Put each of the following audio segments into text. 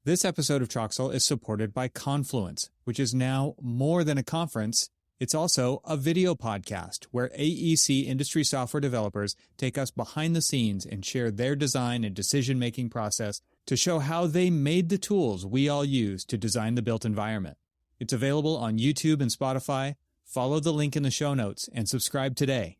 This episode of Troxel is supported by Confluence, which is now more than a conference. It's also a video podcast where AEC industry software developers take us behind the scenes and share their design and decision-making process to show how they made the tools we all use to design the built environment. It's available on YouTube and Spotify. Follow the link in the show notes and subscribe today.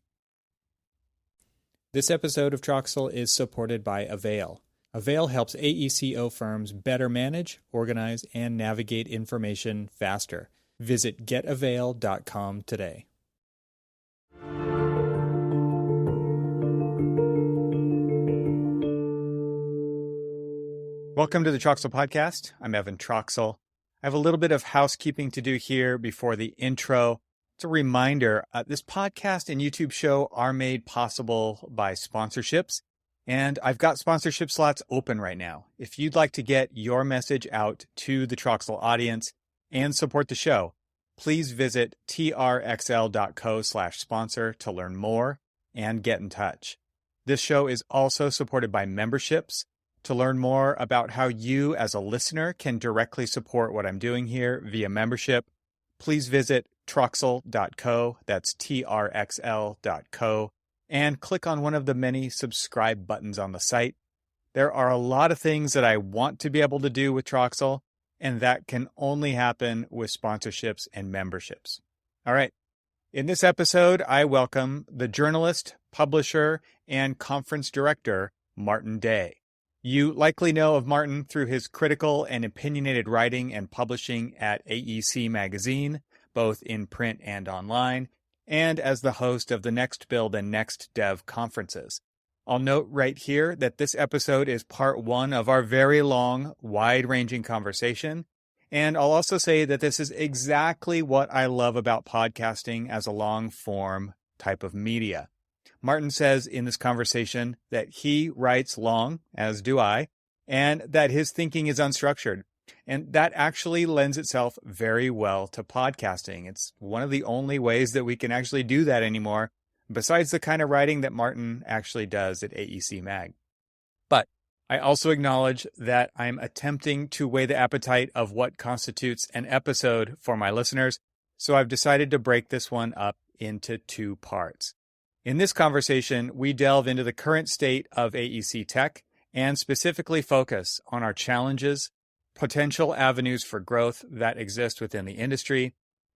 This episode of Troxel is supported by Avail. Avail helps AECO firms better manage, organize, and navigate information faster. Visit getavail.com today. Welcome to the Troxel Podcast. I'm Evan Troxel. I have a little bit of housekeeping to do here before the intro. It's a reminder, this podcast and YouTube show are made possible by sponsorships. And I've got sponsorship slots open right now. If you'd like to get your message out to the Troxel audience and support the show, please visit trxl.co/sponsor to learn more and get in touch. This show is also supported by memberships. To learn more about how you as a listener can directly support what I'm doing here via membership, please visit troxel.co. That's trxl.co. and click on one of the many subscribe buttons on the site. There are a lot of things that I want to be able to do with Troxel, and that can only happen with sponsorships and memberships. All right. In this episode, I welcome the journalist, publisher, and conference director, Martyn Day. You likely know of Martyn through his critical and opinionated writing and publishing at AEC magazine, both in print and online, and as the host of the Next Build and Next Dev conferences. I'll note right here that this episode is part one of our very long, wide-ranging conversation, and I'll also say that this is exactly what I love about podcasting as a long-form type of media. Martyn says in this conversation that he writes long, as do I, and that his thinking is unstructured. And that actually lends itself very well to podcasting. It's one of the only ways that we can actually do that anymore, besides the kind of writing that Martyn actually does at AEC Mag. But I also acknowledge that I'm attempting to weigh the appetite of what constitutes an episode for my listeners, so I've decided to break this one up into two parts. In this conversation, we delve into the current state of AEC tech and specifically focus on our challenges, potential avenues for growth that exist within the industry,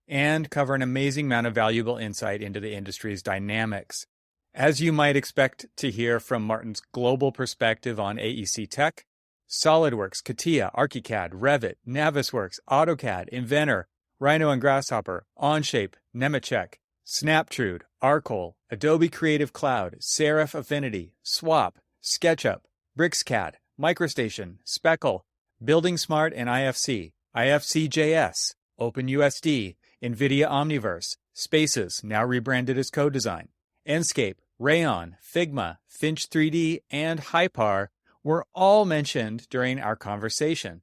and cover an amazing amount of valuable insight into the industry's dynamics. As you might expect to hear from Martyn's global perspective on AEC tech, SolidWorks, CATIA, ArchiCAD, Revit, Navisworks, AutoCAD, Inventor, Rhino and Grasshopper, Onshape, Nemetschek, Snaptrude, Arcol, Adobe Creative Cloud, Serif Affinity, Swap, SketchUp, BricsCAD, MicroStation, Speckle, Building Smart and IFC, IFC.js, OpenUSD, NVIDIA Omniverse, Spaces, now rebranded as CodeDesign, Enscape, Rayon, Figma, Finch 3D, and Hypar were all mentioned during our conversation.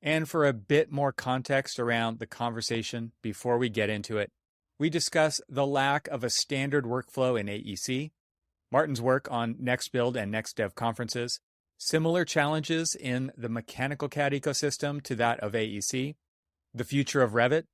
And for a bit more context around the conversation before we get into it, we discuss the lack of a standard workflow in AEC, Martyn's work on Next Build and Next Dev conferences, similar challenges in the Mechanical CAD ecosystem to that of AEC, the future of Revit,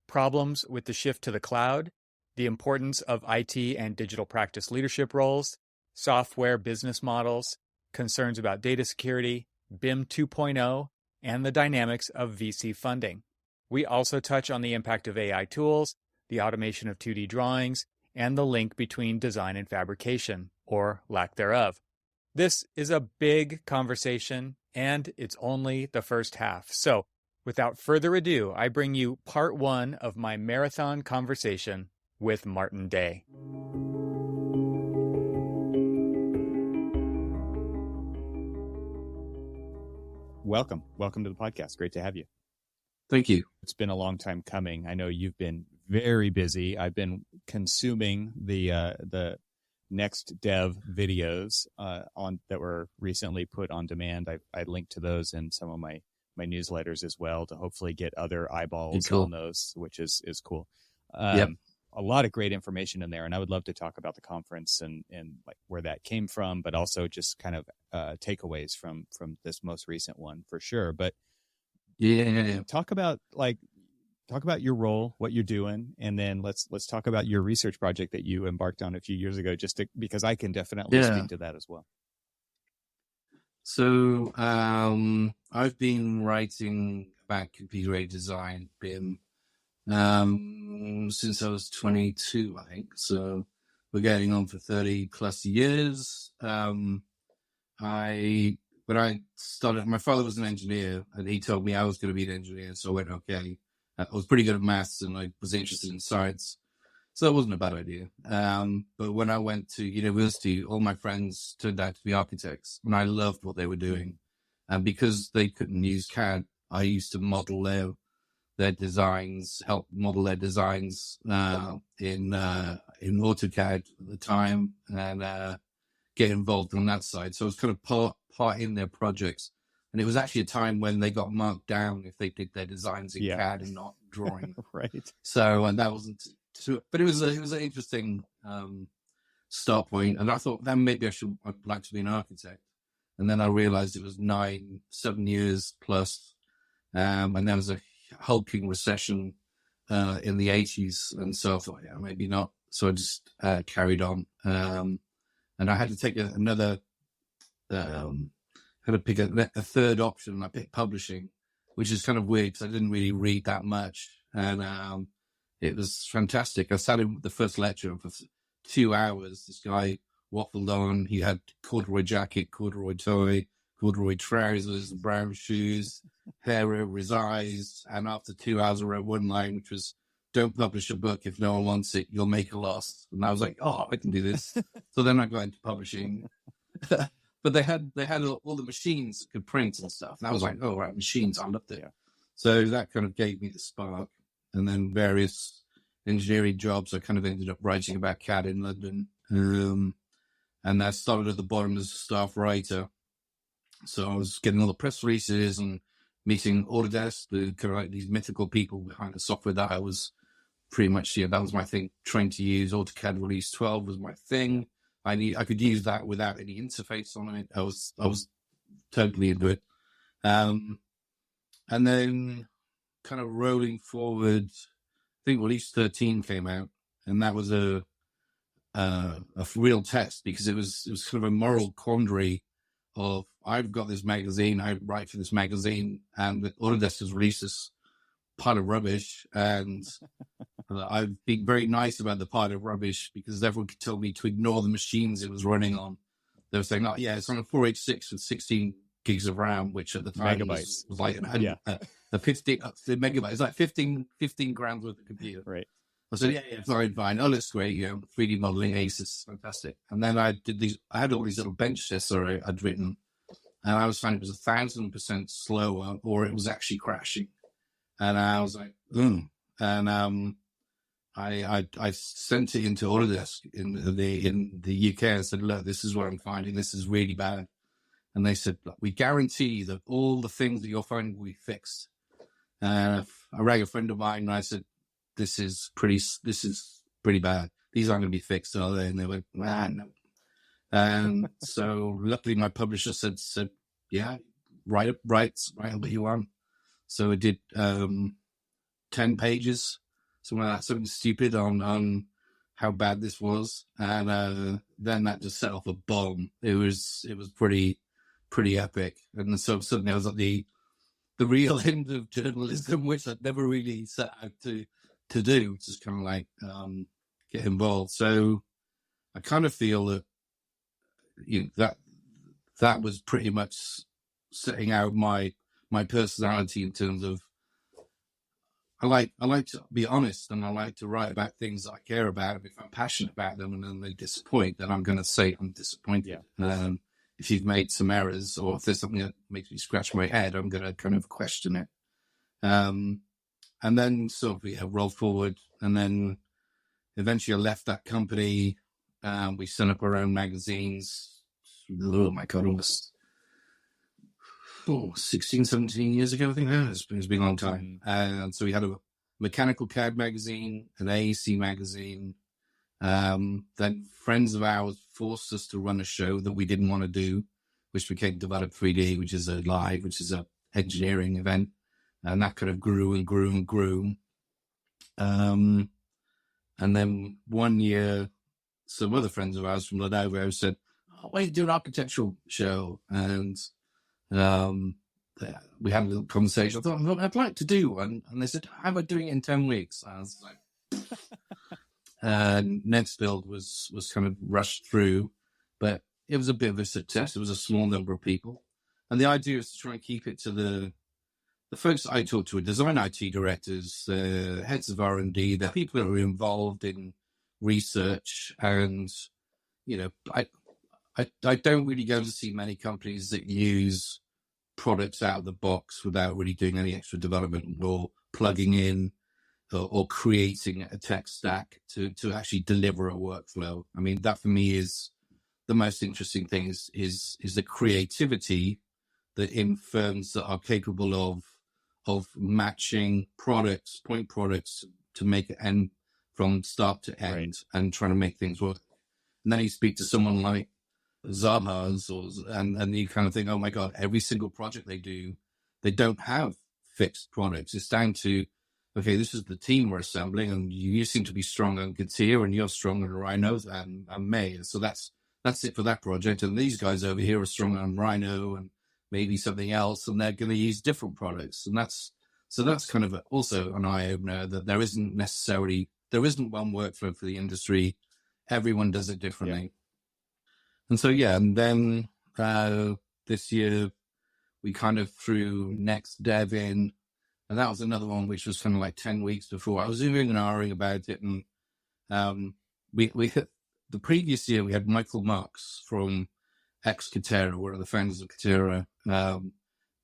problems with the shift to the cloud, the importance of IT and digital practice leadership roles, software business models, concerns about data security, BIM 2.0, and the dynamics of VC funding. We also touch on the impact of AI tools, the automation of 2D drawings, and the link between design and fabrication, or lack thereof. This is a big conversation, and it's only the first half. So, without further ado, I bring you part one of my marathon conversation with Martyn Day. Welcome to the podcast. Great to have you. Thank you. It's been a long time coming. I know you've been very busy. I've been consuming the Next Dev videos that were recently put on demand. I linked to those in some of my newsletters as well to hopefully get other eyeballs on those, which is cool. Yep. A lot of great information in there, and I would love to talk about the conference and like where that came from, but also just kind of takeaways from this most recent one for sure. But Yeah. Talk about your role, what you're doing, and then let's talk about your research project that you embarked on a few years ago, because I can definitely speak to that as well. So I've been writing about computer-aided design, BIM, since I was 22, I think. So we're getting on for 30 plus years. When I started, my father was an engineer, and he told me I was going to be an engineer. So I went, okay. I was pretty good at maths, and I was interested in science. So that wasn't a bad idea. But when I went to university, all my friends turned out to be architects, and I loved what they were doing. And because they couldn't use CAD, I used to model their designs, help model their designs in AutoCAD at the time, and get involved on that side. So I was kind of part in their projects. And it was actually a time when they got marked down if they did their designs in CAD and not drawing. Right. So, and that wasn't too, but it was an interesting start point. And I thought then maybe I'd like to be an architect. And then I realized it was 7 years plus. And there was a hulking recession in the 80s. And so I thought, yeah, maybe not. So I just carried on. And I had to take another, had to pick a third option. And I picked publishing, which is kind of weird because I didn't really read that much. And it was fantastic. I sat in the first lecture for 2 hours. This guy waffled on. He had corduroy jacket, corduroy tie, corduroy trousers, brown shoes, hair over his eyes. And after 2 hours, I wrote one line, which was, "Don't publish a book if no one wants it. You'll make a loss." And I was like, "Oh, I can do this." So then I got into publishing. But they had all the machines that could print and stuff. And I was like, "Oh, right, machines. I loved it." Yeah. So that kind of gave me the spark. And then various engineering jobs, I kind of ended up writing about CAD in London. And I started at the bottom as a staff writer. So I was getting all the press releases and meeting Autodesk, the kind of like these mythical people behind the software that I was pretty much, that was my thing, trained to use. AutoCAD Release 12 was my thing. I could use that without any interface on it. I was totally into it. And then kind of rolling forward, I think Release 13 came out, and that was a real test because it was kind of a moral quandary of, I've got this magazine, I write for this magazine, and Autodesk has released this pile of rubbish, and I've been very nice about the pile of rubbish because everyone could tell me to ignore the machines it was running on. They were saying, "Oh, yeah, it's on a 486 with 16 gigs of RAM," which at the time was like the 50 megabytes. It's like 15 grand worth of computer. Right. I said, yeah, fine. Oh, looks great. 3D modeling, AEC, fantastic. And then I had all these little bench tests I'd written, and I was finding it was 1,000% slower, or it was actually crashing. And I was like, And I sent it into Autodesk in the UK and said, "Look, this is what I'm finding. This is really bad." And they said, "We guarantee that all the things that you're finding will be fixed." I rang a friend of mine and I said, this is pretty bad. These aren't going to be fixed, are they?" And they went, "No." And so luckily my publisher said, "Yeah, write what you want." So I did 10 pages, something stupid on how bad this was. And then that just set off a bomb. It was pretty epic. And so suddenly I was at the real end of journalism, which I'd never really set out to do, which is kind of like get involved. So I kind of feel that that was pretty much setting out my personality in terms of I like to be honest, and I like to write about things that I care about. If I'm passionate about them and then they disappoint, then I'm going to say I'm disappointed. Yeah. If you've made some errors, or if there's something that makes me scratch my head, I'm going to kind of question it. And then sort of roll forward, and then eventually I left that company. We set up our own magazines. Oh my God, it was 16, 17 years ago, I think. It's been a long time. And so we had a Mechanical CAD magazine, an AEC magazine. Then friends of ours forced us to run a show that we didn't want to do, which became Develop 3D, which is a engineering event. And that kind of grew and grew and grew. And then one year, some other friends of ours from Lenovo said, "Oh, why don't you do an architectural show?" And we had a little conversation. I thought, well, I'd like to do one. And they said, "How about doing it in 10 weeks?" I was like, Next Build was kind of rushed through, but it was a bit of a success. It was a small number of people. And the idea is to try and keep it to the folks I talk to are design IT directors, heads of R&D, the people who are involved in research. And, I don't really go to see many companies that use products out of the box without really doing any extra development or plugging in or creating a tech stack to actually deliver a workflow. I mean, that for me is the most interesting thing is the creativity that in firms that are capable of matching point products to make it end from start to end, and trying to make things work. And then you speak to someone like Zaha's and you kind of think, oh my God, every single project they do, they don't have fixed products. It's down to, okay, this is the team we're assembling, and you seem to be strong on CATIA and you're strong on Rhino and May. So that's it for that project. And these guys over here are strong on Rhino and maybe something else, and they're going to use different products. And that's kind of also an eye-opener, that there isn't one workflow for the industry. Everyone does it differently. Yeah. And so, and then this year we kind of threw Next Dev in, and that was another one which was kind of like 10 weeks before. I was even ahhing about it, and we hit the previous year. We had Michael Marks from ex-Katera, one of the founders of Katera,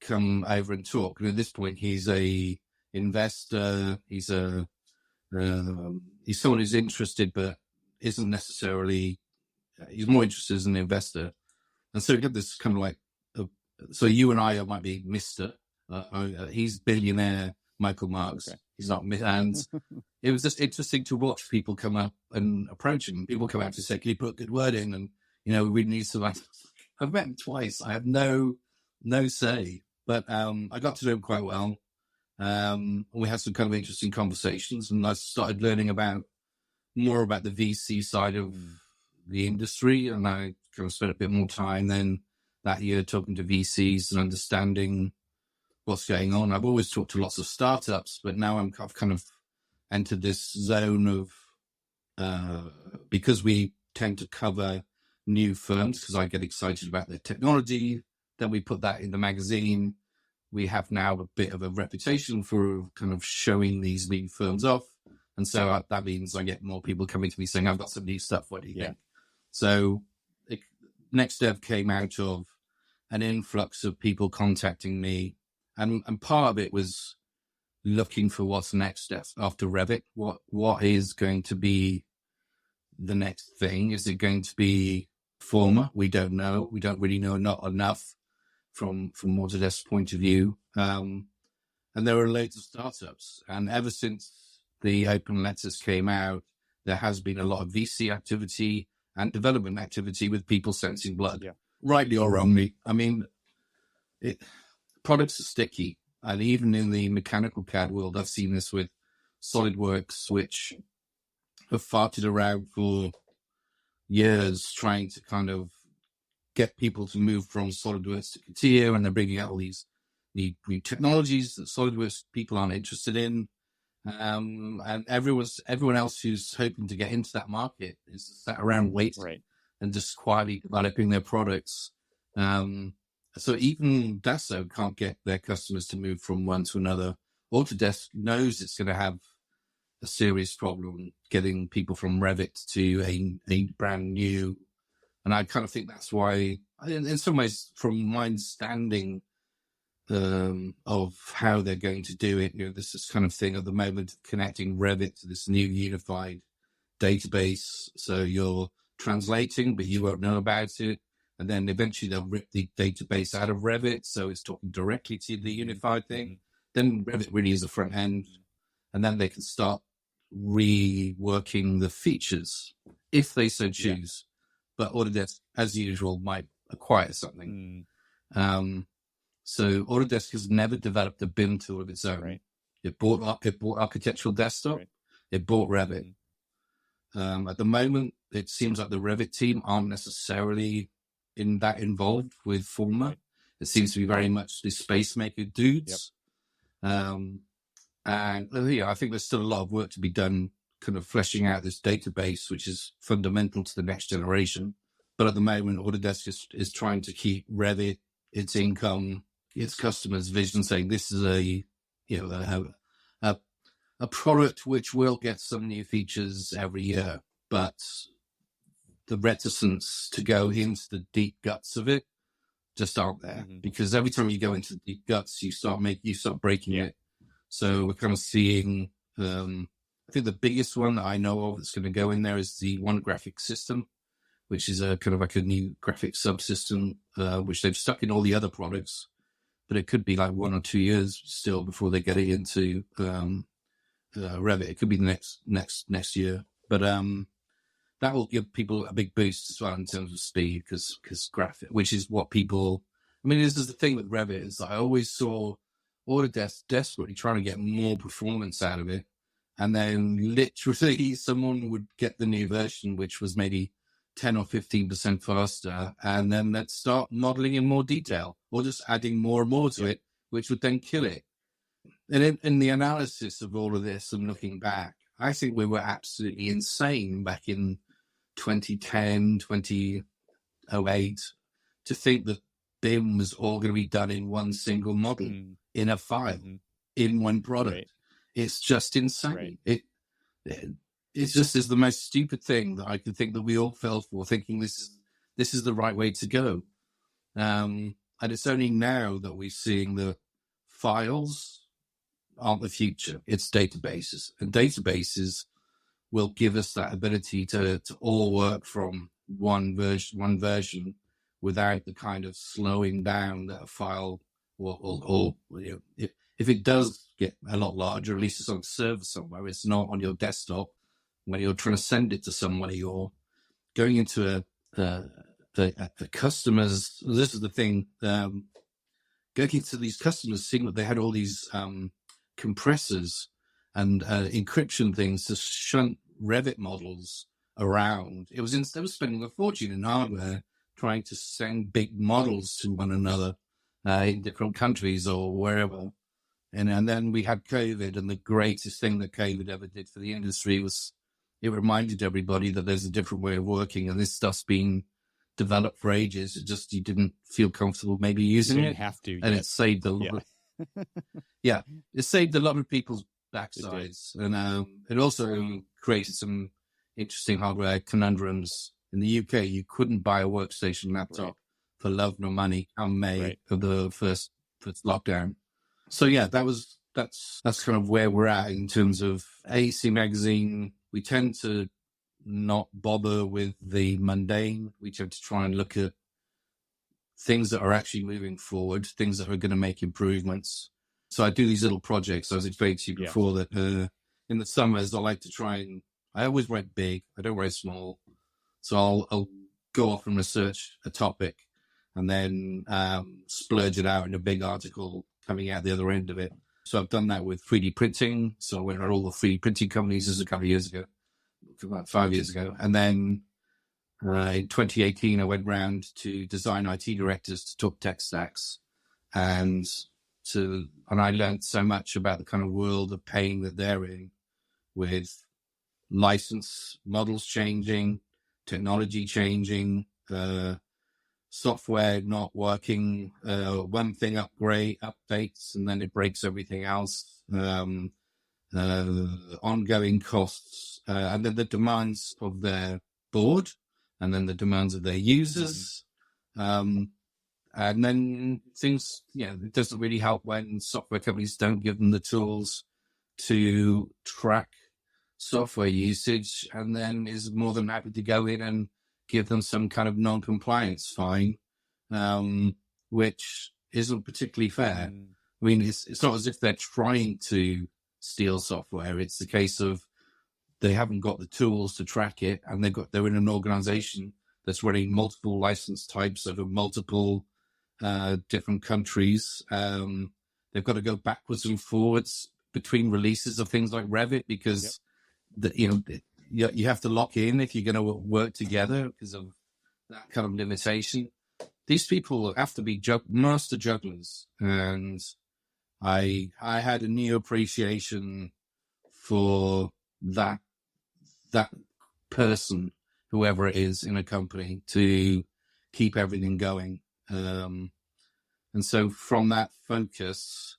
come over and talk. And at this point, he's a investor. He's someone who's interested, but isn't necessarily. He's more interested as an investor. And so we got this kind of like, so you and I might be Mr. He's billionaire Michael Marks. Okay. He's not, and it was just interesting to watch people come up and approach him. People come out to say, "Can you put a good word in?" And, we need some, I've met him twice. I have no say, but I got to know him quite well. We had some kind of interesting conversations, and I started learning more about the VC side of the industry, and I kind of spent a bit more time then that year talking to VCs and understanding what's going on. I've always talked to lots of startups, but now I've kind of entered this zone of, because we tend to cover new firms, because I get excited about their technology, then we put that in the magazine. We have now a bit of a reputation for kind of showing these new firms off. And so that means I get more people coming to me saying, "I've got some new stuff. What do you think?" So Next Dev came out of an influx of people contacting me. And part of it was looking for what's next after Revit. What is going to be the next thing? Is it going to be Forma? We don't know. We don't really know, not enough from Autodesk's point of view. And there are loads of startups. And ever since the open letters came out, there has been a lot of VC activity and development activity with people sensing blood, rightly or wrongly. I mean, products are sticky. And even in the mechanical CAD world, I've seen this with SolidWorks, which have farted around for years trying to kind of get people to move from SolidWorks to CATIA, and they're bringing out all these new technologies that SolidWorks people aren't interested in. And everyone else who's hoping to get into that market is sat around waiting and just quietly developing their products. So even Dassault can't get their customers to move from one to another. Autodesk knows it's going to have a serious problem getting people from Revit to a brand new. And I kind of think that's why, in some ways, from my understanding of how they're going to do it, this is kind of thing at the moment, connecting Revit to this new unified database. So you're translating, but you won't know about it. And then eventually they'll rip the database out of Revit, so it's talking directly to the unified thing. Then Revit really is the front end. And then they can start reworking the features if they so choose. But Autodesk, as usual, might acquire something. So Autodesk has never developed a BIM tool of its own. Right. It bought Architectural Desktop. Right. It bought Revit. At the moment, it seems like the Revit team aren't necessarily involved with Forma. Right. It seems to be very much the space maker dudes. And I think there's still a lot of work to be done, kind of fleshing out this database, which is fundamental to the next generation. But at the moment, Autodesk is trying to keep Revit, its income, its customers' vision, saying this is a product which will get some new features every year, but the reticence to go into the deep guts of it just aren't there, because every time you go into the deep guts, you start breaking it. So we're kind of seeing, I think the biggest one that I know of that's going to go in there is the One Graphic System, which is a kind of like a new graphic subsystem, which they've stuck in all the other products, but it could be like 1 or 2 years still before they get it into Revit. It could be the next year, but that will give people a big boost as well in terms of speed, because graphic, which is what people. I mean, this is the thing with Revit, is I always saw Autodesk desperately trying to get more performance out of it, and then literally someone would get the new version, which was maybe 10 or 15% faster, and then let's start modeling in more detail or just adding more and more to it, which would then kill it. And in the analysis of all of this and looking back, I think we were absolutely insane back in 2010, 2008 to think that BIM was all going to be done in one single model, in a file, in one product. Right. It's just insane. Right. It just is the most stupid thing that I could think that we all fell for, thinking this is the right way to go. And it's only now that we're seeing the files aren't the future. It's databases, and databases will give us that ability to all work from one version without the kind of slowing down that a file or if it does get a lot larger, at least it's on a server somewhere. It's not on your desktop when you're trying to send it to somebody or going into the customers. This is the thing. Going into these customers, seeing that they had all these compressors and encryption things to shunt Revit models around. It was instead of spending a fortune in hardware trying to send big models to one another in different countries or wherever. And then we had COVID, and the greatest thing that COVID ever did for the industry was it reminded everybody that there's a different way of working, and this stuff's been developed for ages. It just, you didn't feel comfortable maybe using it. Have to, and it saved a lot. It saved a lot of people's backsides, and it also created some interesting hardware conundrums. In the UK, you couldn't buy a workstation laptop for love nor money come May of the first lockdown. So that's kind of where we're at in terms of AEC magazine. We tend to not bother with the mundane. We tend to try and look at things that are actually moving forward, things that are going to make improvements. So I do these little projects. I was explaining to you before that in the summers, I like to I always write big. I don't write small. So I'll go off and research a topic and then splurge it out in a big article coming out the other end of it. So I've done that with 3D printing. So I went around all the 3D printing companies. This is a couple of years ago, about 5 years ago. And then in 2018, I went round to design IT directors to talk tech stacks. And I learned so much about the kind of world of pain that they're in, with license models changing, technology changing, software not working, one thing updates, and then it breaks everything else, ongoing costs, and then the demands of their board, and then the demands of their users. And then things, it doesn't really help when software companies don't give them the tools to track software usage, and then is more than happy to go in and give them some kind of non-compliance fine, which isn't particularly fair. I mean, it's not as if they're trying to steal software. It's the case of they haven't got the tools to track it, and they're in an organization that's running multiple license types over multiple different countries. They've got to go backwards and forwards between releases of things like Revit because you have to lock in if you're going to work together because of that kind of limitation. These people have to be master jugglers, and I had a new appreciation for that person, whoever it is in a company, to keep everything going. And so from that focus,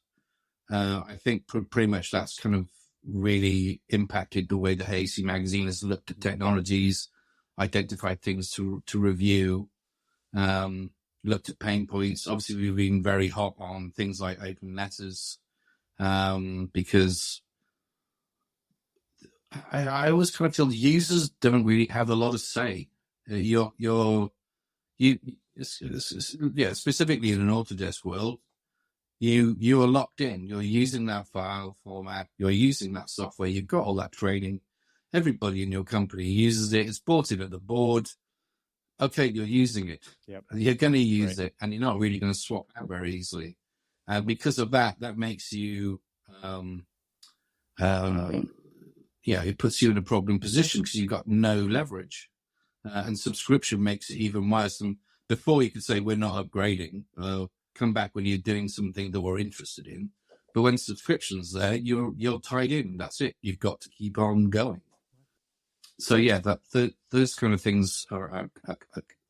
I think pretty much that's kind of really impacted the way the AEC magazine has looked at technologies, identified things to review, looked at pain points. Obviously, we've been very hot on things like open letters, because I always kind of feel users don't really have a lot of say. Specifically in an Autodesk world, you are locked in. You're using that file format. You're using that software. You've got all that training. Everybody in your company uses it. It's bought in at the board. Okay, you're using it. Yep. You're going to use it, and you're not really going to swap out very easily. And because of that, that makes you, it puts you in a problem position because you've got no leverage. And subscription makes it even worse. And before you could say, we're not upgrading, come back when you're doing something that we're interested in. But when subscription's there, you're tied in. That's it. You've got to keep on going. So yeah, those kind of things are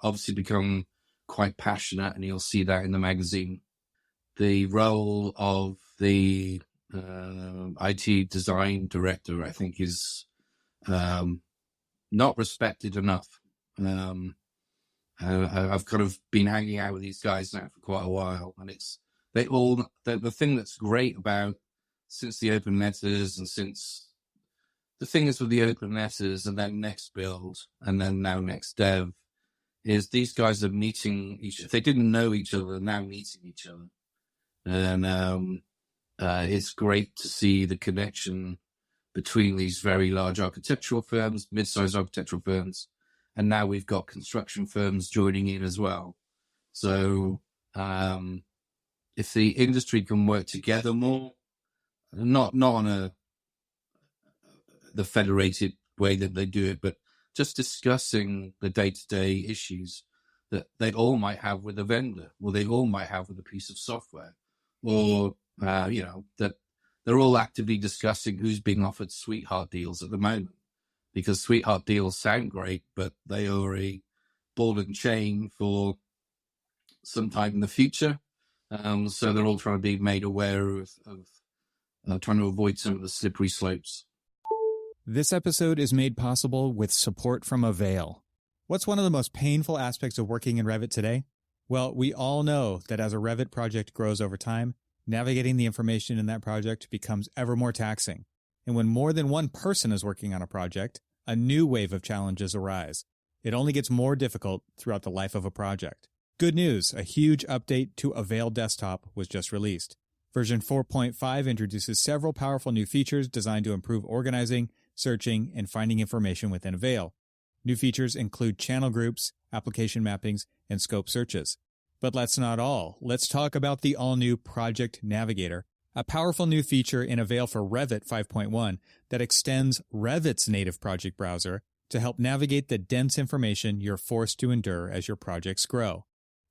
obviously become quite passionate, and you'll see that in the magazine. The role of the IT design director, I think, is not respected enough. I've kind of been hanging out with these guys now for quite a while, and the thing that's great about since the open letters and since the thing is with the open letters and then next build and then now next dev is these guys are meeting if they didn't know each other, now meeting each other. And it's great to see the connection between these very large architectural firms, mid-sized architectural firms, and now we've got construction firms joining in as well. So if the industry can work together more, not on the federated way that they do it, but just discussing the day-to-day issues that they all might have with a vendor, or they all might have with a piece of software, or that they're all actively discussing who's being offered sweetheart deals at the moment, because sweetheart deals sound great, but they are a ball and chain for some time in the future. So they're all trying to be made aware of trying to avoid some of the slippery slopes. This episode is made possible with support from Avail. What's one of the most painful aspects of working in Revit today? Well, we all know that as a Revit project grows over time, navigating the information in that project becomes ever more taxing. And when more than one person is working on a project, a new wave of challenges arise. It only gets more difficult throughout the life of a project. Good news, a huge update to Avail Desktop was just released. Version 4.5 introduces several powerful new features designed to improve organizing, searching, and finding information within Avail. New features include channel groups, application mappings, and scope searches. But that's not all. Let's talk about the all-new Project Navigator, a powerful new feature in Avail for Revit 5.1 that extends Revit's native project browser to help navigate the dense information you're forced to endure as your projects grow.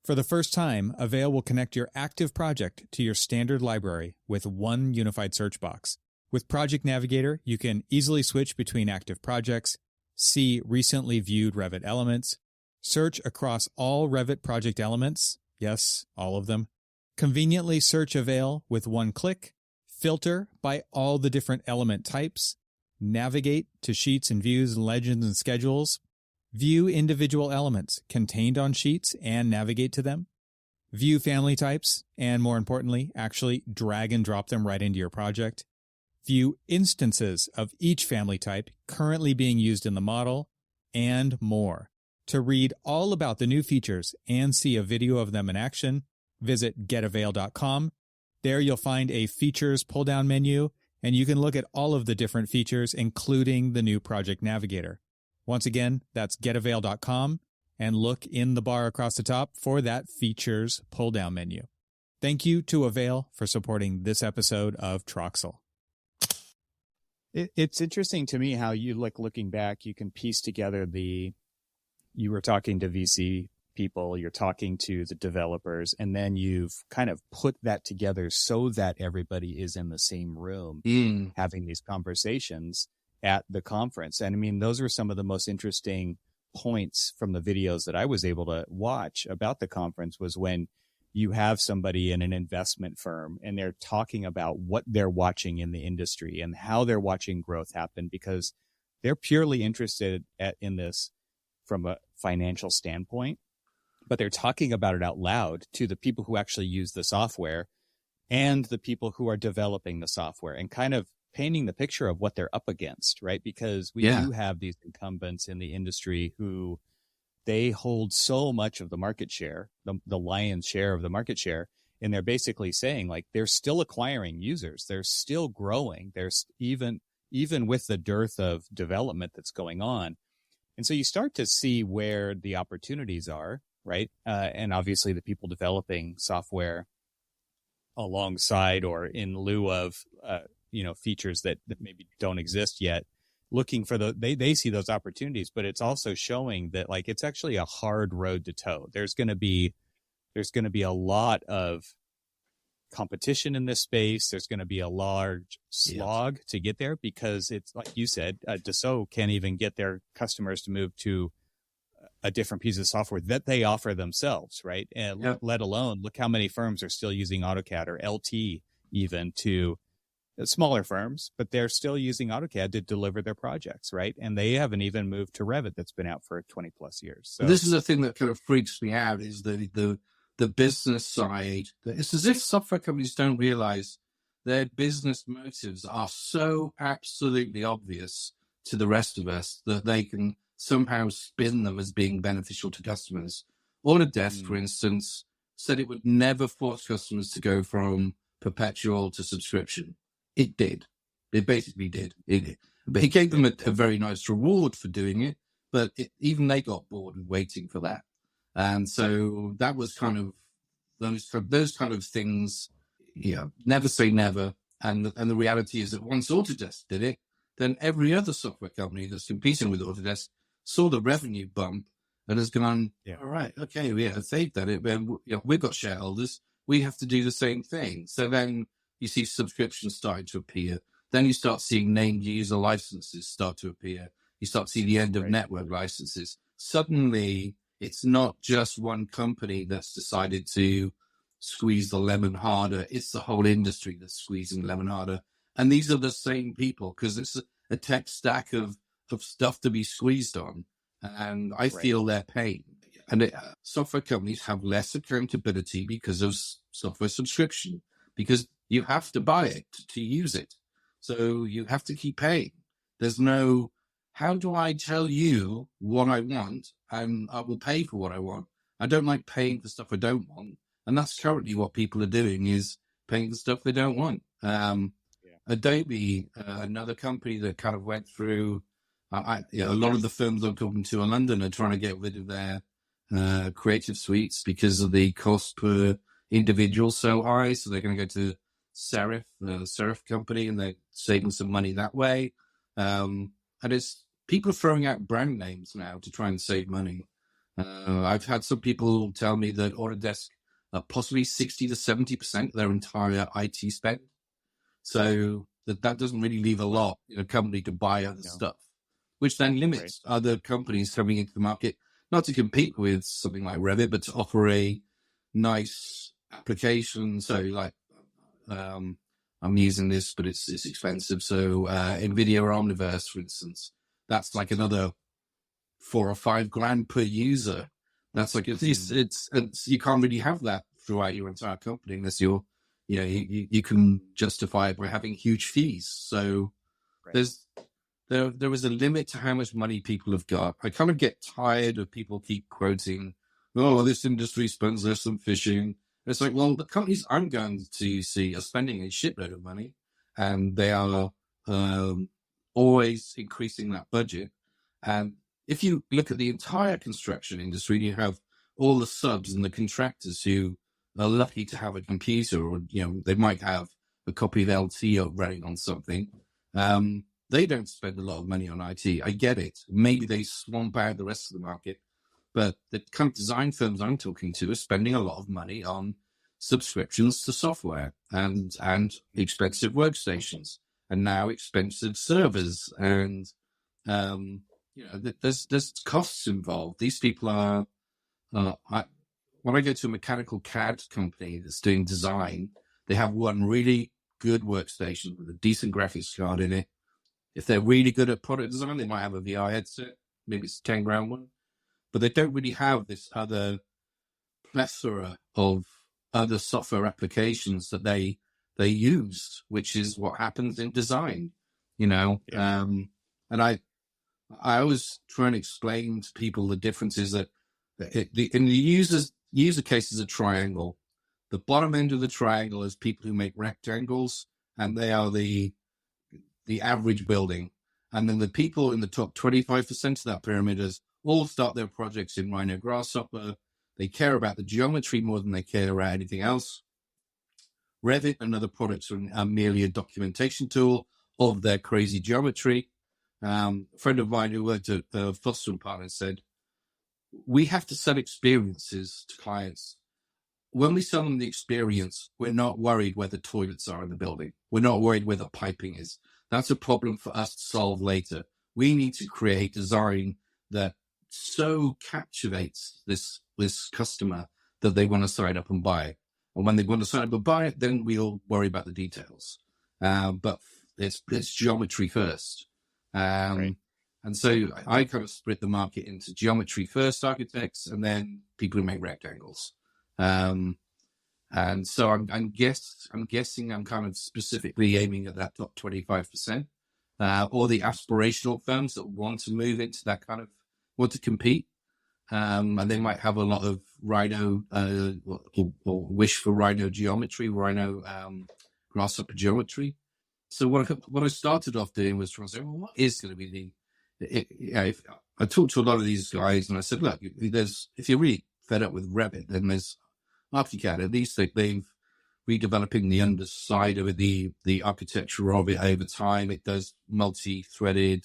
For the first time, Avail will connect your active project to your standard library with one unified search box. With Project Navigator, you can easily switch between active projects, see recently viewed Revit elements, search across all Revit project elements, yes, all of them, conveniently search Avail with one click, filter by all the different element types, navigate to sheets and views, legends and schedules, view individual elements contained on sheets and navigate to them, view family types, and more importantly, actually drag and drop them right into your project, view instances of each family type currently being used in the model, and more. To read all about the new features and see a video of them in action, visit getavail.com. There you'll find a features pull-down menu, and you can look at all of the different features, including the new Project Navigator. Once again, that's getavail.com, and look in the bar across the top for that features pull-down menu. Thank you to Avail for supporting this episode of Troxel. It's interesting to me how you, like, looking back, you can piece together you were talking to VC people, you're talking to the developers, and then you've kind of put that together so that everybody is in the same room having these conversations at the conference. And I mean, those were some of the most interesting points from the videos that I was able to watch about the conference, was when you have somebody in an investment firm and they're talking about what they're watching in the industry and how they're watching growth happen, because they're purely interested in this from a financial standpoint, but they're talking about it out loud to the people who actually use the software and the people who are developing the software, and kind of painting the picture of what they're up against, right? Because we do have these incumbents in the industry who they hold so much of the market share, the lion's share of the market share. And they're basically saying, like, they're still acquiring users. They're still growing. There's even with the dearth of development that's going on. And so you start to see where the opportunities are, right? And obviously the people developing software alongside or in lieu of, features that maybe don't exist yet, looking for they see those opportunities, but it's also showing that, like, it's actually a hard road to toe. There's going to be a lot of competition in this space. There's going to be a large slog to get there, because it's like you said, Dassault can't even get their customers to move to a different piece of software that they offer themselves, right? And let alone, look how many firms are still using AutoCAD, or LT even, to smaller firms, but they're still using AutoCAD to deliver their projects, right? And they haven't even moved to Revit, that's been out for 20 plus years. So this is the thing that kind of freaks me out, is the business side. It's as if software companies don't realize their business motives are so absolutely obvious to the rest of us that they can somehow spin them as being beneficial to customers. Autodesk, for instance, said it would never force customers to go from perpetual to subscription. It did. It basically did. But it gave them a very nice reward for doing it, but even they got bored of waiting for that. And so that was kind of those kind of things. Never say never. And the reality is that once Autodesk did it, then every other software company that's competing with Autodesk saw the revenue bump and has gone, all right, okay, they've done it. We've got shareholders. We have to do the same thing. So then you see subscriptions starting to appear. Then you start seeing named user licenses start to appear. You start seeing the end of network licenses. Suddenly, it's not just one company that's decided to squeeze the lemon harder. It's the whole industry that's squeezing the lemon harder. And these are the same people, because it's a tech stack of stuff to be squeezed on. And I feel their pain. And software companies have less accountability because of software subscription, because you have to buy it to use it. So you have to keep paying. There's no, how do I tell you what I want and I will pay for what I want? I don't like paying for stuff I don't want. And that's currently what people are doing, is paying for stuff they don't want. Adobe, another company that kind of went through, a lot of the firms I'm talking to in London are trying to get rid of their creative suites because of the cost per individual so high. So they're going to go to Serif, the Serif company, and they're saving some money that way. And it's people are throwing out brand names now to try and save money. I've had some people tell me that Autodesk are possibly 60 to 70% of their entire IT spend. So that doesn't really leave a lot in a company to buy other stuff, which then limits other companies coming into the market, not to compete with something like Revit, but to offer a nice application. So like, I'm using this, but it's expensive. So NVIDIA Omniverse, for instance, that's like another $4,000 or $5,000 per user. That's like it's you can't really have that throughout your entire company unless you can justify it by having huge fees. So there is a limit to how much money people have got. I kind of get tired of people keep quoting, "Oh, this industry spends less than fishing." It's like, well, the companies I'm going to see are spending a shitload of money, and they are always increasing that budget. And if you look at the entire construction industry, you have all the subs and the contractors who are lucky to have a computer, or they might have a copy of LT running on something. They don't spend a lot of money on IT. I get it. Maybe they swamp out the rest of the market, but the kind of design firms I'm talking to are spending a lot of money on subscriptions to software and expensive workstations, and now expensive servers, and there's costs involved. These people are. When I go to a mechanical CAD company that's doing design, they have one really good workstation with a decent graphics card in it. If they're really good at product design, they might have a VR headset. Maybe it's a $10,000 one, but they don't really have this other plethora of other software applications that they use, which is what happens in design, Yeah. And I always try and explain to people the differences that in the user case is a triangle. The bottom end of the triangle is people who make rectangles, and they are the average building. And then the people in the top 25% of that pyramid all start their projects in Rhino Grasshopper. They care about the geometry more than they care about anything else. Revit and other products are merely a documentation tool of their crazy geometry. A friend of mine who worked at Foster & Partners said, we have to sell experiences to clients. When we sell them the experience, we're not worried where the toilets are in the building. We're not worried where the piping is. That's a problem for us to solve later. We need to create design that so captivates this customer that they want to sign up and buy it. And when they want to sign up and buy it, then we'll worry about the details. But it's geometry first. Right. And so I kind of split the market into geometry first architects and then people who make rectangles. And so I'm guessing I'm kind of specifically aiming at that top 25%, or the aspirational firms that want to move into that kind of, want to compete. And they might have a lot of Rhino, or wish for Rhino geometry, Rhino, Grasshopper geometry. So what I started off doing was trying to say, well, what is going to be if I talked to a lot of these guys and I said, look, if you're really fed up with Revit, then there's ArchiCAD. At least they've redeveloping the underside of it, the architecture of it over time. It does multi-threaded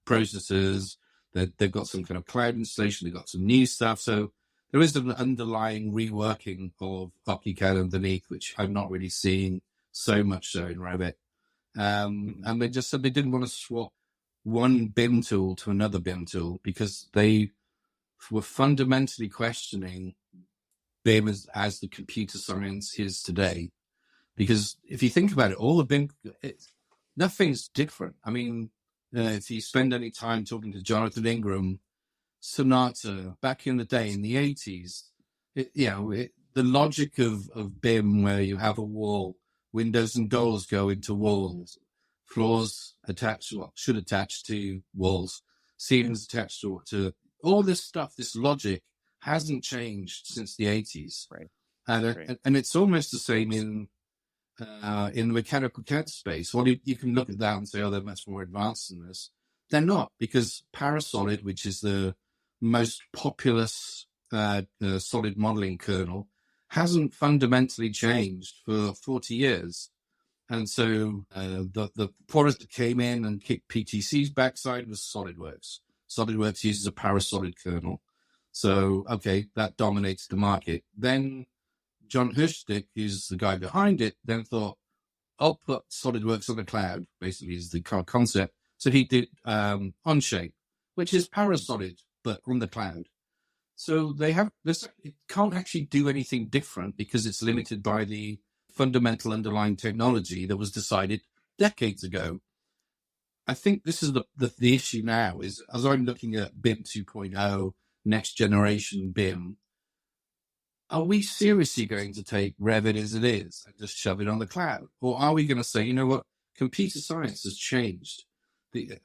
processes. They've got some kind of cloud installation. They've got some new stuff. So there is an underlying reworking of ArchiCAD underneath, which I'm not really seeing so much so in Revit. And they just said they didn't want to swap one BIM tool to another BIM tool because they were fundamentally questioning BIM as the computer science is today. Because if you think about it, all the BIM, nothing's different. I mean, if you spend any time talking to Jonathan Ingram, Sonata, back in the day in the 80s, the logic of BIM where you have a wall, windows and doors go into walls, floors should attach to walls, ceilings attached to all this stuff, this logic hasn't changed since the 80s. Right. And it's almost the same in the mechanical CAD space. Well, you can look at that and say, oh, they're much more advanced than this. They're not, because Parasolid, which is the most populous solid modeling kernel, hasn't fundamentally changed for 40 years. And so the product that came in and kicked PTC's backside was SolidWorks. SolidWorks uses a Parasolid kernel. So, okay, that dominates the market. Then John Hirschstick, who's the guy behind it, then thought, I'll put SolidWorks on the cloud, basically is the concept. So he did Onshape, which is Parasolid, but on the cloud. So it can't actually do anything different because it's limited by the fundamental underlying technology that was decided decades ago. I think this is the issue now is, as I'm looking at BIM 2.0, next generation BIM, are we seriously going to take Revit as it is and just shove it on the cloud? Or are we going to say, you know what, computer science has changed?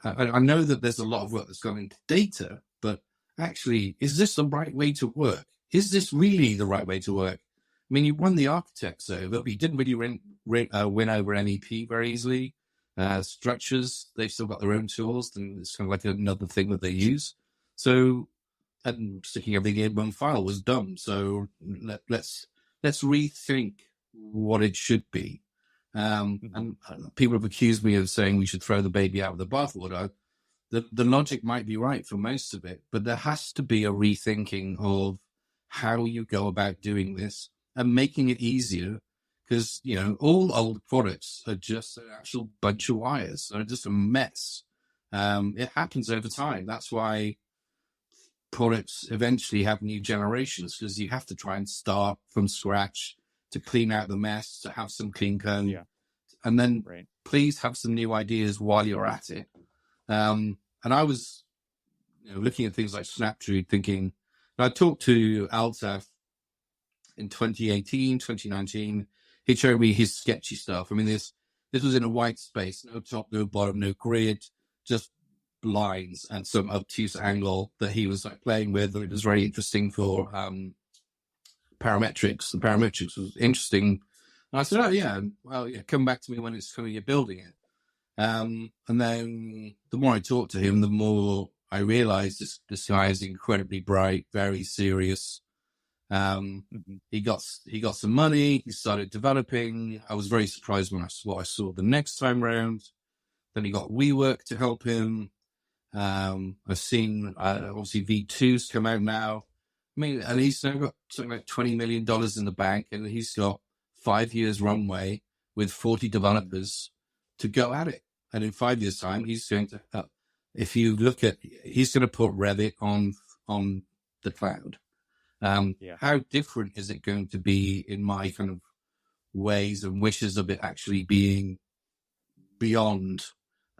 I know that there's a lot of work that's gone into data, but actually, is this the right way to work? Is this really the right way to work? I mean, you won the architects over, but you didn't really win over MEP very easily. Structures, they've still got their own tools, and it's kind of like another thing that they use. So, and sticking everything in one file was dumb. So let's rethink what it should be. And people have accused me of saying we should throw the baby out with the bathwater. The logic might be right for most of it, but there has to be a rethinking of how you go about doing this and making it easier. Because, all old products are just an actual bunch of wires. They're just a mess. It happens over time. That's why products eventually have new generations, because you have to try and start from scratch to clean out the mess, to have some clean code, and then please have some new ideas while you're at it. And I was looking at things like Snapstreak, thinking, I talked to Altaf in 2018, 2019. He showed me his sketchy stuff. I mean, this was in a white space, no top, no bottom, no grid, just lines and some obtuse angle that he was playing with. It was very interesting for parametrics. The parametrics was interesting. And I said, oh yeah, well, yeah, come back to me when it's you're building it. And then the more I talked to him, the more I realized this guy is incredibly bright, very serious. He got some money. He started developing. I was very surprised when I saw the next time round. Then he got WeWork to help him. I've seen obviously V2's come out now. I mean, and he's now got something like $20 million in the bank, and he's got 5 years runway with 40 developers to go at it. And in 5 years' time, he's going to, he's going to put Revit on the cloud. How different is it going to be in my kind of ways and wishes of it actually being beyond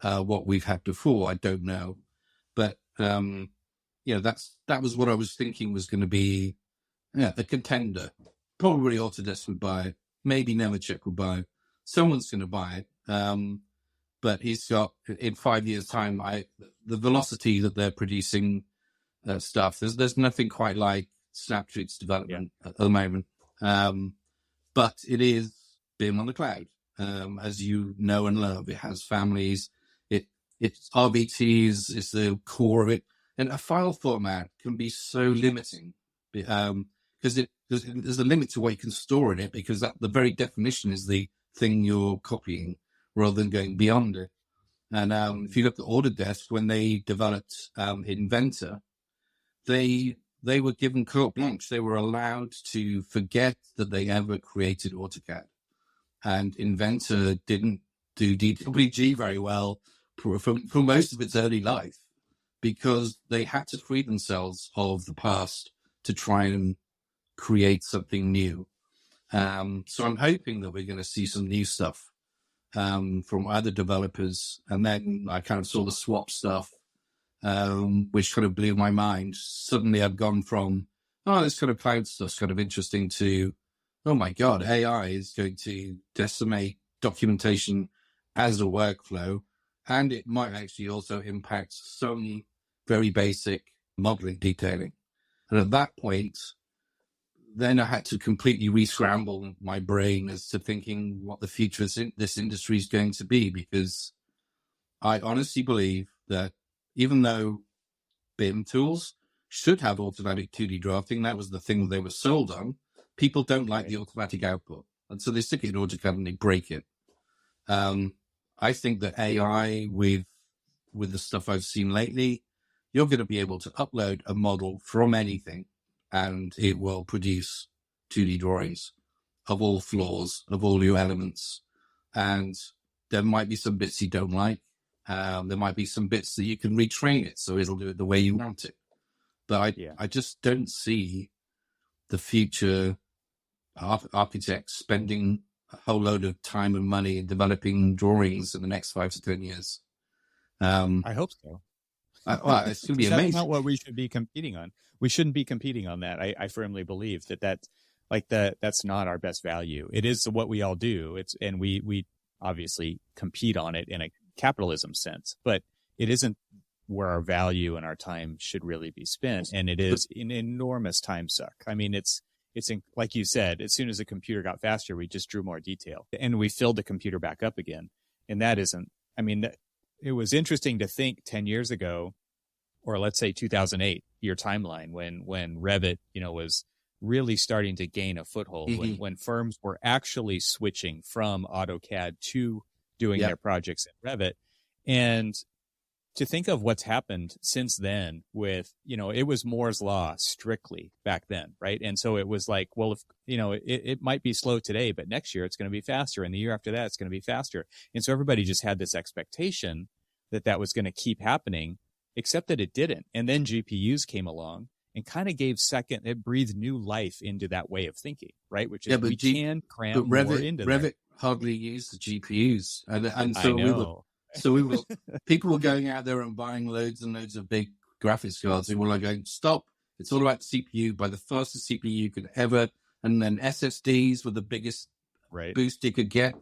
what we've had before? I don't know. But, that was what I was thinking was going to be a contender. Probably Autodesk would buy it. Maybe Nemetschek would buy it. Someone's going to buy it. But he's got, in 5 years' time, the velocity that they're producing stuff, there's nothing quite like Snapstreak's development at the moment. But it is BIM on the cloud, as you know and love. It has families. It's RBTs is the core of it. And a file format can be so limiting because there's a limit to what you can store in it, because the very definition is the thing you're copying rather than going beyond it. And if you look at Autodesk, when they developed Inventor, they were given carte blanche. They were allowed to forget that they ever created AutoCAD. And Inventor didn't do DWG very well for most of its early life, because they had to free themselves of the past to try and create something new. So I'm hoping that we're going to see some new stuff from other developers. And then I kind of saw the swap stuff, which kind of blew my mind. Suddenly I've gone from, this kind of cloud stuff's kind of interesting, to, oh my God, AI is going to decimate documentation as a workflow. And it might actually also impact some very basic modeling detailing. And at that point, then I had to completely re-scramble my brain as to thinking what the future of this industry is going to be, because I honestly believe that even though BIM tools should have automatic 2D drafting, that was the thing they were sold on, people don't like the automatic output. And so they stick it in AutoCAD and they break it. I think that AI, with the stuff I've seen lately, you're going to be able to upload a model from anything and it will produce 2D drawings of all floors, of all your elements. And there might be some bits you don't like. There might be some bits that you can retrain it so it'll do it the way you want it. But I just don't see the future architects spending a whole load of time and money in developing drawings in the next 5 to 10 years. I hope so. It's going to be amazing. That's not what we should be competing on. We shouldn't be competing on that. I firmly believe that's not our best value. It is what we all do. And we obviously compete on it in a capitalism sense, but it isn't where our value and our time should really be spent. And it is an enormous time suck. I mean, it's like you said, as soon as the computer got faster, we just drew more detail and we filled the computer back up again. And that isn't, it was interesting to think 10 years ago or let's say 2008, your timeline when Revit, was really starting to gain a foothold, Mm-hmm. when firms were actually switching from AutoCAD to doing Yep. their projects in Revit. And to think of what's happened since then with, it was Moore's law strictly back then, right? And so it was like, well, if, it might be slow today, but next year it's going to be faster. And the year after that, it's going to be faster. And so everybody just had this expectation that was going to keep happening, except that it didn't. And then GPUs came along and kind of it breathed new life into that way of thinking, right? Which is we can cram more into Revit there. hardly used the GPUs. And so I know. people were going out there and buying loads and loads of big graphics cards. They were like going, stop. It's all about the CPU. Buy the fastest CPU you could ever. And then SSDs were the biggest boost you could get.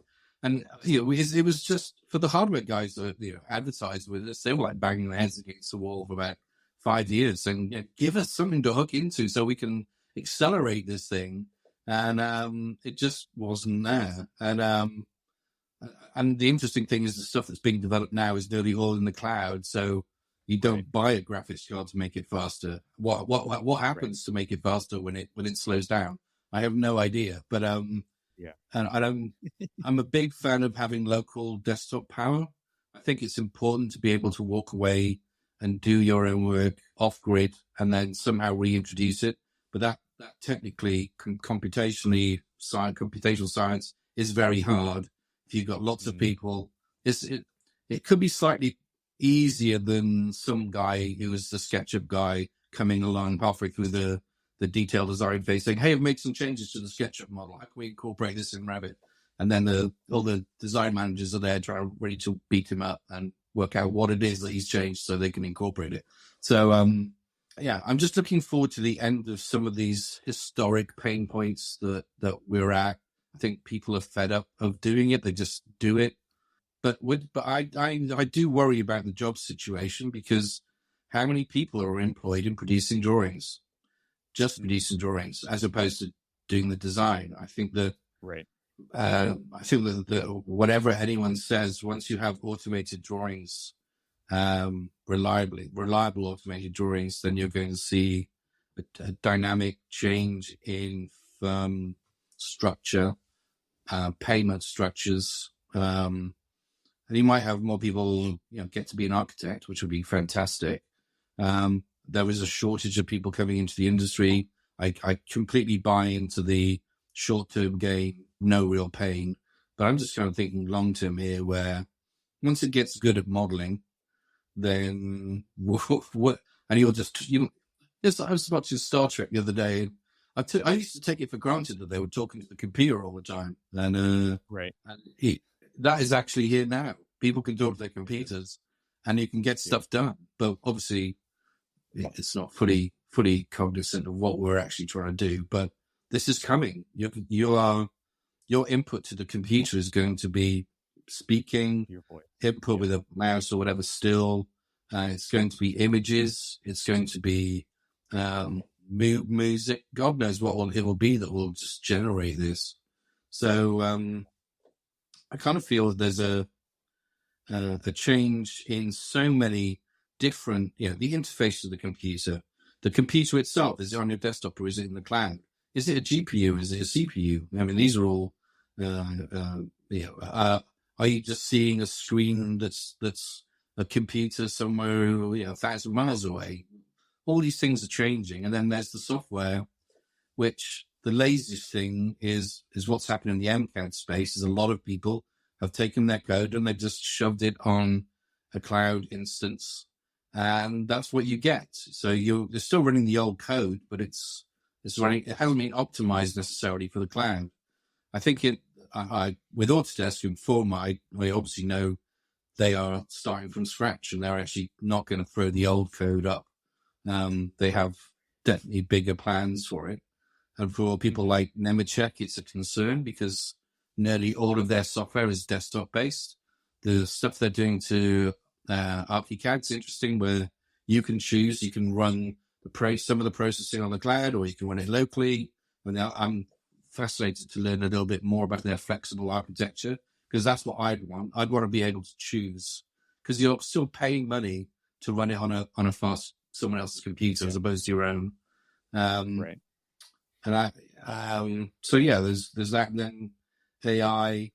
And, it was just for the hardware guys that, advertised with us. They were like banging their heads against the wall for about 5 years and give us something to hook into so we can accelerate this thing. And it just wasn't there. And the interesting thing is the stuff that's being developed now is nearly all in the cloud. So you don't buy a graphics card to make it faster. What happens to make it faster when it slows down? I have no idea. But and I'm a big fan of having local desktop power. I think it's important to be able to walk away and do your own work off grid and then somehow reintroduce it. But that technically computational science is very hard. If you've got lots of people, it could be slightly easier than some guy who was the SketchUp guy coming along halfway through the detailed design phase saying, hey, I've made some changes to the SketchUp model. How can we incorporate this in Revit? And then all the design managers are there ready to beat him up and work out what it is that he's changed so they can incorporate it. So, I'm just looking forward to the end of some of these historic pain points that we're at. I think people are fed up of doing it. They just do it. But I do worry about the job situation because how many people are employed in producing drawings? Just producing drawings as opposed to doing the design. I think that whatever anyone says, once you have automated drawings, reliable automated drawings, then you're going to see a dynamic change in firm structure, payment structures, and you might have more people, get to be an architect, which would be fantastic. There is a shortage of people coming into the industry. I completely buy into the short-term gain, no real pain, but I'm just kind of thinking long-term here, where once it gets good at modeling, then what? And you'll just, I was watching Star Trek the other day. I used to take it for granted that they were talking to the computer all the time. And that is actually here now. People can talk to their computers and you can get stuff done. But obviously, it's not fully cognizant of what we're actually trying to do. But this is coming. Your input to the computer is going to be speaking, input with a mouse or whatever still. It's going to be images. It's going to be music. God knows what it will be that will just generate this. So I kind of feel that there's a change in so many different, the interface of the computer. The computer itself, is it on your desktop or is it in the cloud? Is it a GPU? Is it a CPU? I mean, these are all, are you just seeing a screen that's a computer somewhere, 1,000 miles away? All these things are changing. And then there's the software, which the laziest thing is what's happening in the MCAD space is a lot of people have taken their code and they've just shoved it on a cloud instance. And that's what you get. So they're still running the old code, but it's running, it hasn't been optimized necessarily for the cloud. I think with Autodesk and Forma, we obviously know they are starting from scratch and they're actually not going to throw the old code up. They have definitely bigger plans for it. And for people like Nemetschek, it's a concern because nearly all of their software is desktop based. The stuff they're doing to ArchiCAD is interesting, where you can choose, you can run some of the processing on the cloud, or you can run it locally. And I'm fascinated to learn a little bit more about their flexible architecture, because that's what I'd want. I'd want to be able to choose, because you're still paying money to run it on a fast someone else's computer as opposed to your own. Right. And so yeah, there's that. Then AI,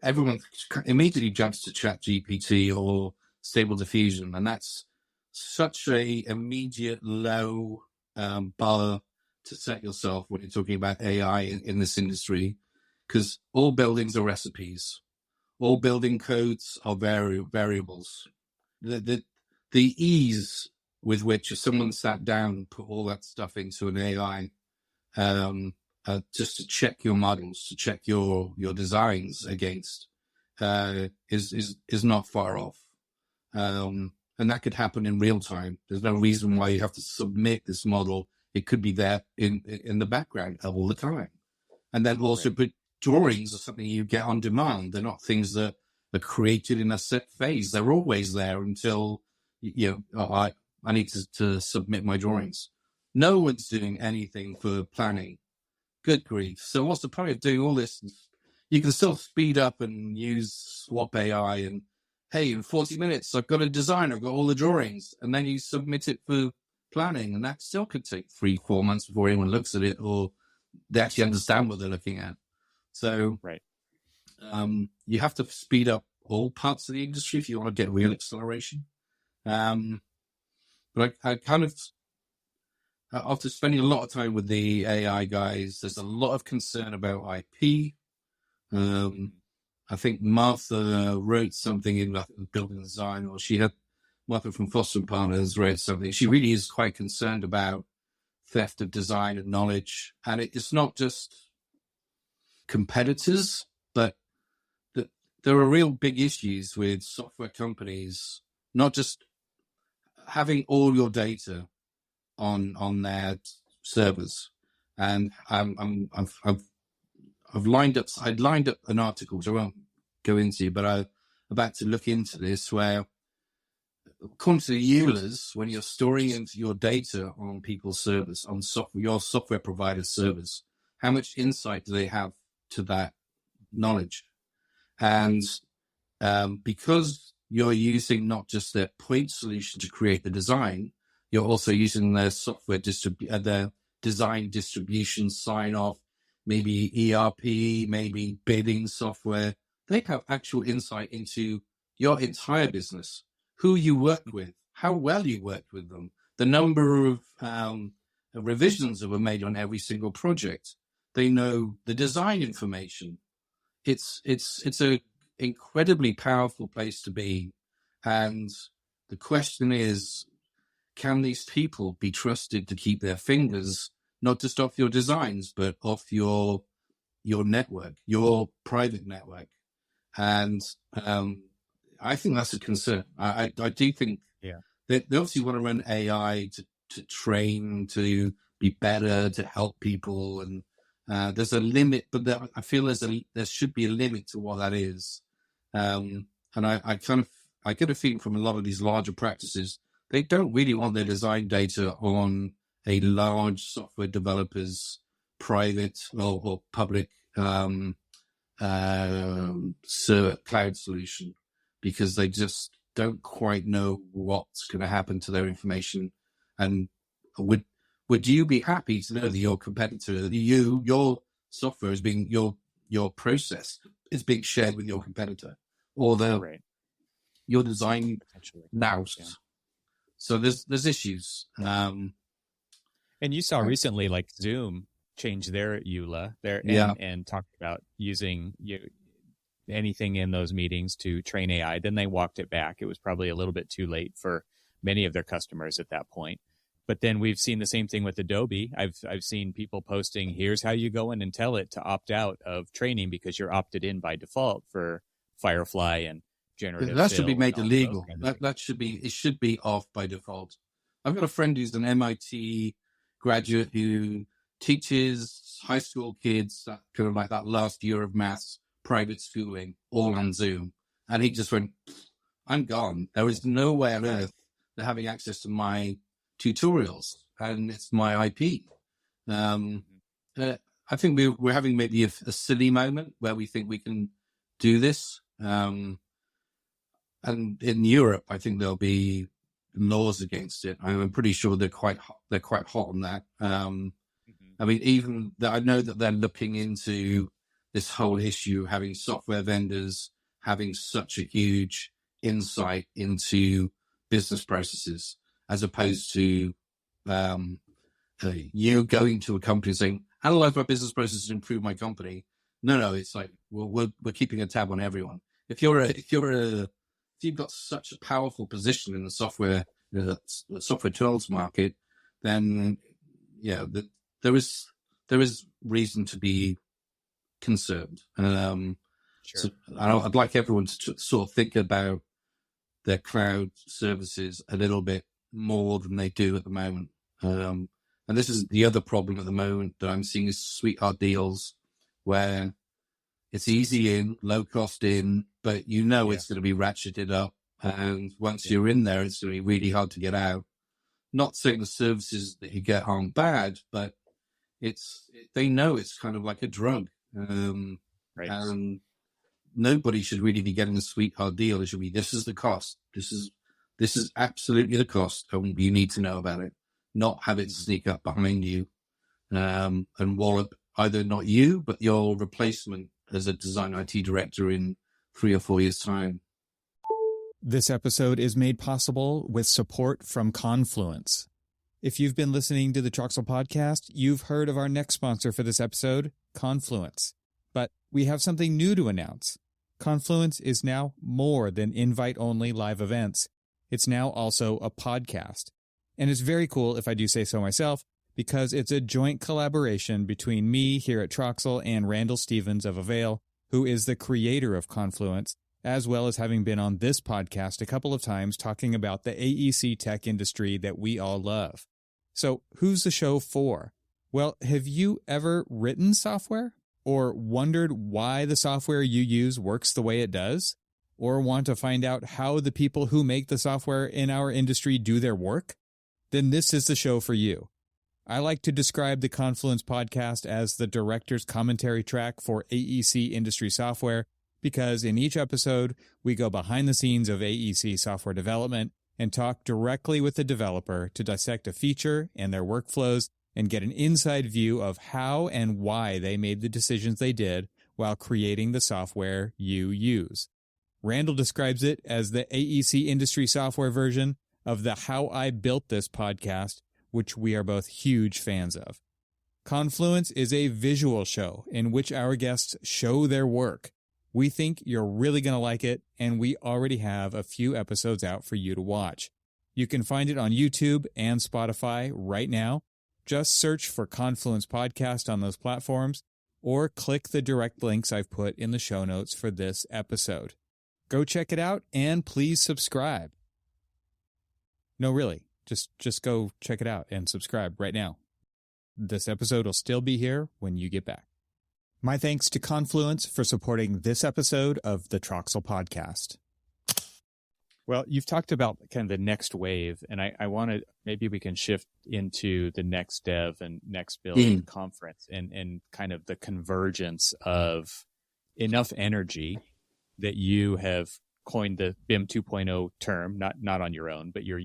everyone immediately jumps to ChatGPT or Stable Diffusion, and that's such a immediate low bar to set yourself when you're talking about AI in this industry, because all buildings are recipes, all building codes are variables. The ease with which if someone sat down and put all that stuff into an AI, just to check your models, to check your designs against, is not far off. And that could happen in real time. There's no reason why you have to submit this model. It could be there in the background all the time. And then also put drawings are something you get on demand. They're not things that are created in a set phase. They're always there until, I need to submit my drawings. No one's doing anything for planning. Good grief. So what's the point of doing all this? You can still speed up and use Swap AI and, hey, in 40 minutes, I've got a design, I've got all the drawings, and then you submit it for planning, and that still could take 3-4 months before anyone looks at it or they actually understand what they're looking at. So you have to speed up all parts of the industry if you want to get real acceleration. But I kind of, after spending a lot of time with the AI guys, there's a lot of concern about IP. I think Martha wrote something in building design, or Martha from Foster Partners wrote something. She really is quite concerned about theft of design and knowledge. And it's not just competitors, but there are real big issues with software companies, not just having all your data on their servers. And I'd lined up an article, which I won't go into, but I'm about to look into this, where according to the EULAs, when you're storing your data on people's servers, on your software provider servers, how much insight do they have to that knowledge? And because you're using not just their point solution to create the design, you're also using their software their design distribution sign-off, maybe ERP, maybe bidding software. They have actual insight into your entire business, who you work with, how well you worked with them, the number of revisions that were made on every single project. They know the design information. It's a incredibly powerful place to be. And the question is, can these people be trusted to keep their fingers not just off your designs, but off your network, your private network? And I think that's a concern. I do think they obviously want to run AI to train, to be better, to help people. And there's a limit, but I feel there should be a limit to what that is. And I get a feeling from a lot of these larger practices, they don't really want their design data on a large software developer's private or public cloud solution, because they just don't quite know what's going to happen to their information. And would you be happy to know that your competitor, your software is being, your process is being shared with your competitor, or your design now? Yeah. So there's issues. And you saw recently, like Zoom changed their EULA there and talked about using anything in those meetings to train AI. Then they walked it back. It was probably a little bit too late for many of their customers at that point. But then we've seen the same thing with Adobe. I've seen people posting, here's how you go in and tell it to opt out of training because you're opted in by default for Firefly and generative. That should be made illegal. It should be off by default. I've got a friend who's an MIT graduate who teaches high school kids that kind of like that last year of maths, private schooling, all on Zoom. And he just went, I'm gone. There is no way on earth they're having access to my tutorials, and it's my IP. I think we're having maybe a silly moment where we think we can do this. And in Europe, I think there'll be laws against it. I'm pretty sure they're quite hot on that. I mean, I know that they're looking into this whole issue, having software vendors having such a huge insight into business processes, as opposed to you going to a company saying, analyze my business processes to improve my company. No, it's like, we're keeping a tab on everyone. If you've got such a powerful position in the software tools market, then there is reason to be concerned. Sure. So I'd like everyone to sort of think about their cloud services a little bit more than they do at the moment. And this is the other problem at the moment that I'm seeing, is sweetheart deals where it's easy in, low cost in, but it's going to be ratcheted up. And once you're in there, it's going to be really hard to get out. Not saying the services that you get aren't bad, but they know it's kind of like a drug. Right. And nobody should really be getting a sweetheart deal. It should be, this is the cost. This is absolutely the cost, and you need to know about it. Not have it sneak up behind you and wallop either not you, but your replacement as a design IT director in 3 or 4 years' time. This episode is made possible with support from Confluence. If you've been listening to the Troxel podcast, you've heard of our next sponsor for this episode, Confluence. But we have something new to announce. Confluence is now more than invite-only live events. It's now also a podcast. And it's very cool, if I do say so myself, because it's a joint collaboration between me here at Troxel and Randall Stevens of Avail, who is the creator of Confluence, as well as having been on this podcast a couple of times talking about the AEC tech industry that we all love. So who's the show for? Well, have you ever written software? Or wondered why the software you use works the way it does? Or want to find out how the people who make the software in our industry do their work? Then this is the show for you. I like to describe the Confluence podcast as the director's commentary track for AEC industry software, because in each episode, we go behind the scenes of AEC software development and talk directly with the developer to dissect a feature and their workflows and get an inside view of how and why they made the decisions they did while creating the software you use. Randall describes it as the AEC industry software version of the How I Built This podcast, which we are both huge fans of. Confluence is a visual show in which our guests show their work. We think you're really going to like it, and we already have a few episodes out for you to watch. You can find it on YouTube and Spotify right now. Just search for Confluence Podcast on those platforms, or click the direct links I've put in the show notes for this episode. Go check it out, and please subscribe. No, really, just go check it out and subscribe right now. This episode will still be here when you get back. My thanks to Confluence for supporting this episode of the Troxel Podcast. Well, you've talked about kind of the next wave, and I want to, maybe we can shift into the next dev and next build conference and kind of the convergence of enough energy that you have coined the BIM 2.0 term, not on your own, but you're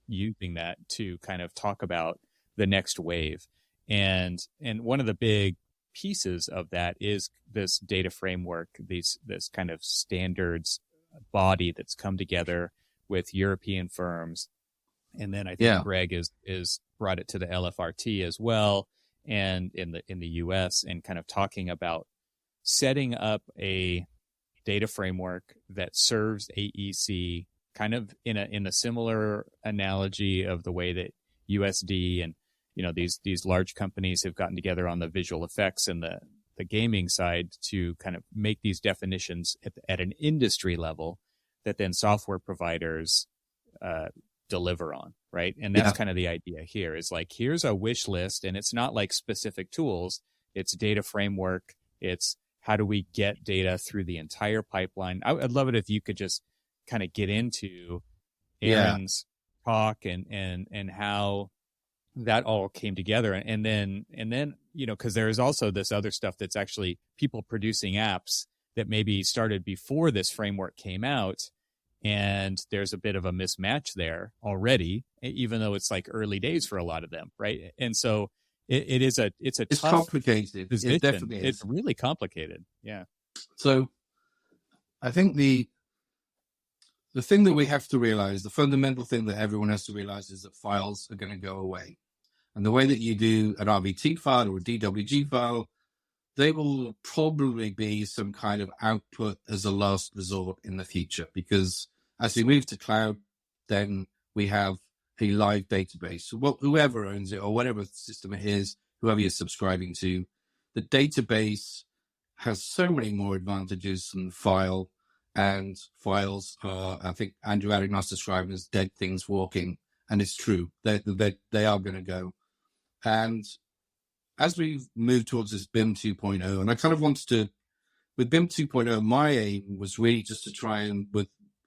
using that to kind of talk about the next wave. And one of the big pieces of that is this data framework, this kind of standards body that's come together with European firms. And then I think Greg is brought it to the LFRT as well, and in the US, and kind of talking about setting up a data framework that serves AEC kind of in a similar analogy of the way that USD and these large companies have gotten together on the visual effects and the gaming side to kind of make these definitions at an industry level that then software providers deliver on, right? And that's kind of the idea here, is like, here's a wish list, and it's not like specific tools, it's data framework, it's how do we get data through the entire pipeline. I'd love it if you could just kind of get into Aaron's talk and how that all came together. And then, because there is also this other stuff that's actually people producing apps that maybe started before this framework came out. And there's a bit of a mismatch there already, even though it's like early days for a lot of them, right? And so it's It's tough complicated. position. It definitely is. It's really complicated. Yeah. So I think the thing that we have to realize, the fundamental thing that everyone has to realize, is that files are going to go away. And the way that you do an RVT file or a DWG file, they will probably be some kind of output as a last resort in the future, because as we move to cloud, then we have a live database. So whoever owns it or whatever system it is, whoever you're subscribing to, the database has so many more advantages than file. And files are, I think Andrew Adignos described as dead things walking, and it's true. They are going to go. And as we move towards this BIM 2.0, and I kind of wanted to, with BIM 2.0, my aim was really just to try and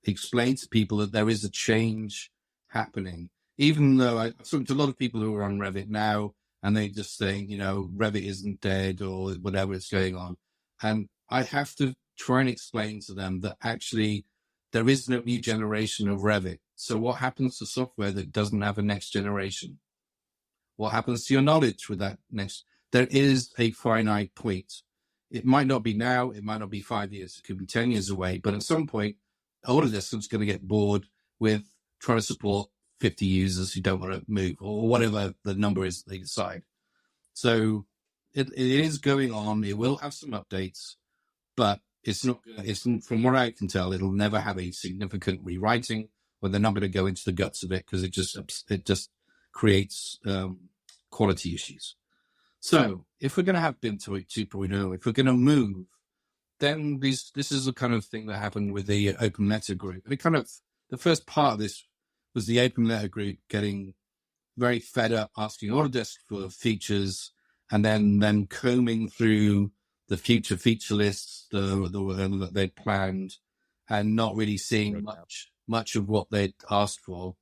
explain to people that there is a change happening. Even though I've spoken to a lot of people who are on Revit now, and they just saying, Revit isn't dead or whatever is going on. And I have to try and explain to them that actually there is no new generation of Revit. So what happens to software that doesn't have a next generation? What happens to your knowledge with that next? There is a finite point. It might not be now. It might not be 5 years. It could be 10 years away. But at some point, Autodesk is going to get bored with trying to support 50 users who don't want to move, or whatever the number is they decide. So it is going on. It will have some updates, but it's not, from what I can tell, it'll never have a significant rewriting, or they're not going to go into the guts of it, because it just creates quality issues. So if we're going to have BIM 2.0, if we're going to move, then this is the kind of thing that happened with the Open Letter group. The first part of this was the Open Letter group getting very fed up, asking Autodesk for features, and then combing through the future feature lists that they'd planned, and not really seeing much of what they'd asked for.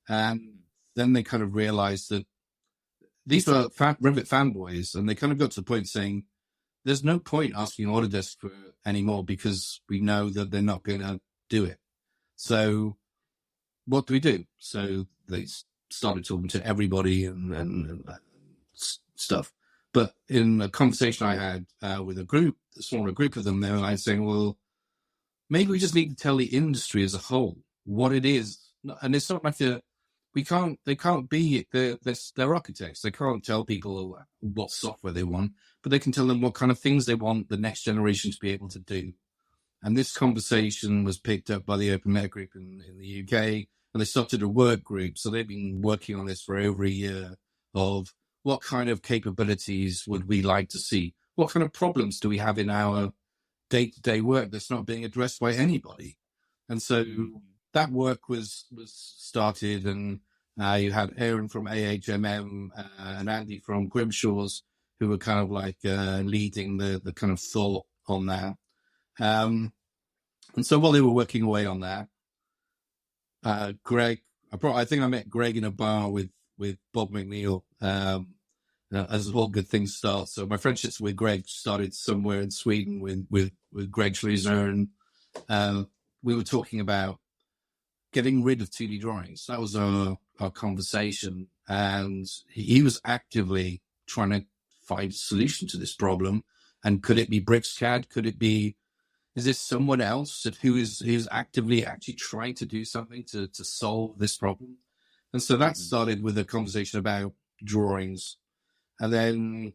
And then they kind of realized that these were Revit fanboys, and they kind of got to the point saying, there's no point asking Autodesk for anymore, because we know that they're not going to do it. So what do we do? So they started talking to everybody and stuff. But in a conversation I had with a smaller group of them, they were like saying, well, maybe we just need to tell the industry as a whole what it is. And it's not like they're architects. They can't tell people what software they want, but they can tell them what kind of things they want the next generation to be able to do. And this conversation was picked up by the Open Letter group in the UK, and they started a work group. So they've been working on this for over a year, of what kind of capabilities would we like to see? What kind of problems do we have in our day-to-day work that's not being addressed by anybody? And so that work was started, and you had Aaron from AHMM and Andy from Grimshaw's, who were kind of like leading the kind of thought on that. And so while they were working away on that, Greg, I think I met Greg in a bar with Bob McNeil, as all good things start. So my friendships with Greg started somewhere in Sweden with Greg Schleusner, and we were talking about getting rid of 2D drawings. That was our conversation, and he was actively trying to find a solution to this problem. And could it be BricsCAD? Is this someone else who's actively actually trying to do something to solve this problem? And so that started with a conversation about drawings. And then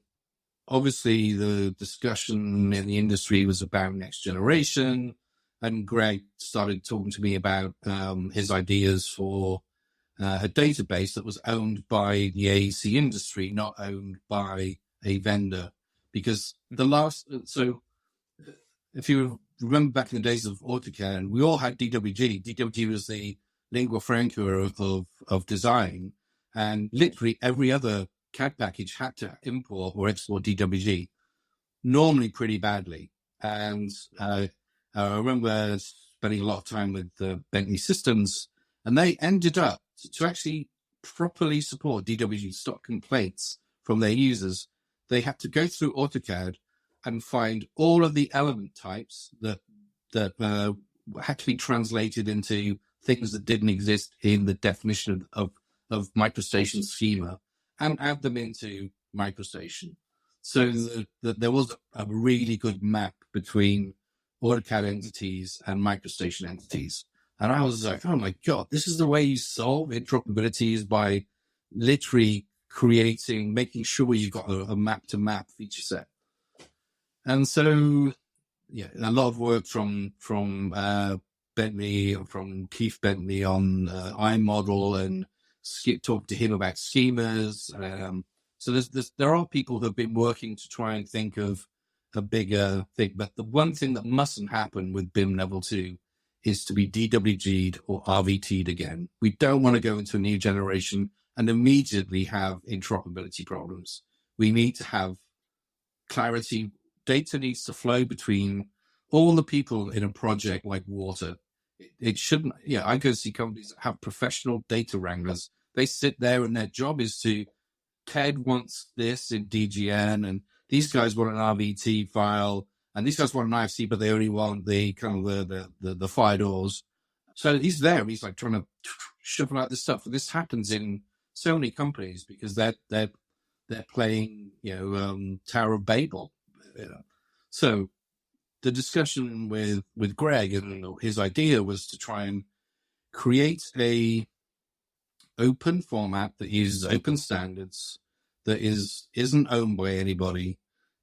obviously the discussion in the industry was about next generation. And Greg started talking to me about his ideas for a database that was owned by the AEC industry, not owned by a vendor. Because so if you remember back in the days of AutoCAD, we all had DWG. DWG was the lingua franca of design, and literally every other CAD package had to import or export DWG, normally pretty badly. And I remember spending a lot of time with Bentley Systems, and they ended up to actually properly support DWG stock complaints from their users. They had to go through AutoCAD and find all of the element types that had to be translated into things that didn't exist in the definition of MicroStation schema and add them into MicroStation. So that there was a really good map between AutoCAD entities and MicroStation entities. And I was like, oh my God, this is the way you solve interoperabilities, by literally making sure you've got a map-to-map feature set. And so, yeah, a lot of work from Bentley, from Keith Bentley on iModel, and talk to him about schemas. So there are people who have been working to try and think of a bigger thing. But the one thing that mustn't happen with BIM Level 2 is to be DWG'd or RVT'd again. We don't want to go into a new generation and immediately have interoperability problems. We need to have clarity. Data needs to flow between all the people in a project like water. It shouldn't, I go see companies that have professional data wranglers. They sit there and their job is to, Ted wants this in DGN, and these guys want an RVT file, and these guys want an IFC, but they only want the kind of the fire doors. So he's there, and he's like trying to shuffle out this stuff. This happens in so many companies because they're playing, Tower of Babel. So the discussion with Greg, and his idea was to try and create a open format that uses open standards, that isn't owned by anybody,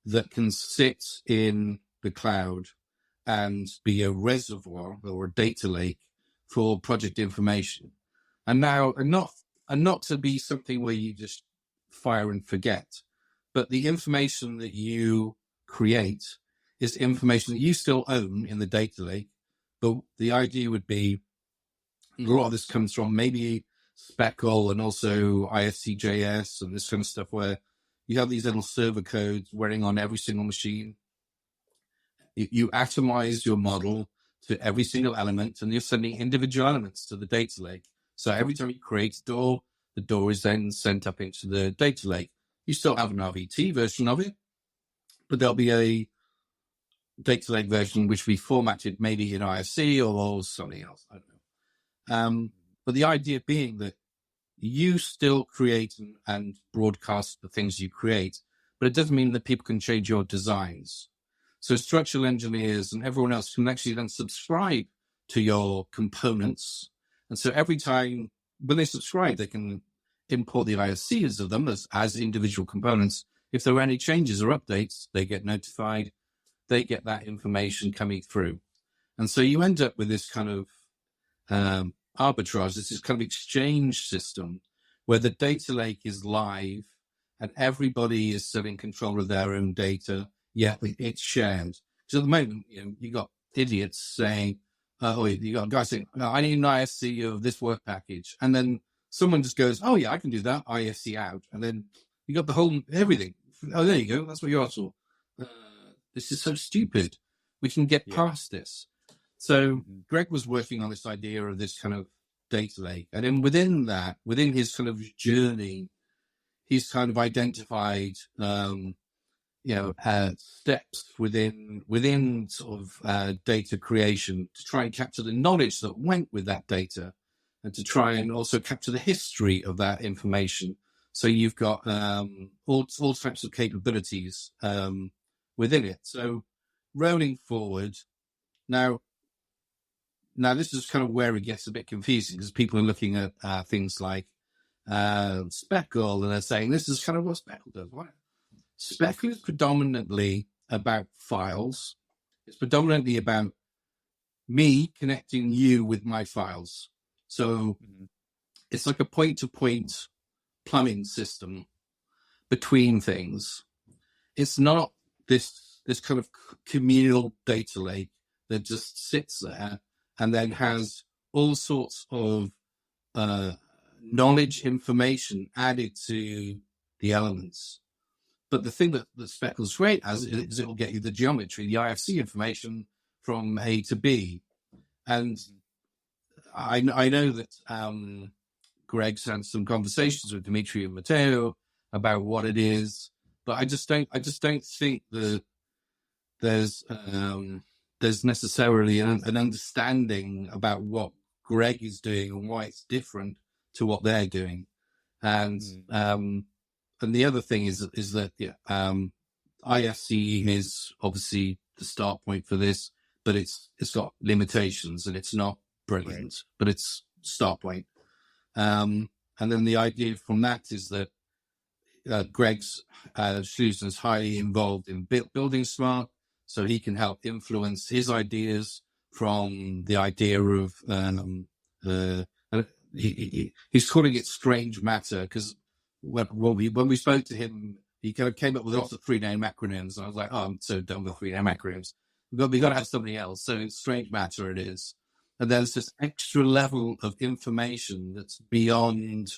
that can sit in the cloud and be a reservoir or a data lake for project information. And not to be something where you just fire and forget, but the information that you create is information that you still own in the data lake. But the idea would be, a lot of this comes from maybe Speckle and also IFC.js and this kind of stuff, where you have these little server codes running on every single machine. You atomize your model to every single element, and you're sending individual elements to the data lake. So every time you create a door, the door is then sent up into the data lake. You still have an RVT version of it, but there'll be a data lake version which we formatted maybe in IFC or something else. I don't know. But the idea being that you still create and broadcast the things you create, but it doesn't mean that people can change your designs. So structural engineers and everyone else can actually then subscribe to your components. And so every time when they subscribe, they can import the ISCs of them as individual components. If there are any changes or updates, they get notified. They get that information coming through. And so you end up with this kind of arbitrage, this kind of exchange system where the data lake is live and everybody is still in control of their own data, yet it's shared. So at the moment, you got idiots saying, you got a guy saying, no, I need an IFC of this work package. And then someone just goes, oh yeah, I can do that, IFC out. And then you got the whole, everything. Oh, there you go. That's what you asked for. This is so stupid. We can get past this. So Greg was working on this idea of this kind of data lake. And then within his kind of journey, he's kind of identified, steps within sort of data creation to try and capture the knowledge that went with that data, and to try and also capture the history of that information. So you've got all types of capabilities within it. So rolling forward, now this is kind of where it gets a bit confusing, because people are looking at things like Speckle, and they're saying this is kind of what Speckle does. What? Speckle is predominantly about files. It's predominantly about me connecting you with my files. So it's like a point-to-point plumbing system between things. It's not this kind of communal data lake that just sits there and then has all sorts of knowledge information added to the elements. But the thing that Speckle's great as is it will get you the geometry, the IFC information from A to B. And I know that Greg's had some conversations with Dimitri and Matteo about what it is, but I just don't think that there's there's necessarily an understanding about what Greg is doing and why it's different to what they're doing. And the other thing is that IFC is obviously the start point for this, but it's got limitations and it's not brilliant, but it's start point. And then the idea from that is that Greg's Susan is highly involved in building smart, so he can help influence his ideas from the idea of he's calling it strange matter, because when we spoke to him, he kind of came up with lots of 3-name acronyms, and I was like, oh, I'm so done with 3-name acronyms. We've got to have something else. So it's strange matter it is. And there's this extra level of information that's beyond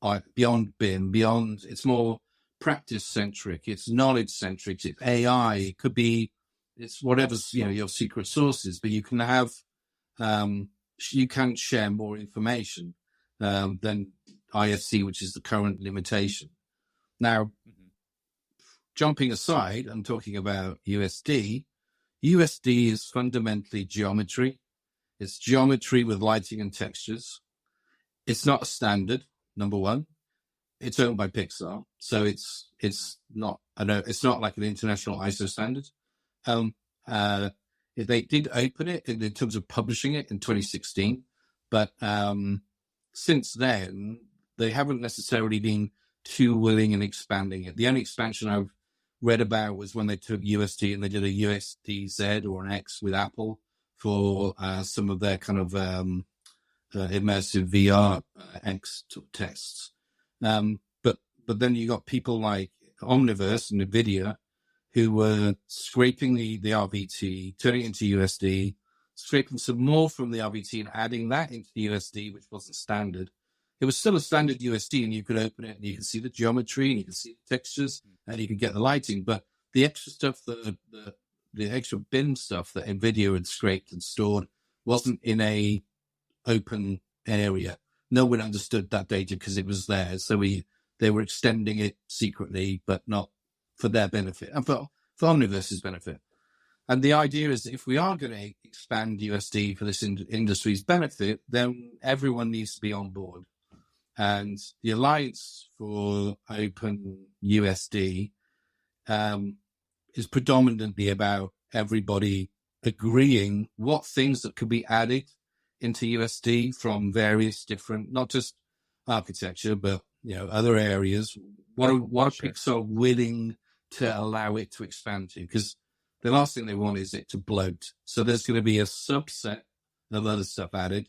BIM, it's more practice centric, it's knowledge centric, it's AI, it's whatever's, your secret sources, but you can have, you can share more information than IFC, which is the current limitation. Now, jumping aside and talking about USD is fundamentally geometry. It's geometry with lighting and textures. It's not a standard, number one. It's owned by Pixar, so it's not like an international ISO standard. They did open it in terms of publishing it in 2016, but since then they haven't necessarily been too willing in expanding it. The only expansion I've read about was when they took USD and they did a USD Z or an X with Apple for some of their kind of immersive VR X tests. But then you got people like Omniverse and NVIDIA who were scraping the RVT, turning it into USD, scraping some more from the RVT and adding that into the USD, which wasn't standard. It was still a standard USD, and you could open it and you can see the geometry and you can see the textures and you can get the lighting. But the extra stuff, the extra BIM stuff that NVIDIA had scraped and stored wasn't in a open area. No one understood that data because it was theirs. So they were extending it secretly, but not for their benefit and for Omniverse's benefit. And the idea is that if we are going to expand USD for this industry's benefit, then everyone needs to be on board. And the Alliance for Open USD is predominantly about everybody agreeing what things that could be added into USD from various different, not just architecture, but other areas. What are Pixar willing to allow it to expand to? Because the last thing they want is it to bloat. So there's going to be a subset of other stuff added,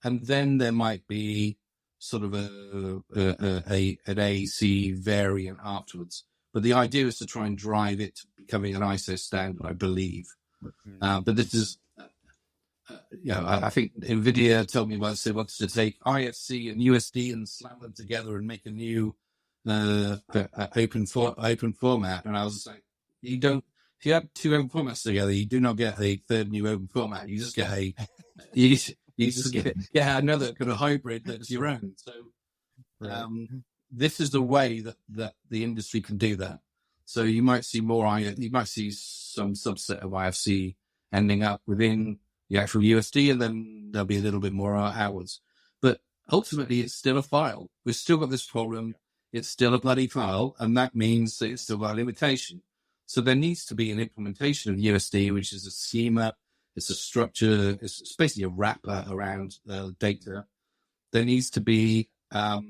and then there might be sort of an AEC variant afterwards. But the idea is to try and drive it to becoming an ISO standard, I believe. But this is, I think NVIDIA told me once they wanted to take IFC and USD and slam them together and make a new open format. And I was like, if you have two open formats together, you do not get a third new open format. You just get you just get another kind of hybrid that's your own. So this is the way that the industry can do that. So you might see some subset of IFC ending up within the actual USD, and then there'll be a little bit more outwards. But ultimately, it's still a file. We've still got this problem. It's still a bloody file, and that means that it's still got a limitation. So there needs to be an implementation of USD, which is a schema. It's a structure. It's basically a wrapper around data. There needs to be a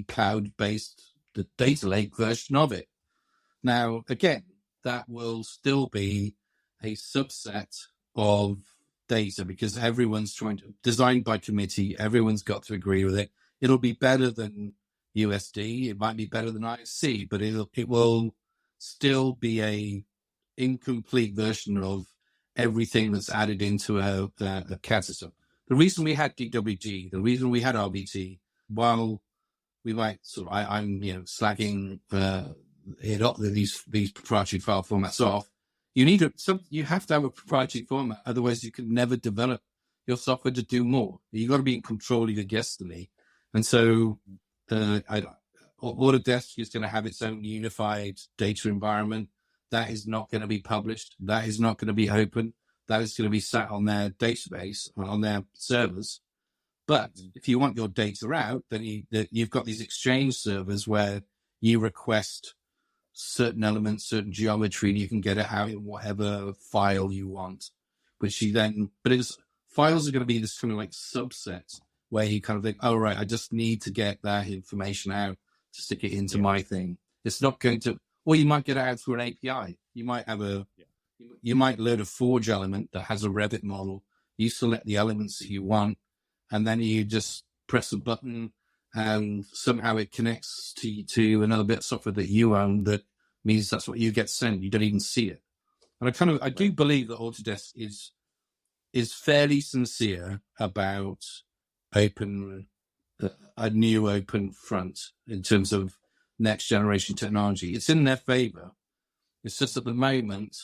cloud-based data lake version of it. Now, again, that will still be a subset of data because everyone's trying to design by committee. Everyone's got to agree with it. It'll be better than USD. It might be better than IFC, but it will still be a incomplete version of everything that's added into a CAD system. The reason we had DWG, the reason we had RBT, while we might I'm slacking it up these proprietary file formats off. You have to have a proprietary format, otherwise you can never develop your software to do more. You got to be in control of your destiny, and so Autodesk is going to have its own unified data environment. that is not going to be published. That is not going to be open. That is going to be sat on their database, on their servers. But if you want your data out, then you've got these exchange servers where you request certain elements, certain geometry, and you can get it out in whatever file you want. Files are going to be this kind of like subset where you kind of think, oh, right, I just need to get that information out to stick it into my thing. It's not going to, or you might get it out through an API. You might have you might load a Forge element that has a Revit model. You select the elements that you want, and then you just press a button and somehow it connects to another bit of software that you own. That means that's what you get sent. You don't even see it. And I do believe that Autodesk is fairly sincere about a new open front in terms of next generation technology. It's in their favor. It's just at the moment,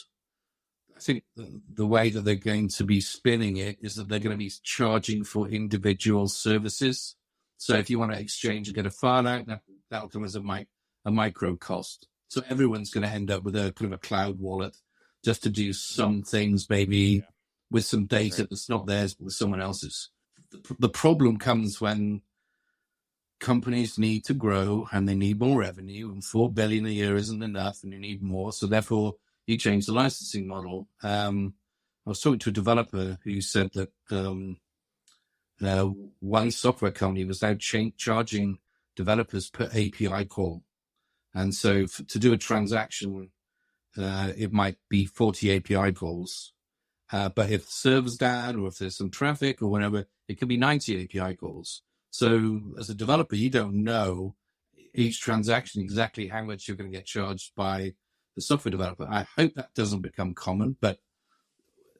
I think the way that they're going to be spinning it is that they're going to be charging for individual services. So if you want to exchange and get a file out, that'll come as a micro cost. So everyone's going to end up with a kind of a cloud wallet just to do some things, maybe with some data that's not theirs, but with someone else's. The problem comes when companies need to grow and they need more revenue, and $4 billion a year isn't enough, and you need more. So therefore, you change the licensing model. I was talking to a developer who said that one software company was now charging developers per API call. And so to do a transaction, it might be 40 API calls. But if the server's down or if there's some traffic or whatever, it could be 90 API calls. So as a developer, you don't know each transaction exactly how much you're going to get charged by the software developer. I hope that doesn't become common, but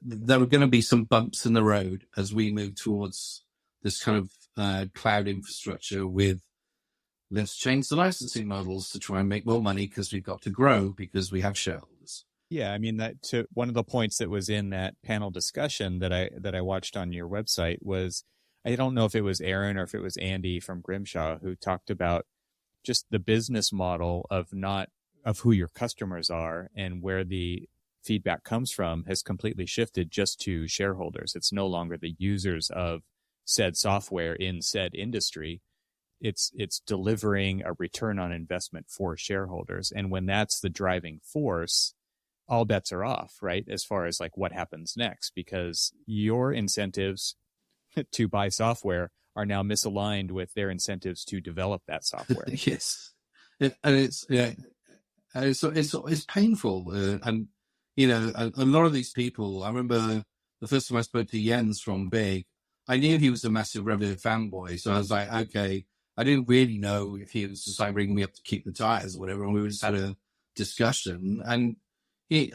there are going to be some bumps in the road as we move towards this kind of cloud infrastructure with let's change the licensing models to try and make more money because we've got to grow because we have shareholders. Yeah, I mean, that to one of the points that was in that panel discussion that I watched on your website was, I don't know if it was Aaron or if it was Andy from Grimshaw who talked about just the business model of who your customers are and where the feedback comes from has completely shifted just to shareholders. It's no longer the users of said software in said industry. It's delivering a return on investment for shareholders. And when that's the driving force, all bets are off, right? As far as like what happens next, because your incentives to buy software are now misaligned with their incentives to develop that software. Yes. And it's painful. And, you know, a lot of these people, I remember the first time I spoke to Jens from Big, I knew he was a massive Revit fanboy. So I was like, okay, I didn't really know if he was just like ringing me up to keep the tires or whatever. And we just had a discussion. And this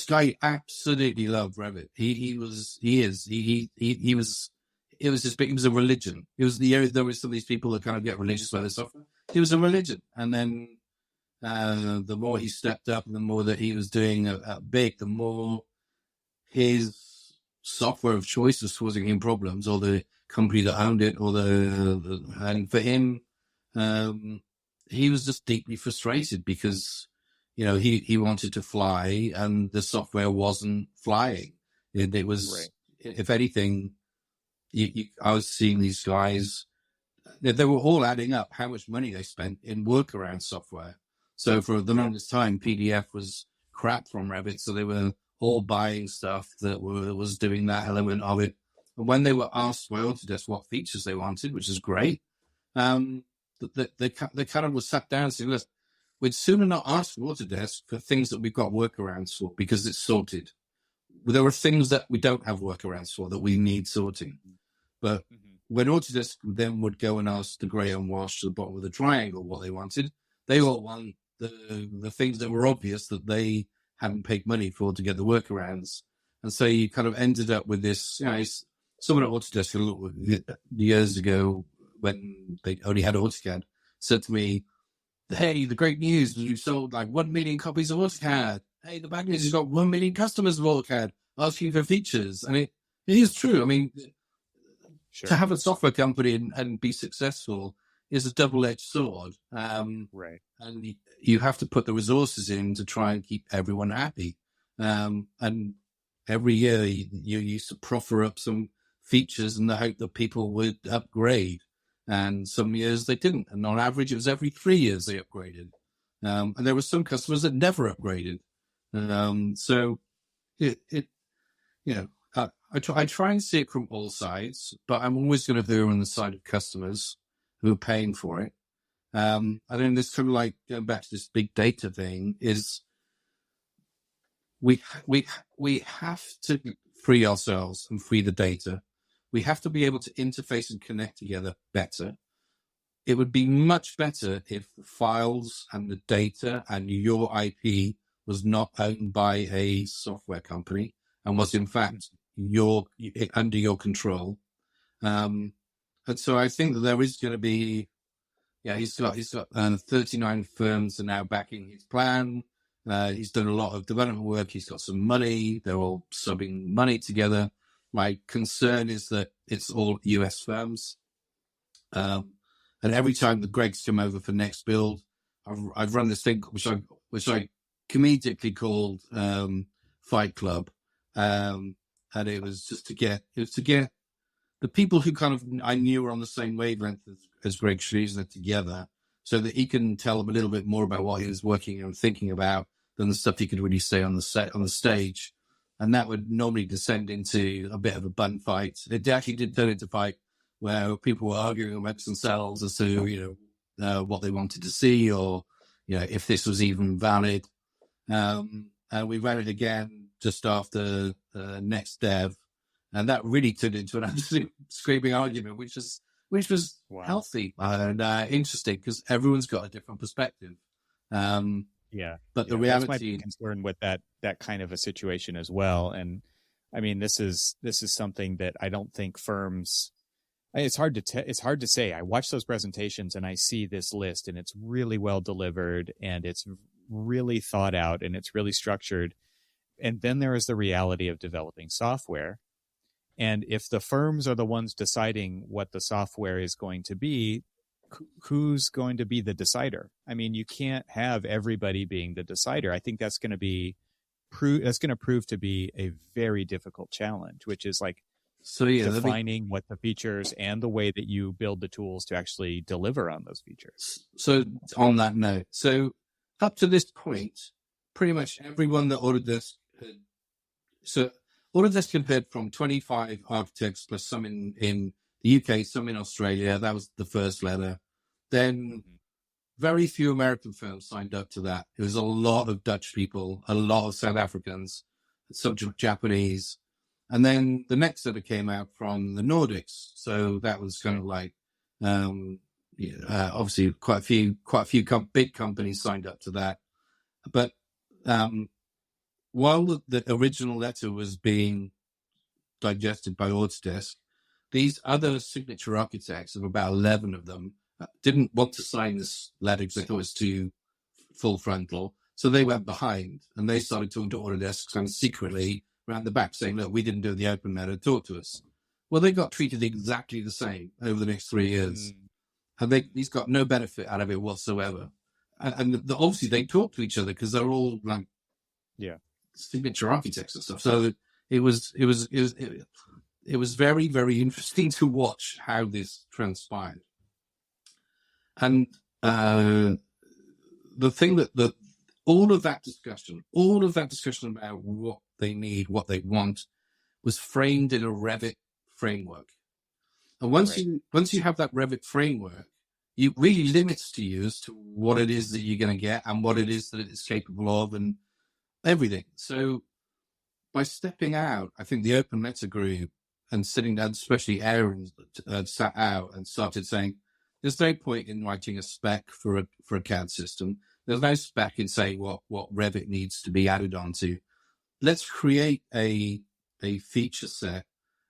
guy absolutely loved Revit. He was a religion. There was some of these people that kind of get religious about this software. It was a religion. And then the more he stepped up and the more that he was doing big, the more his software of choice was causing him problems, or the company that owned it, or and for him, he was just deeply frustrated because, you know, he wanted to fly and the software wasn't flying. It was, if anything, I was seeing these guys, they were all adding up how much money they spent in workaround software. So for the longest time, PDF was crap from Revit. So they were all buying stuff that was doing that element of it. And when they were asked by Autodesk what features they wanted, which is great, they kind of was sat down and said, listen, we'd sooner not ask Autodesk for things that we've got workarounds for because it's sorted. There are things that we don't have workarounds for that we need sorting. But when Autodesk then would go and ask the grey and wash to the bottom of the triangle what they wanted, they all want the things that were obvious that they hadn't paid money for to get the workarounds. And so you kind of ended up with this, you know, someone at Autodesk years ago when they only had AutoCAD said to me, hey, the great news is you sold like 1 million copies of AutoCAD. Hey, the bad news is you've got 1 million customers of AutoCAD asking for features. And it is true. I mean, to have a software company and be successful, a double-edged sword. Right. And you have to put the resources in to try and keep everyone happy. And every year you used to proffer up some features in the hope that people would upgrade. And some years they didn't. And on average, it was every 3 years they upgraded. And there were some customers that never upgraded. So I try and see it from all sides, but I'm always going to err on the side of customers who are paying for it. I think this kind of like going back to this big data thing is we have to free ourselves and free the data. We have to be able to interface and connect together better. It would be much better if the files and the data and your IP was not owned by a software company and was in fact under your control. And so I think that there is going to be, he's got 39 firms are now backing his plan. He's done a lot of development work. He's got some money. They're all subbing money together. My concern is that it's all US firms. And every time the Gregs come over for next build, I've run this thing which I comedically called Fight Club. And it was to get the people who kind of I knew were on the same wavelength as Greg Schriesner together, so that he can tell them a little bit more about what he was working and thinking about than the stuff he could really say on the stage. And that would normally descend into a bit of a bun fight. It actually did turn into a fight where people were arguing amongst themselves as to, what they wanted to see or, if this was even valid. And we ran it again just after next dev. And that really turned into an absolute screaming argument, which was wow. Healthy and interesting because everyone's got a different perspective. But the reality, that's my concern with that kind of a situation as well. And I mean, this is something that I don't think firms. It's hard to say. I watch those presentations and I see this list, and it's really well delivered, and it's really thought out, and it's really structured. And then there is the reality of developing software. And if the firms are the ones deciding what the software is going to be, who's going to be the decider? I mean, you can't have everybody being the decider. I think that's going to prove to be a very difficult challenge, which is like defining what the features and the way that you build the tools to actually deliver on those features. So on that note, so up to this point, pretty much everyone that Autodesk compared from 25 architects plus some in the UK, some in Australia. That was the first letter. Then very few American firms signed up to that. It was a lot of Dutch people, a lot of South Africans, some Japanese. And then the next letter came out from the Nordics. So that was kind of like, obviously quite a few big companies signed up to that. But while the original letter was being digested by Autodesk, these other signature architects, of about 11 of them, didn't want to sign this letter because they thought it was too full frontal. So they went behind and they started talking to Autodesk kind of secretly around the back saying, look, we didn't do the open letter, talk to us. Well, they got treated exactly the same over the next 3 years. And he's got no benefit out of it whatsoever. And obviously they talk to each other because they're all like, signature architects and stuff. So it was very, very interesting to watch how this transpired. And the thing that all of that discussion about what they need, what they want, was framed in a Revit framework. And once you have that Revit framework, it really limits to you as to what it is that you're going to get and what it is that it's capable of and everything. So by stepping out, I think the open letter group and sitting down, especially Aaron, sat out and started saying, there's no point in writing a spec for a CAD system. There's no spec in saying what Revit needs to be added onto. Let's create a feature set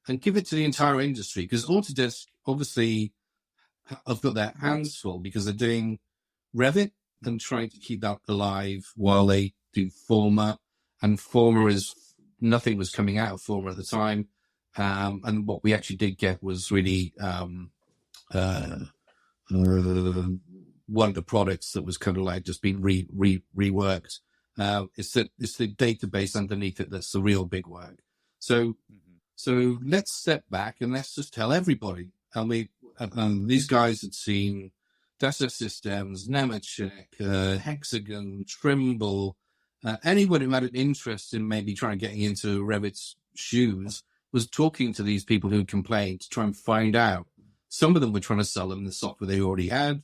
and give it to the entire industry, because Autodesk obviously have got their hands full because they're doing Revit and trying to keep that alive while they do Forma. And Forma nothing was coming out of Forma at the time. And what we actually did get was really one of the products that was kind of like just been reworked. It's the database underneath it that's the real big work. So let's step back and let's just tell everybody. I mean, these guys had seen Dassault Systems, Nemetschek, Hexagon, Trimble. Anyone who had an interest in maybe trying to get into Revit's shoes was talking to these people who complained to try and find out. Some of them were trying to sell them the software they already had,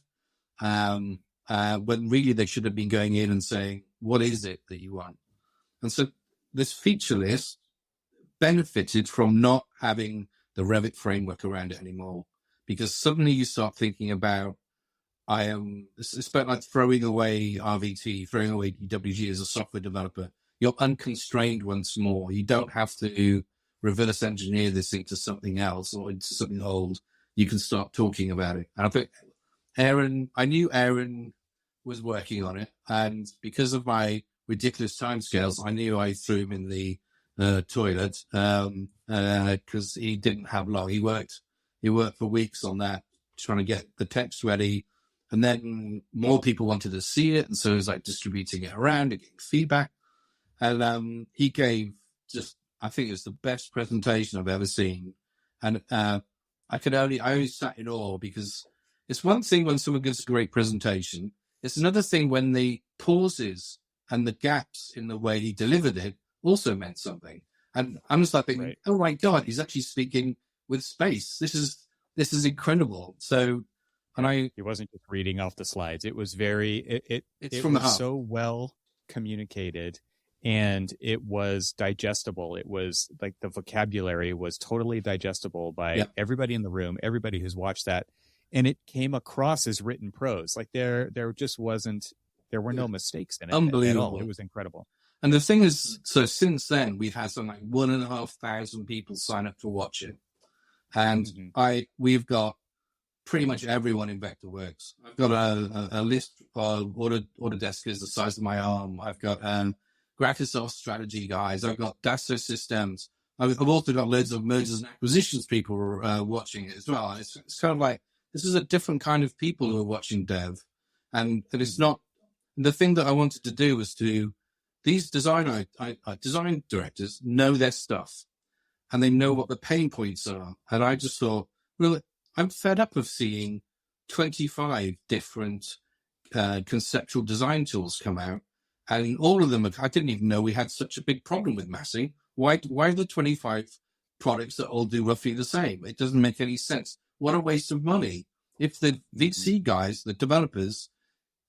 when really they should have been going in and saying, what is it that you want? And so this feature list benefited from not having the Revit framework around it anymore, because suddenly you start thinking about, it's about like throwing away RVT, throwing away DWG as a software developer. You're unconstrained once more. You don't have to reverse engineer this into something else or into something old. You can start talking about it. And I think I knew Aaron was working on it. And because of my ridiculous timescales, I knew I threw him in the toilet, because he didn't have long. He worked for weeks on that, trying to get the text ready. And then more people wanted to see it. And so it was like distributing it around and getting feedback. And he gave I think it was the best presentation I've ever seen. And I only sat in awe, because it's one thing when someone gives a great presentation. It's another thing when the pauses and the gaps in the way he delivered it also meant something. And I'm just like thinking, Oh my God, he's actually speaking with space. This is incredible. So, he wasn't just reading off the slides. It was it's from the heart. So well communicated, and it was digestible. It was like the vocabulary was totally digestible by everybody in the room, everybody who's watched that. And it came across as written prose. Like there were no mistakes in it. Unbelievable. At all. It was incredible. And the thing is, so since then we've had something like 1,500 people sign up to watch it. And we've got pretty much everyone in Vectorworks. I've got a list of Autodesk is the size of my arm. I've got Graphisoft strategy guys. I've got Dassault Systems. I've also got loads of mergers and acquisitions people watching it as well. It's kind of like, this is a different kind of people who are watching dev. And it's not, the thing that I wanted to do was these design directors know their stuff, and they know what the pain points are. And I just thought, well, I'm fed up of seeing 25 different conceptual design tools come out. And all of them, I didn't even know we had such a big problem with massing. Why are there 25 products that all do roughly the same? It doesn't make any sense. What a waste of money. If the VC guys, the developers,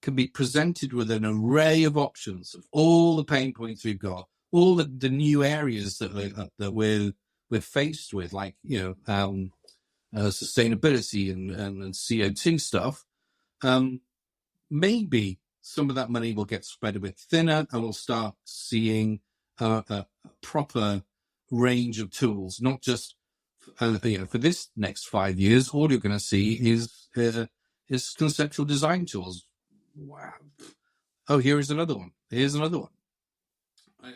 can be presented with an array of options of all the pain points we've got, all the new areas that we're faced with, like, sustainability and CO2 stuff, maybe some of that money will get spread a bit thinner, and we'll start seeing a proper range of tools, not just for this next 5 years. All you're going to see is conceptual design tools. Wow. Oh, here's another one. Here's another one.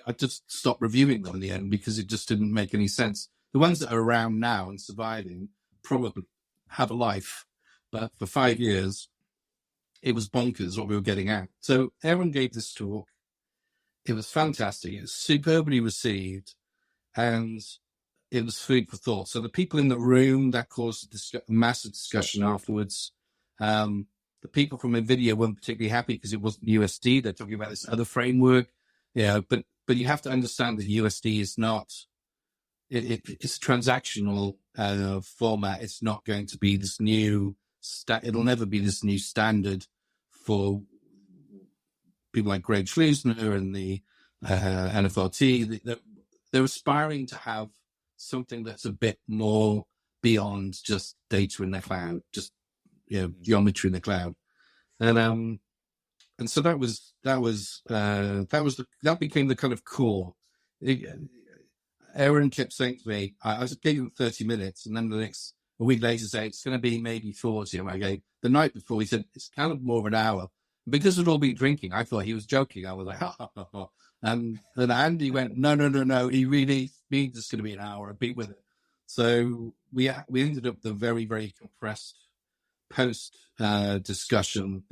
I just stopped reviewing them in the end because it just didn't make any sense. The ones that are around now and surviving probably have a life, but for 5 years, it was bonkers what we were getting at. So Aaron gave this talk. It was fantastic. It was superbly received, and it was food for thought. So the people in the room, that caused a massive discussion afterwards. The people from NVIDIA weren't particularly happy because it wasn't USD. They're talking about this other framework. But you have to understand that USD is not, it's a transactional format. It's not going to be this new, it'll never be this new standard for people like Greg Schleusner and the NFRT. They're aspiring to have something that's a bit more beyond just data in the cloud, just geometry in the cloud, and so that became the kind of core. Aaron kept saying to me, I was giving him 30 minutes, and then a week later say it's going to be maybe 40. And I gave the night before, he said it's kind of more of an hour. Because we'd all been drinking, I thought he was joking. I was like, ha, ha, ha, ha. And then Andy went, no. He really means it's going to be an hour. I'll be with it. So we ended up with a very, very compressed post discussion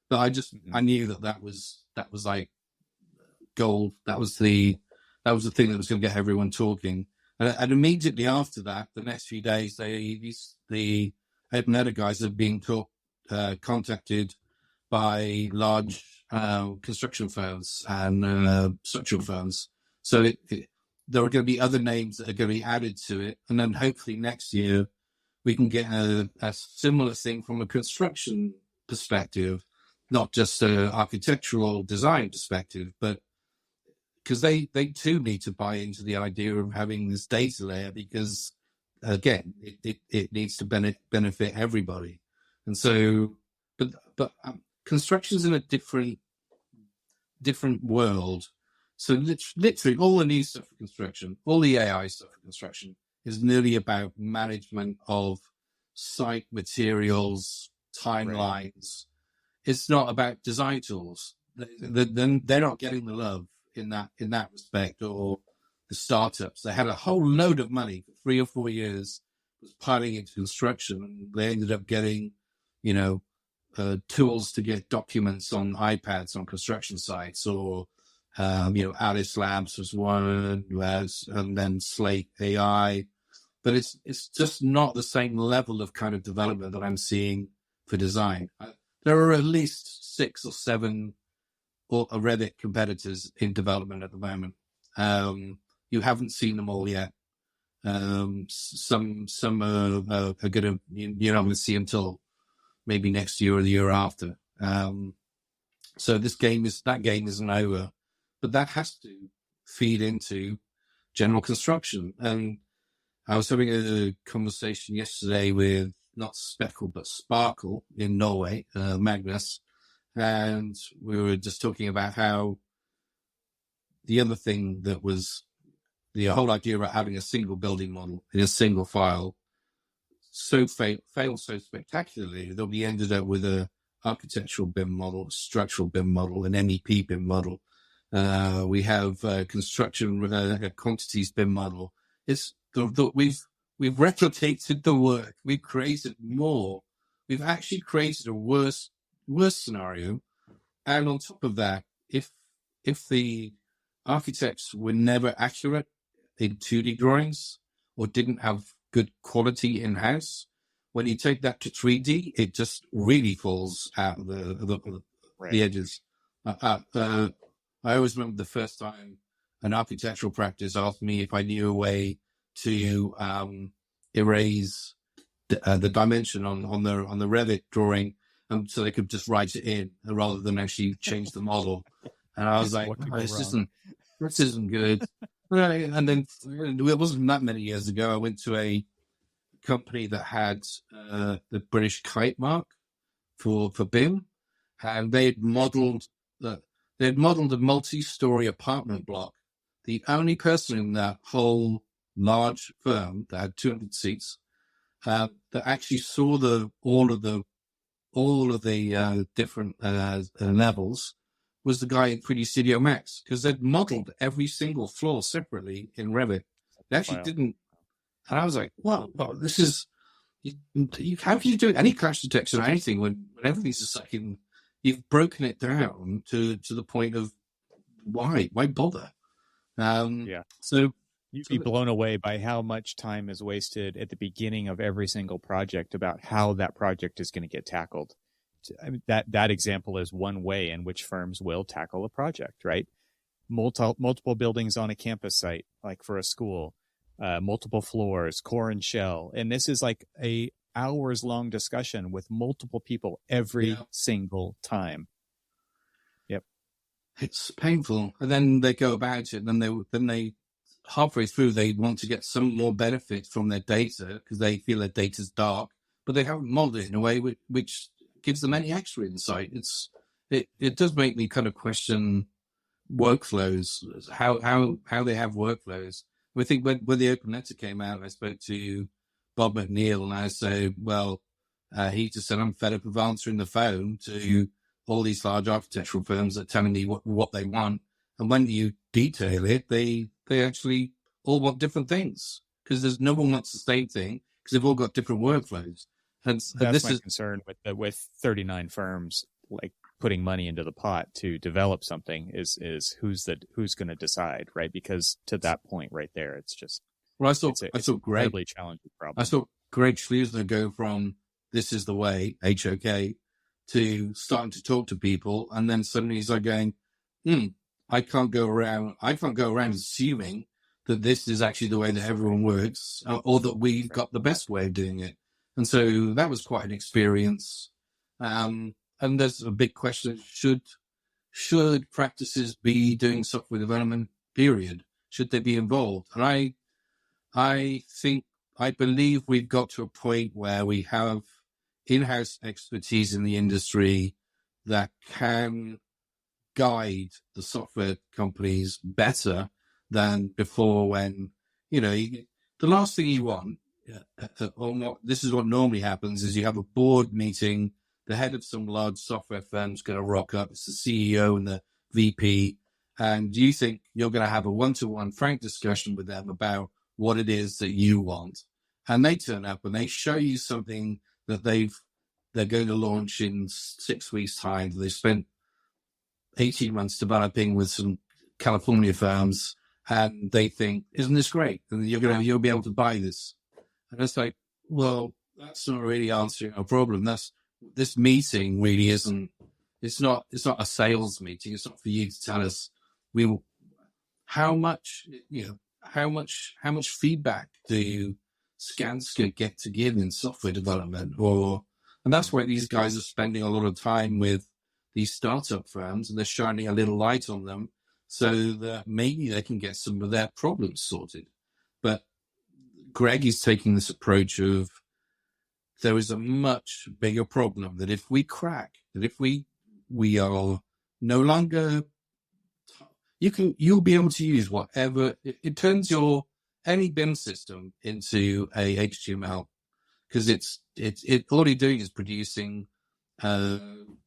but I knew that was like gold. That was the thing that was going to get everyone talking. And immediately after that, the next few days, the open guys are being contacted by large construction firms and structural firms. So there are going to be other names that are going to be added to it. And then hopefully next year we can get a similar thing from a construction perspective, not just an architectural design perspective, but because they too need to buy into the idea of having this data layer, because again, it needs to benefit everybody. And so, but construction's in a different world. So literally all the new stuff for construction, all the AI stuff for construction is nearly about management of site materials, timelines. Right. It's not about design tools. They're not getting the love in that respect, or the startups. They had a whole load of money for 3 or 4 years was piling into construction, and they ended up getting, tools to get documents on iPads on construction sites, or Alice Labs was one, and then Slate AI. But it's just not the same level of kind of development that I'm seeing for design. There are at least 6 or 7 Revit competitors in development at the moment. You haven't seen them all yet. Some are going to, you're not going to see until maybe next year or the year after. So that game isn't over, but that has to feed into general construction. And I was having a conversation yesterday with not Speckle, but Sparkle in Norway, Magnus. And we were just talking about how the other thing that was the whole idea about having a single building model in a single file failed so spectacularly that we ended up with a architectural BIM model, a structural BIM model, an MEP BIM model. We have construction quantities BIM model. It's we've replicated the work. We've created more. We've actually created a worse scenario. And on top of that, if the architects were never accurate in 2D drawings or didn't have good quality in-house, when you take that to 3D, it just really falls out of the edges. I always remember the first time an architectural practice asked me if I knew a way to erase the dimension on the Revit drawing, so they could just write it in rather than actually change the model. And I was like, this isn't good. And then it wasn't that many years ago, I went to a company that had the British kite mark for BIM, and they had modeled a multi-story apartment block. The only person in that whole large firm that had 200 seats that actually saw all of the different levels was the guy in 3D Studio Max, because they'd modeled every single floor separately in Revit. They actually didn't. And I was like, well, this is, how can you do any clash detection or anything when everything's just like you've broken it down to the point of why bother? So you'd be blown away by how much time is wasted at the beginning of every single project about how that project is going to get tackled. I mean, that example is one way in which firms will tackle a project, right? Multiple buildings on a campus site, like for a school, multiple floors, core and shell. And this is like a hours long discussion with multiple people every single time. Yep. It's painful. And then they go about it, and then they halfway through, they want to get some more benefit from their data because they feel their data's dark, but they haven't modeled it in a way which gives them any extra insight. It does make me kind of question workflows, how they have workflows. I think when the Open Letter came out, I spoke to Bob McNeil, and I said, well, he just said, I'm fed up of answering the phone to all these large architectural firms that are telling me what they want. And when you detail it, they actually all want different things, because there's no one wants the same thing, because they've all got different workflows. And That's this my concern with 39 firms like putting money into the pot to develop something is who's going to decide, right? Because to that point right there, it's just well, it's I saw Greg, incredibly challenging problem. I saw Greg Schleusner go from "this is the way" HOK to starting to talk to people, and then suddenly he's like going, I can't go around assuming that this is actually the way that everyone works, or that we've got the best way of doing it. And so that was quite an experience. And there's a big question: should practices be doing software development? Period. Should they be involved? And I believe we've got to a point where we have in-house expertise in the industry that can guide the software companies better than before, when, the last thing you want, this is what normally happens, is you have a board meeting, the head of some large software firm's going to rock up, it's the CEO and the VP, and you think you're going to have a one-to-one frank discussion with them about what it is that you want. And they turn up and they show you something that they're going to launch in 6 weeks' time. They spent 18 months developing with some California firms, and they think, isn't this great? And you'll be able to buy this. And it's like, well, that's not really answering our problem. This meeting really isn't, it's not a sales meeting. It's not for you to tell us how much feedback do Skanska get to give in software development, and that's why these guys are spending a lot of time with these startup firms, and they're shining a little light on them so that maybe they can get some of their problems sorted. But Greg is taking this approach of, there is a much bigger problem that if we crack, that if we are no longer, you'll be able to use whatever, it turns any BIM system into a HTML, because all you're doing is producing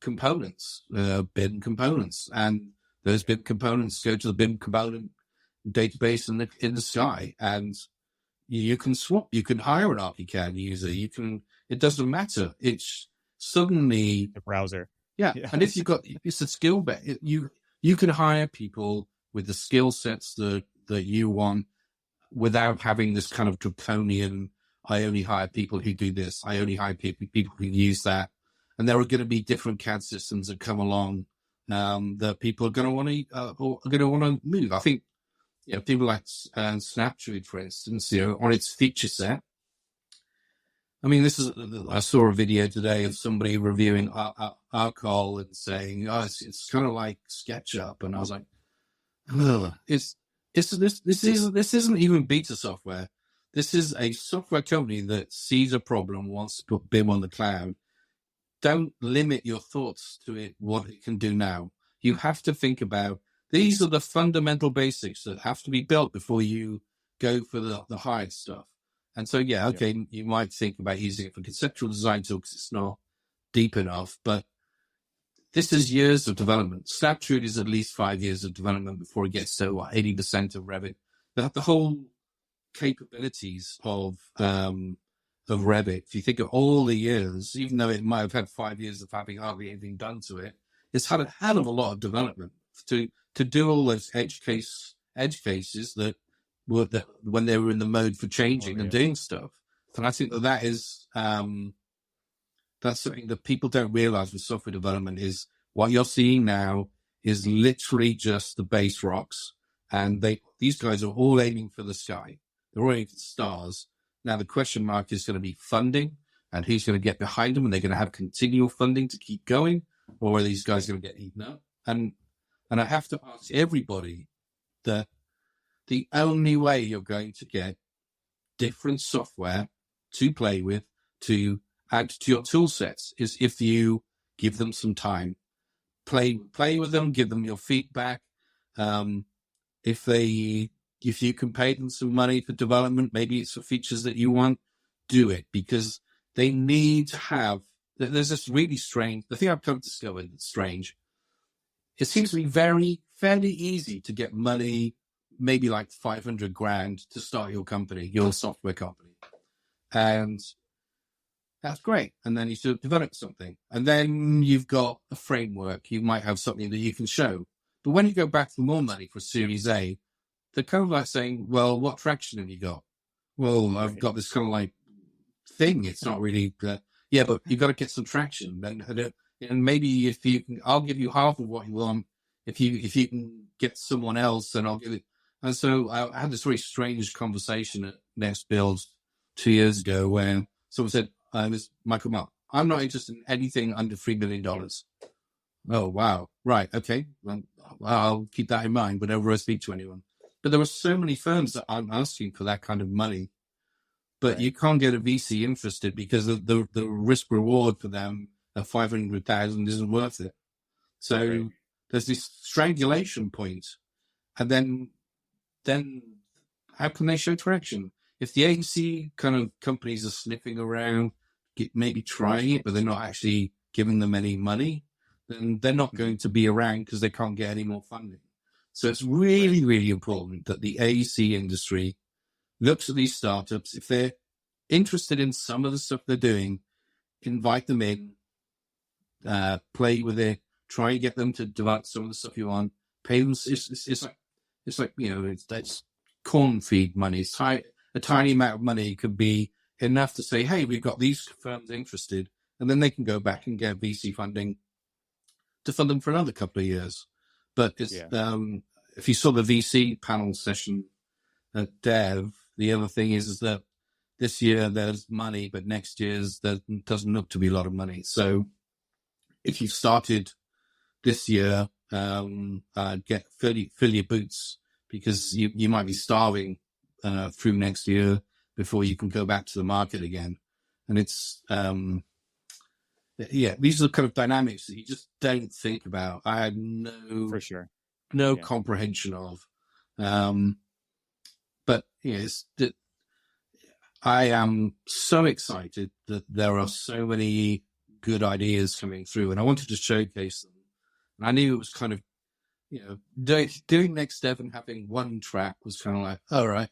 components, BIM components, and those BIM components go to the BIM component database in the sky, and you can swap, you can hire an ArchiCAD user, it doesn't matter. It's suddenly the browser. Yeah. And if it's a skill bet, you can hire people with the skill sets that you want without having this kind of draconian, I only hire people who do this, I only hire people who use that. And there are going to be different CAD systems that come along that people are going to want to move. I think, people like Snapshot, for instance, on its feature set. I mean, I saw a video today of somebody reviewing Arcol and saying, it's kind of like SketchUp. And I was like, this isn't even beta software. This is a software company that sees a problem, wants to put BIM on the cloud. Don't limit your thoughts to it, what it can do now. You have to think about, these are the fundamental basics that have to be built before you go for the higher stuff. And so, you might think about using it for conceptual design tools because it's not deep enough, but this is years of development. Snapshot is at least 5 years of development before it gets to 80% of Revit. The whole capabilities of Revit, if you think of all the years, even though it might have had 5 years of having hardly anything done to it, it's had a hell of a lot of development to do all those edge cases that were when they were in the mode for changing and doing stuff. And I think that is that's something that people don't realize with software development, is what you're seeing now is literally just the base rocks, and these guys are all aiming for the sky. They're all aiming for the stars. Now the question mark is going to be funding, and who's going to get behind them, and they're going to have continual funding to keep going, or are these guys going to get eaten up? And I have to ask everybody that the only way you're going to get different software to play with, to add to your tool sets, is if you give them some time. Play with them, give them your feedback. If you can pay them some money for development, maybe it's for features that you want, do it, because they need to have, there's this really strange, the thing I've come to discover that's strange, it seems to be fairly easy to get money, maybe like 500 grand to start your company, your software company. And That's great. And then you sort of develop something. And then you've got a framework. You might have something that you can show. But when you go back for more money for Series A, they're kind of like saying, well, what traction have you got? Well, I've got this kind of like thing. It's not really, yeah, but you've got to get some traction. And maybe if you can, I'll give you half of what you want. If you can get someone else, then I'll give it. And so I had this very strange conversation at Next Build 2 years ago where someone said, this Michael Mark, I'm not interested in anything under $3 million. Oh, wow. Right. Okay. Well, I'll keep that in mind whenever I speak to anyone. But there are so many firms that I'm asking for that kind of money, but you can't get a VC interested because of the risk reward for them at 500,000 isn't worth it. So there's this strangulation point. And then how can they show traction? If the AEC kind of companies are sniffing around, maybe trying it, but they're not actually giving them any money, then they're not going to be around because they can't get any more funding. So it's really, really important that the AEC industry looks at these startups. If they're interested in some of the stuff they're doing, invite them in, play with it, try and get them to develop some of the stuff you want, pay them. It's like, that's corn feed money. It's a tiny amount of money could be enough to say, hey, we've got these firms interested, and then they can go back and get VC funding to fund them for another couple of years. But it's, if you saw the VC panel session at Dev, the other thing is that this year there's money, but next year's there doesn't look to be a lot of money. So if you've started this year, fill your boots, because you might be starving through next year before you can go back to the market again. And it's these are the kind of dynamics that you just don't think about. I had no comprehension of. But I am so excited that there are so many good ideas coming through, and I wanted to showcase them. And I knew it was kind of, doing Next Dev and having one track was kind of like, all right.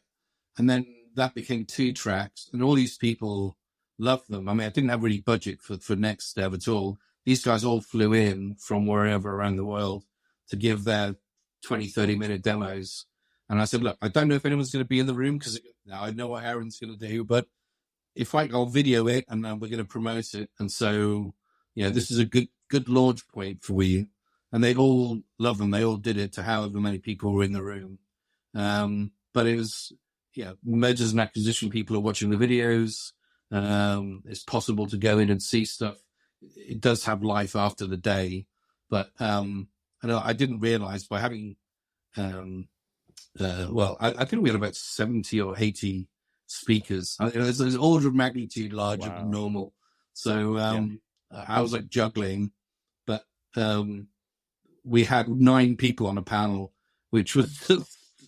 And then that became 2 tracks, and all these people loved them. I mean, I didn't have really budget for Next Dev at all. These guys all flew in from wherever around the world to give their 20, 30-minute demos. And I said, look, I don't know if anyone's going to be in the room because now I know what Aaron's going to do, but if I'll video it and then we're going to promote it. And so, this is a good launch point for you. And they all love them. They all did it to however many people were in the room. But it was, mergers and acquisition people are watching the videos. It's possible to go in and see stuff. It does have life after the day, but I didn't realize by having, I think we had about 70 or 80 speakers. There's an order of magnitude larger than normal. So I was like juggling, but we had 9 people on a panel, which was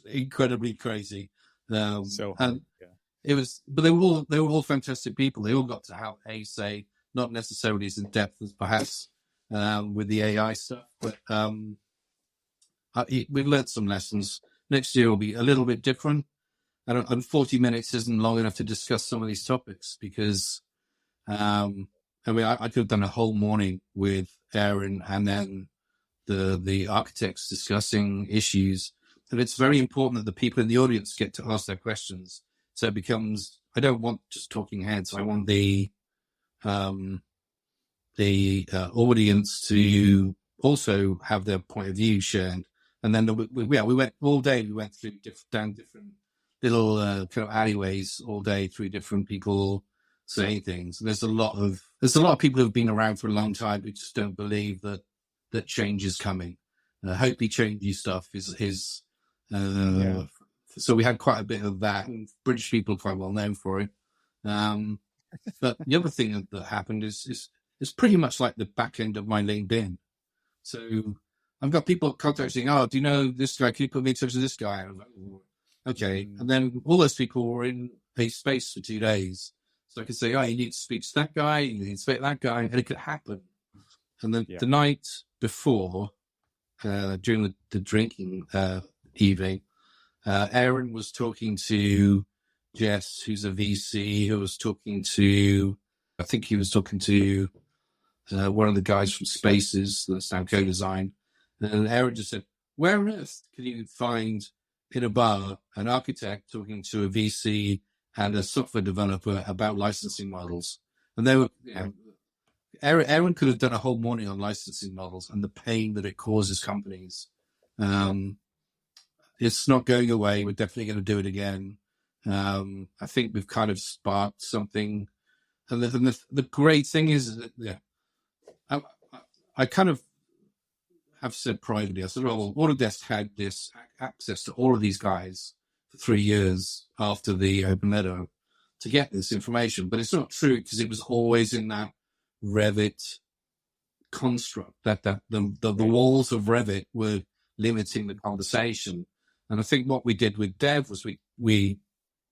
incredibly crazy. It was, but they were all fantastic people. They all got to have a say, not necessarily as in depth as perhaps with the AI stuff, but we've learned some lessons. Next year will be a little bit different. And 40 minutes isn't long enough to discuss some of these topics because, I could have done a whole morning with Aaron and then the architects discussing issues. And it's very important that the people in the audience get to ask their questions. So it becomes, I don't want just talking heads. I want the audience to also have their point of view shared. And then we went all day. We went through down different little kind of alleyways all day through different people saying things. And there's a lot of people who've been around for a long time who just don't believe that change is coming. Hopefully, changey stuff is. So we had quite a bit of that. And British people are quite well known for it. But the other thing that happened is pretty much like the back end of my LinkedIn. So I've got people contacting, do you know this guy? Can you put me in touch with this guy? I was like, okay. And then all those people were in a space for 2 days. So I could say, you need to speak to that guy, you need to speak to that guy, and it could happen. And then the night before, during the drinking evening, Aaron was talking to Jess, who's a VC, who was talking to I think he was talking to one of the guys from Spaces, that's now co-design. And Aaron just said, where on earth can you find in a bar an architect talking to a VC and a software developer about licensing models? And they were, Aaron could have done a whole morning on licensing models and the pain that it causes companies. It's not going away. We're definitely going to do it again. I think we've kind of sparked something. And the great thing is that, I kind of have said privately, I said, well, Autodesk had this access to all of these guys for 3 years after the open letter to get this information. But it's not true, because it was always in that Revit construct, that the walls of Revit were limiting the conversation. And I think what we did with Dev was we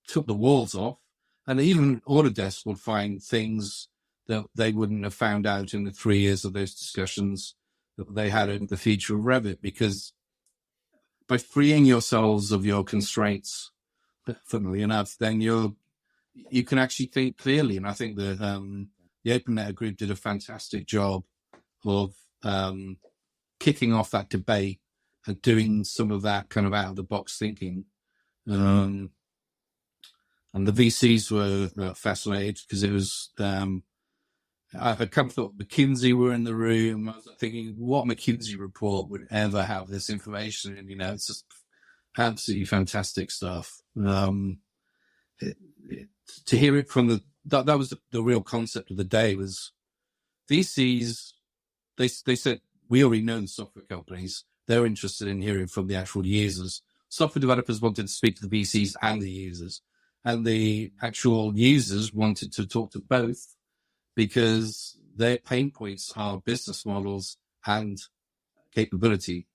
took the walls off, and even Autodesk would find things that they wouldn't have found out in the 3 years of those discussions that they had in the future of Revit, because by freeing yourselves of your constraints, funnily enough, then you can actually think clearly. And I think that the Open Letter Group did a fantastic job of kicking off that debate and doing some of that kind of out of the box thinking. And the VCs were fascinated, because it was, I kind of thought McKinsey were in the room. I was thinking, what McKinsey report would ever have this information? And, it's just absolutely fantastic stuff. To hear it from that was the real concept of the day, was VCs, they said, we already know the software companies. They're interested in hearing from the actual users. Software developers wanted to speak to the VCs and the users. And the actual users wanted to talk to both, because their pain points are business models and capability.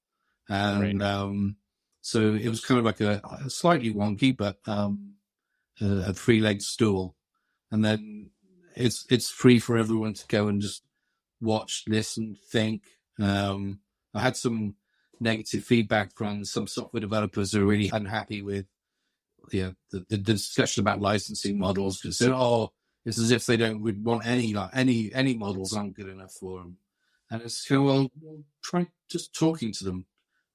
And so it was kind of like a slightly wonky, but a three-legged stool. And then it's free for everyone to go and just watch, listen, think. I had some negative feedback from some software developers who are really unhappy with the discussion about licensing models, because said, it's as if they would want any models aren't good enough for them. And it's, well, try just talking to them.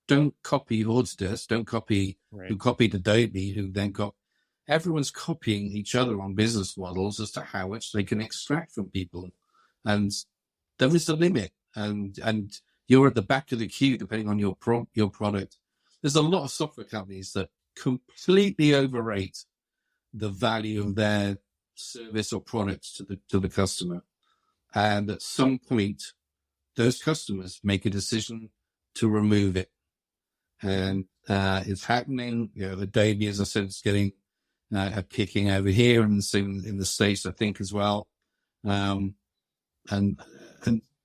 Don't copy Autodesk. Don't copy who copied Adobe, who then everyone's copying each other on business models as to how much they can extract from people. And there is a limit. And you're at the back of the queue, depending on your product. There's a lot of software companies that completely overrate the value of their service or products to the customer. And at some point, those customers make a decision to remove it. And it's happening. Adobe, as I said, is getting a kicking over here, and same in the States, I think, as well. And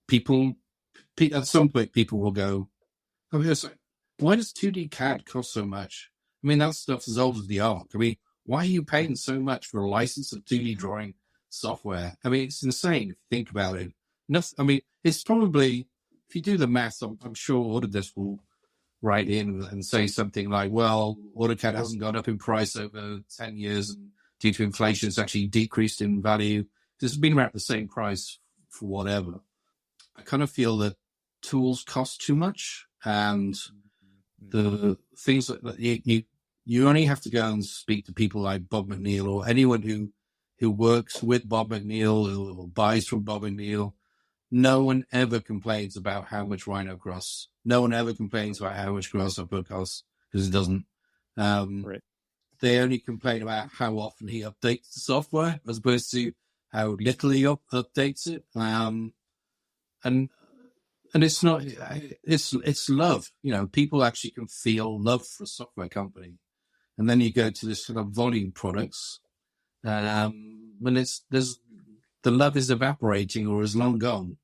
people, at some point, people will go, why does 2D CAD cost so much? I mean, that stuff's as old as the Ark. I mean, why are you paying so much for a license of 2D drawing software? I mean, it's insane if you think about it. It's probably, if you do the math, I'm sure Autodesk will write in and say something like, well, AutoCAD hasn't gone up in price over 10 years, and due to inflation, it's actually decreased in value. It's been around the same price for whatever. I kind of feel that tools cost too much, and the things that you only have to go and speak to people like Bob McNeil, or anyone who works with Bob McNeil or buys from Bob McNeil. No one ever complains about how much Rhino costs. No one ever complains about how much Grasshopper costs, because it doesn't. They only complain about how often he updates the software, as opposed to how little he updates it. And it's not, it's love. People actually can feel love for a software company. And then you go to this sort of volume products, when the love is evaporating or is long gone.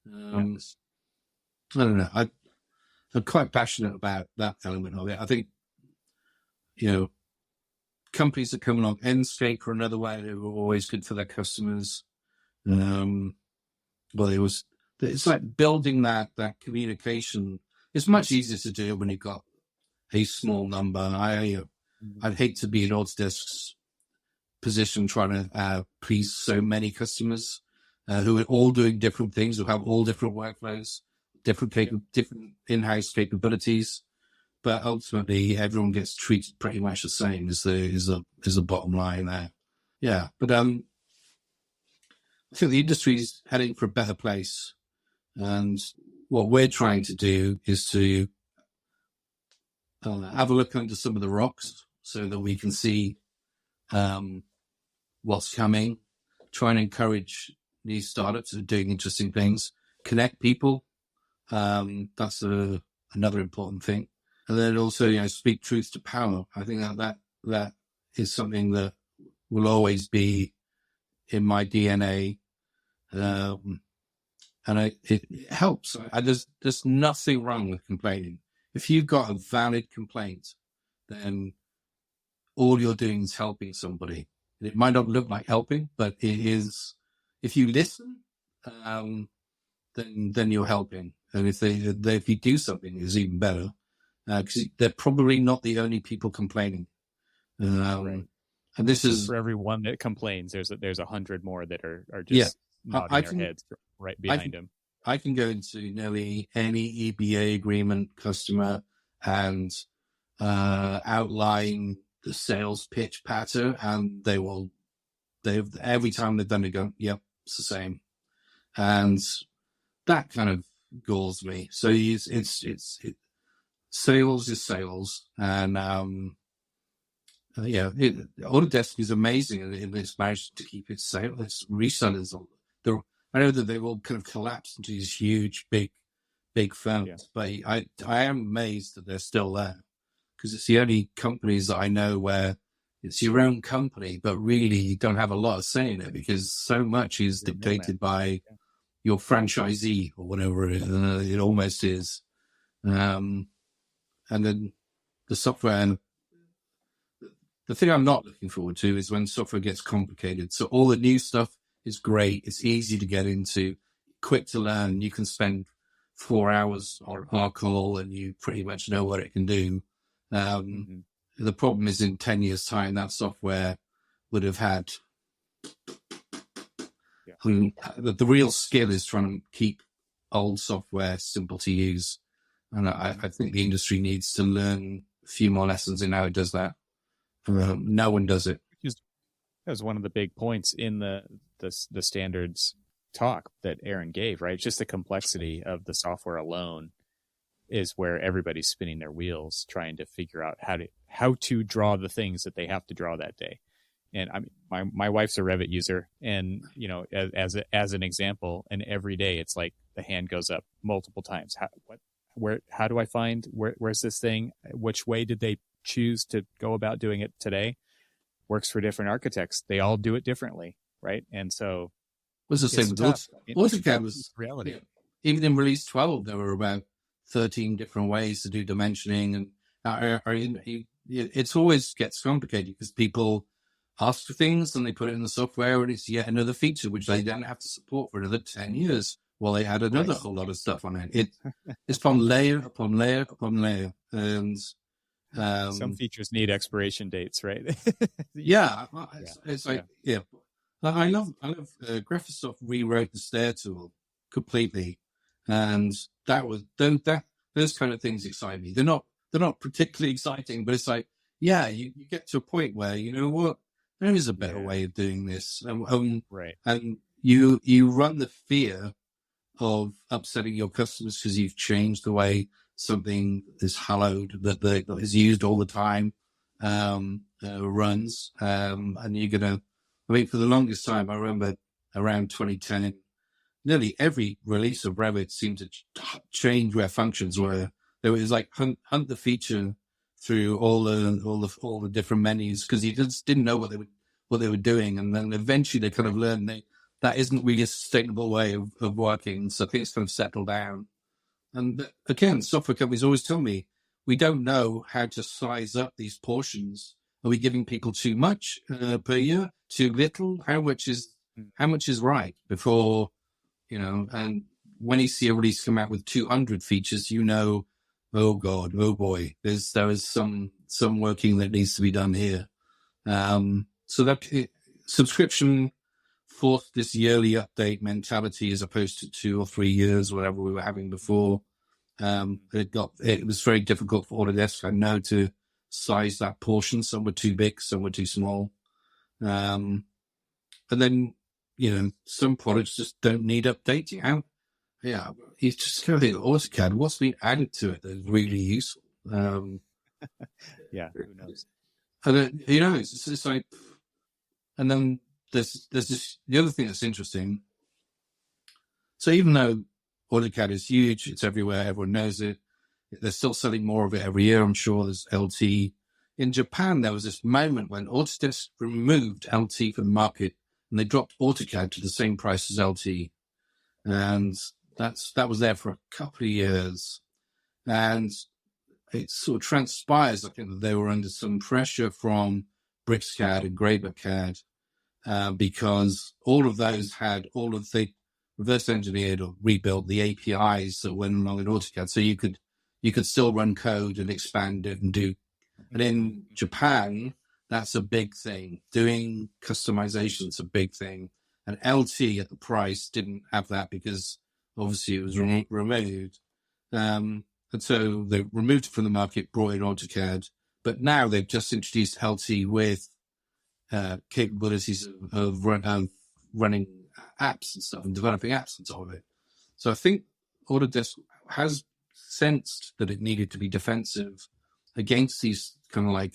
I don't know. I'm quite passionate about that element of it. I think, companies that come along, Enscape or another way, they were always good for their customers. It's like building that communication. It's much easier to do when you've got a small number. I'd hate to be in Autodesk's position trying to please so many customers who are all doing different things, who have all different workflows, different in-house capabilities. But ultimately, everyone gets treated pretty much the same is the bottom line there. Yeah, but I think the industry's heading for a better place, and what we're trying to do is to have a look under some of the rocks so that we can see what's coming. Try and encourage these startups that are doing interesting things. Connect people. That's another important thing. And then also, speak truth to power. I think that is something that will always be in my DNA. And it helps. There's nothing wrong with complaining. If you've got a valid complaint, then all you're doing is helping somebody. It might not look like helping, but it is. If you listen, then you're helping. And if you do something, it's even better. Because they're probably not the only people complaining. Right. And this is for every one that complains, there's 100 more that are just nodding their heads right behind him. I can go into nearly any EBA agreement customer and outline the sales pitch pattern, and every time they've done it, go, yep, it's the same, and that kind of galls me. So sales is sales, and Autodesk is amazing in its managed to keep its sales. Its resellers, I know that they've all kind of collapsed into these huge, big firms, but I am amazed that they're still there, because it's the only companies that I know where it's your own company, but really you don't have a lot of say in it, because so much is dictated by your franchisee or whatever it almost is. And then the software, and the thing I'm not looking forward to is when software gets complicated. So all the new stuff is great. It's easy to get into, quick to learn. You can spend 4 hours on a call and you pretty much know what it can do. The problem is in 10 years' time, that software would have had... the real skill is trying to keep old software simple to use. And I think the industry needs to learn a few more lessons in how it does that. No one does it. That was one of the big points in the standards talk that Aaron gave, right? Just the complexity of the software alone is where everybody's spinning their wheels trying to figure out how to draw the things that they have to draw that day. And I mean, my wife's a Revit user, and as an example, and every day it's like the hand goes up multiple times. How do I find where's this thing? Which way did they choose to go about doing it today? Works for different architects. They all do it differently, right? And so it was the same with AutoCAD. Was reality. Yeah, even in release 12, there were about 13 different ways to do dimensioning, and it always gets complicated because people ask for things and they put it in the software, and it's yet another feature which they don't have to support for another 10 years. Well, they had another whole lot of stuff on it. It's from layer upon layer upon layer, and some features need expiration dates, right? It's like I love Graphisoft rewrote the stair tool completely, and those kind of things excite me. They're not particularly exciting, but it's like you get to a point where you know what, there is a better way of doing this, right, and you run the fear of upsetting your customers because you've changed the way something is hallowed that is used all the time runs, and you're gonna. I mean, for the longest time, I remember around 2010, nearly every release of Revit seemed to change where functions were. There was like hunt the feature through all the different menus because you just didn't know what they were doing, and then eventually they kind of learned that isn't really a sustainable way of working. So things kind of settle down. And again, software companies always tell me, we don't know how to size up these portions. Are we giving people too much per year? Too little? How much is right before, and when you see a release come out with 200 features, oh God, oh boy, there is some working that needs to be done here. So that subscription forced this yearly update mentality as opposed to 2 or 3 years, whatever we were having before. It was very difficult for Autodesk, I know, to size that portion. Some were too big, some were too small. And then, some products just don't need updating. You just kind of think, AutoCAD, what's been added to it that's really useful? Yeah, who knows? And then, it's like, and then there's this, the other thing that's interesting. So even though AutoCAD is huge, it's everywhere, everyone knows it, they're still selling more of it every year. I'm sure there's LT. In Japan, there was this moment when Autodesk removed LT from the market and they dropped AutoCAD to the same price as LT. And that was there for a couple of years. And it sort of transpires, I think, that they were under some pressure from BricsCAD and GraberCAD, because all of those had all of the reverse engineered or rebuilt the APIs that went along in AutoCAD. So you could still run code and expand it and do. And in Japan, that's a big thing. Doing customization is a big thing. And LT at the price didn't have that because obviously it was removed. And so they removed it from the market, brought in AutoCAD. But now they've just introduced LT with capabilities of running apps and stuff and developing apps on top of it. So I think Autodesk has sensed that it needed to be defensive against these kind of like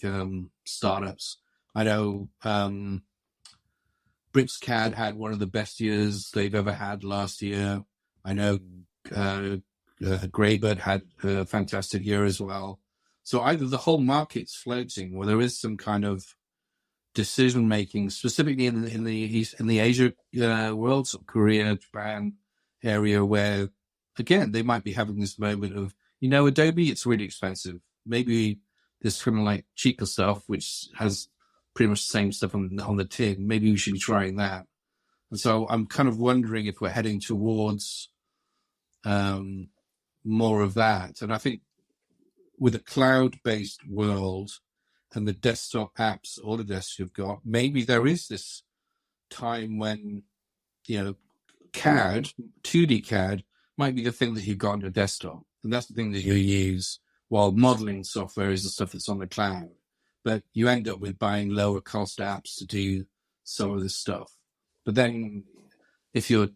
startups. I know BricsCAD had one of the best years they've ever had last year. I know Graybird had a fantastic year as well. So either the whole market's floating, or there is some kind of decision making, specifically in the Asia world, so Korea, Japan area, where again they might be having this moment of, Adobe, it's really expensive. Maybe this kind of like cheaper stuff, which has pretty much the same stuff on the tin. Maybe we should be trying that. And so I'm kind of wondering if we're heading towards more of that. And I think with a cloud-based world and the desktop apps Autodesk have got, maybe there is this time when, CAD, 2D CAD, might be the thing that you've got on your desktop. And that's the thing that you use, while modeling software is the stuff that's on the cloud. But you end up with buying lower cost apps to do some of this stuff. But then if you're,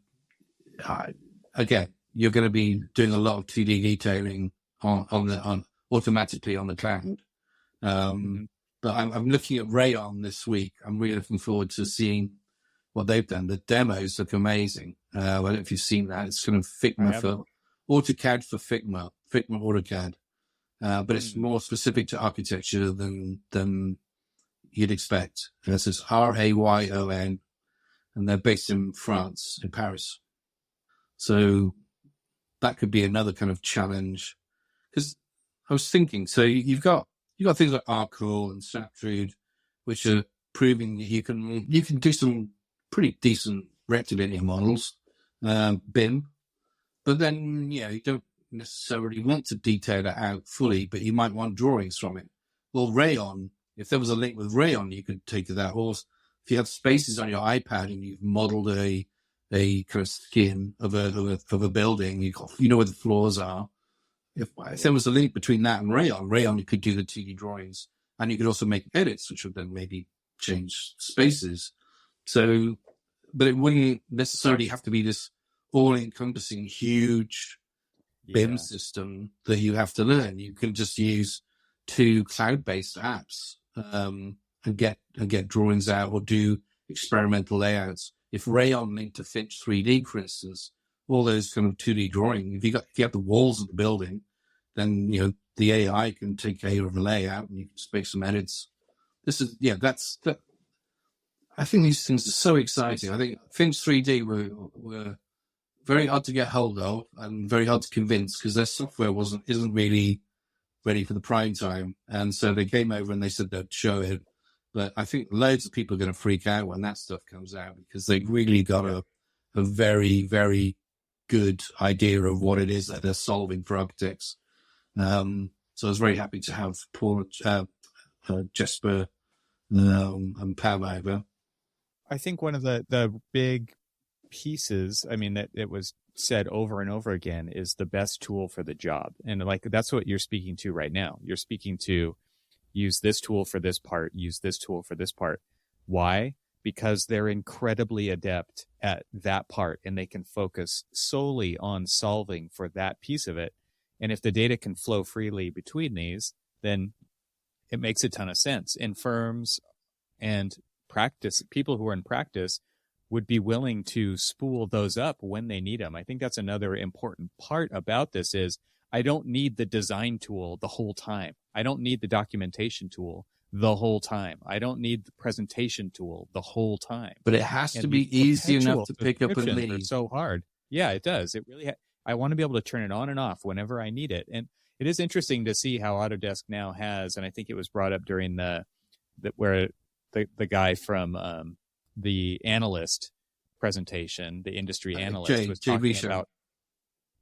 again, you're going to be doing a lot of 2D detailing on automatically on the cloud. But I'm looking at Rayon this week. I'm really looking forward to seeing what they've done. The demos look amazing. I don't know if you've seen that. It's kind of Figma for AutoCAD for Figma AutoCAD. But it's more specific to architecture than you'd expect. This is RAYON, and they're based in France, in Paris. So that could be another kind of challenge. Because I was thinking, so you've got things like Arcool and Snaptrude, which are proving that you can do some pretty decent rectilinear models, BIM, but then you don't necessarily want to detail it out fully, but you might want drawings from it. Well, Rayon, if there was a link with Rayon, you could take to that. Or if you have spaces on your iPad and you've modeled a kind of skin of a building, you know where the floors are. If there was a link between that and Rayon, you could do the 2D drawings, and you could also make edits, which would then maybe change spaces. So, but it wouldn't necessarily have to be this all-encompassing huge BIM system that you have to learn. You can just use 2 cloud-based apps and get drawings out or do experimental layouts. If Rayon linked to Finch 3D, for instance, all those kind of 2D drawing, if you have the walls of the building, then the AI can take care of the layout and you can just make some edits. I think these things are so exciting. I think Finch 3D were very hard to get hold of and very hard to convince because their software isn't really ready for the prime time. And so they came over and they said they'd show it. But I think loads of people are going to freak out when that stuff comes out because they've really got a very, very good idea of what it is that they're solving for architects. So I was very happy to have Paul, Jesper, and Pam over. I think one of the big pieces, I mean, that it was said over and over again, is the best tool for the job. And like, that's what you're speaking to right now. You're speaking to use this tool for this part, use this tool for this part. Why? Because they're incredibly adept at that part and they can focus solely on solving for that piece of it. And if the data can flow freely between these, then it makes a ton of sense. And firms and people who are in practice would be willing to spool those up when they need them. I think that's another important part about this is I don't need the design tool the whole time. I don't need the documentation tool the whole time. I don't need the presentation tool the whole time. But it has to be easy enough to pick up and leave. It's so hard. Yeah, it does. It really. I want to be able to turn it on and off whenever I need it. And it is interesting to see how Autodesk now has, and I think it was brought up during where the guy from the analyst presentation, the industry analyst, was talking about.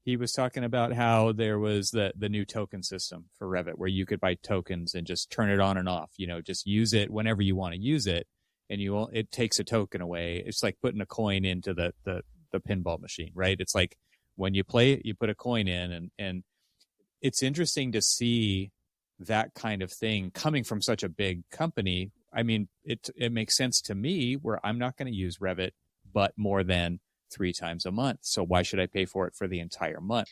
He was talking about how there was the new token system for Revit where you could buy tokens and just turn it on and off, just use it whenever you want to use it. And it takes a token away. It's like putting a coin into the pinball machine, right? It's like when you play it, you put a coin in and it's interesting to see that kind of thing coming from such a big company. I mean, it makes sense to me where I'm not going to use Revit, but more than 3 times a month. So why should I pay for it for the entire month?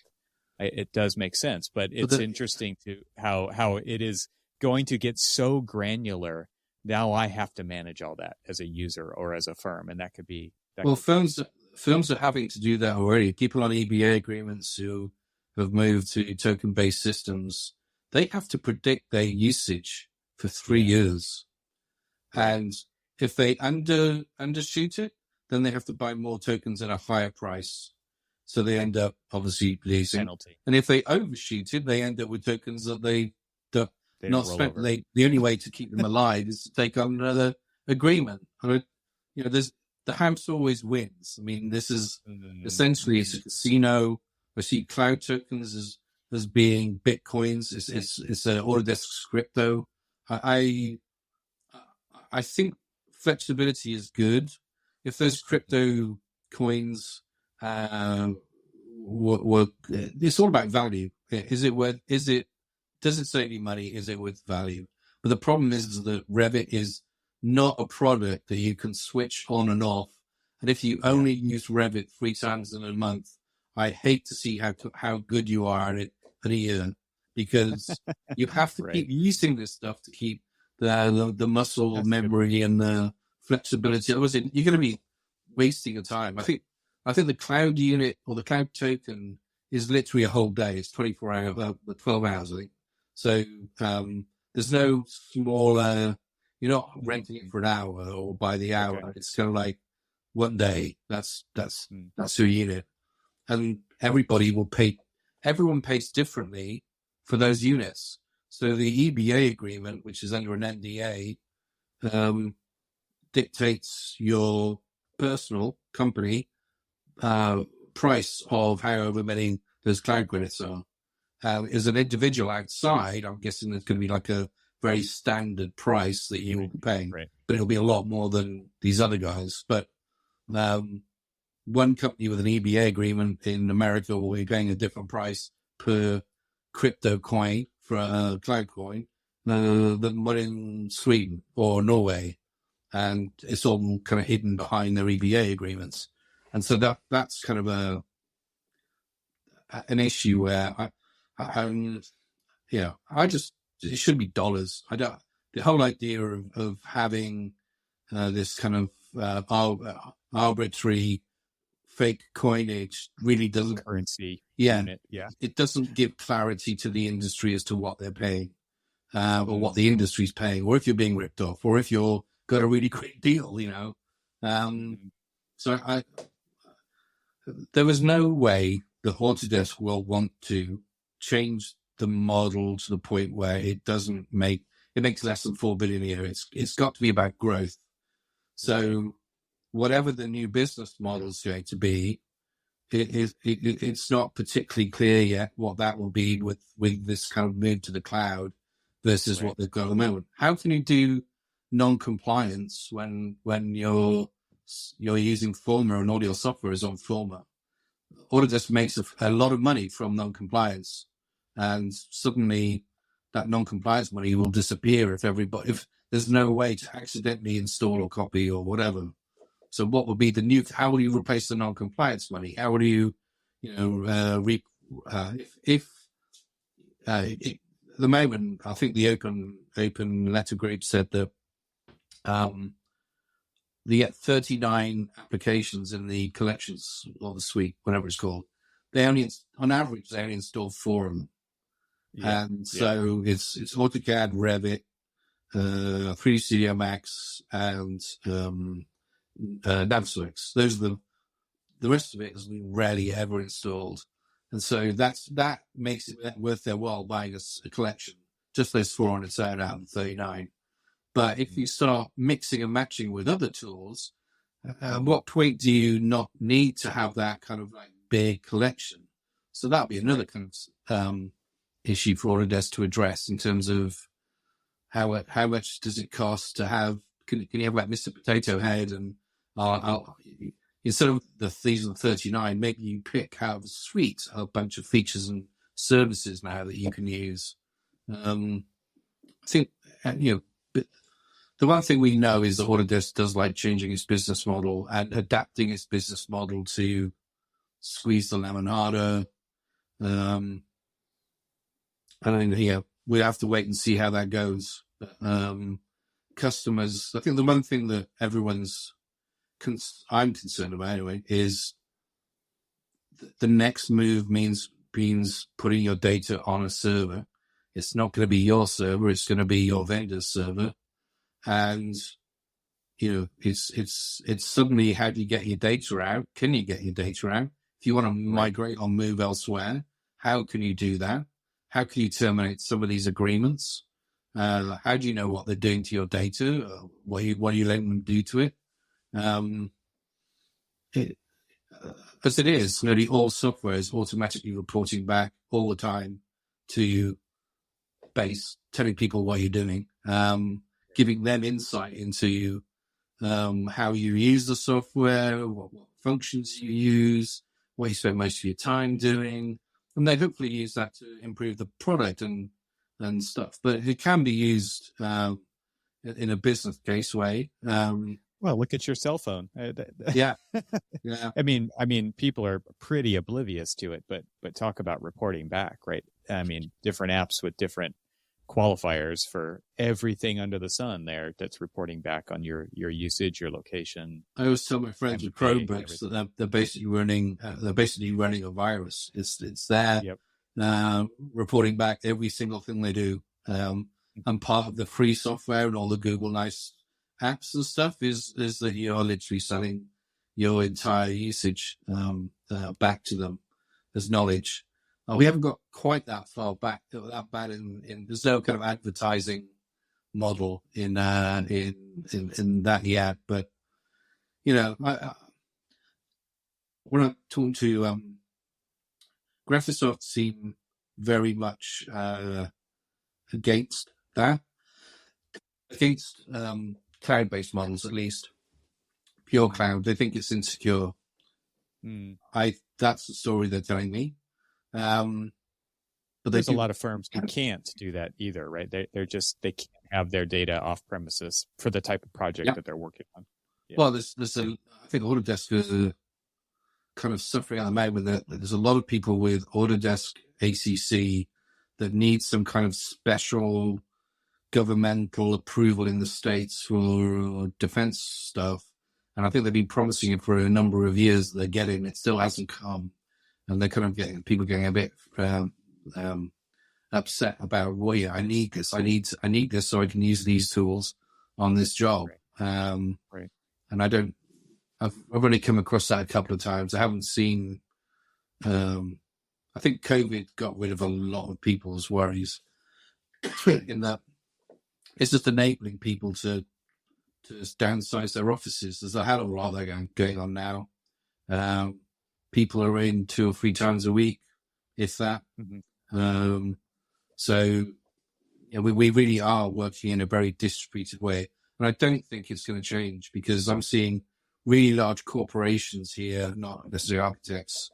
It does make sense, but it's interesting to how it is going to get so granular. Now I have to manage all that as a user or as a firm, and that could be. Firms are having to do that already. People on EBA agreements who have moved to token-based systems, they have to predict their usage for 3 years, and if they undershoot it, then they have to buy more tokens at a higher price. So they end up obviously losing. Penalty. And if they overshoot it, they end up with tokens that they not spent. The only way to keep them alive is to take on another agreement. There's the house always wins. I mean, this is essentially it's a casino. I see cloud tokens as being bitcoins. It's an Autodesk crypto. I think flexibility is good. If those crypto coins it's all about value. Does it save any money? Is it worth value? But the problem is that Revit is not a product that you can switch on and off. And if you only use Revit 3 times in a month, I hate to see how good you are at it in a year, because you have to keep using this stuff to keep the muscle memory and the flexibility. Otherwise, you're going to be wasting your time. I think the cloud unit or the cloud token is literally a whole day. It's 24 hours, 12 hours, I think. So there's no smaller. You're not renting it for an hour or by the hour. Okay. It's kind of like one day. That's your unit, and everyone pays differently for those units. So the EBA agreement, which is under an NDA, dictates your personal company price of however many those cloud credits are. As an individual outside, I'm guessing there's going to be like a very standard price that you will be paying, but it'll be a lot more than these other guys. But one company with an EBA agreement in America will be paying a different price per crypto coin for a cloud coin than one in Sweden or Norway. And it's all kind of hidden behind their EBA agreements. And so that's kind of an issue where it should be dollars. The whole idea of having this kind of arbitrary fake coinage really doesn't currency. Unit. It doesn't give clarity to the industry as to what they're paying, or what the industry's paying, or if you're being ripped off, or if you're got a really great deal, So there was no way the Autodesk will want to change the model to the point where it makes less than 4 billion a year. It's got to be about growth. So whatever the new business model is going to be, it's not particularly clear yet what that will be with this kind of move to the cloud versus what they've got at the moment. How can you do non-compliance when you're you're using Forma and all your software is on Forma. Autodesk makes a lot of money from non-compliance, and suddenly that non-compliance money will disappear if there's no way to accidentally install or copy or whatever. So what would be how will you replace the non-compliance money? How will you, at the moment, I think the open letter group said that they get 39 applications in the collections or the suite, whatever it's called. On average, they only install 4 of them. Yeah, and so it's AutoCAD, Revit, 3D Studio Max, and Navisworks. Those are the rest of it is rarely ever installed. And so that makes it worth their while buying a collection, just those 4 on its own out of 39. But if you start mixing and matching with other tools, at what point do you not need to have that kind of like big collection? So that'll be another kind of issue for Autodesk to address in terms of how much does it cost to have? Can you have like Mr. Potato Head and instead of these are the 39, maybe you pick out of a suite a bunch of features and services now that you can use. I think the one thing we know is that Autodesk does like changing its business model and adapting its business model to squeeze the laminata. We have to wait and see how that goes. Customers, I think the one thing that I'm concerned about anyway, is the next move means putting your data on a server. It's not going to be your server. It's going to be your vendor's server. And, it's suddenly, how do you get your data out? Can you get your data out? If you want to migrate or move elsewhere, how can you do that? How can you terminate some of these agreements? How do you know what they're doing to your data? What are you letting them do to it? As it is, nearly all software is automatically reporting back all the time to base, telling people what you're doing, giving them insight into how you use the software, what functions you use, what you spend most of your time doing, and they hopefully use that to improve the product and stuff. But it can be used in a business case way. Well, look at your cell phone. Yeah. I mean, people are pretty oblivious to it, but talk about reporting back, right? I mean, different apps with different qualifiers for everything under the sun there that's reporting back on your usage, your location. I always tell my friends with Chromebooks that they're basically running a virus. It's there, reporting back every single thing they do. And part of the free software and all the Google Nice apps and stuff is that you're literally selling your entire usage back to them as knowledge. We haven't got quite that far back, that bad in there's no kind of advertising model in that yet. But when I talk to Graphisoft, seem very much against that, against cloud-based models, at least pure cloud. They think it's insecure. That's the story they're telling me. But there's a lot of firms who can't do that either, right? They can't have their data off premises for the type of project that they're working on. Yeah. Well, I think Autodesk is kind of suffering at the moment that there's a lot of people with Autodesk ACC that need some kind of special governmental approval in the States for defense stuff. And I think they've been promising it for a number of years that they're getting. It still hasn't come. And they're kind of getting a bit upset about, I need this. I need this so I can use these tools on this job. Right. And I've only come across that a couple of times. I haven't seen, I think COVID got rid of a lot of people's worries in that it's just enabling people to downsize their offices. There's a hell of a lot going on now. People are in 2 or 3 times a week, if that. Mm-hmm. So we really are working in a very distributed way. And I don't think it's going to change because I'm seeing really large corporations here, not necessarily architects,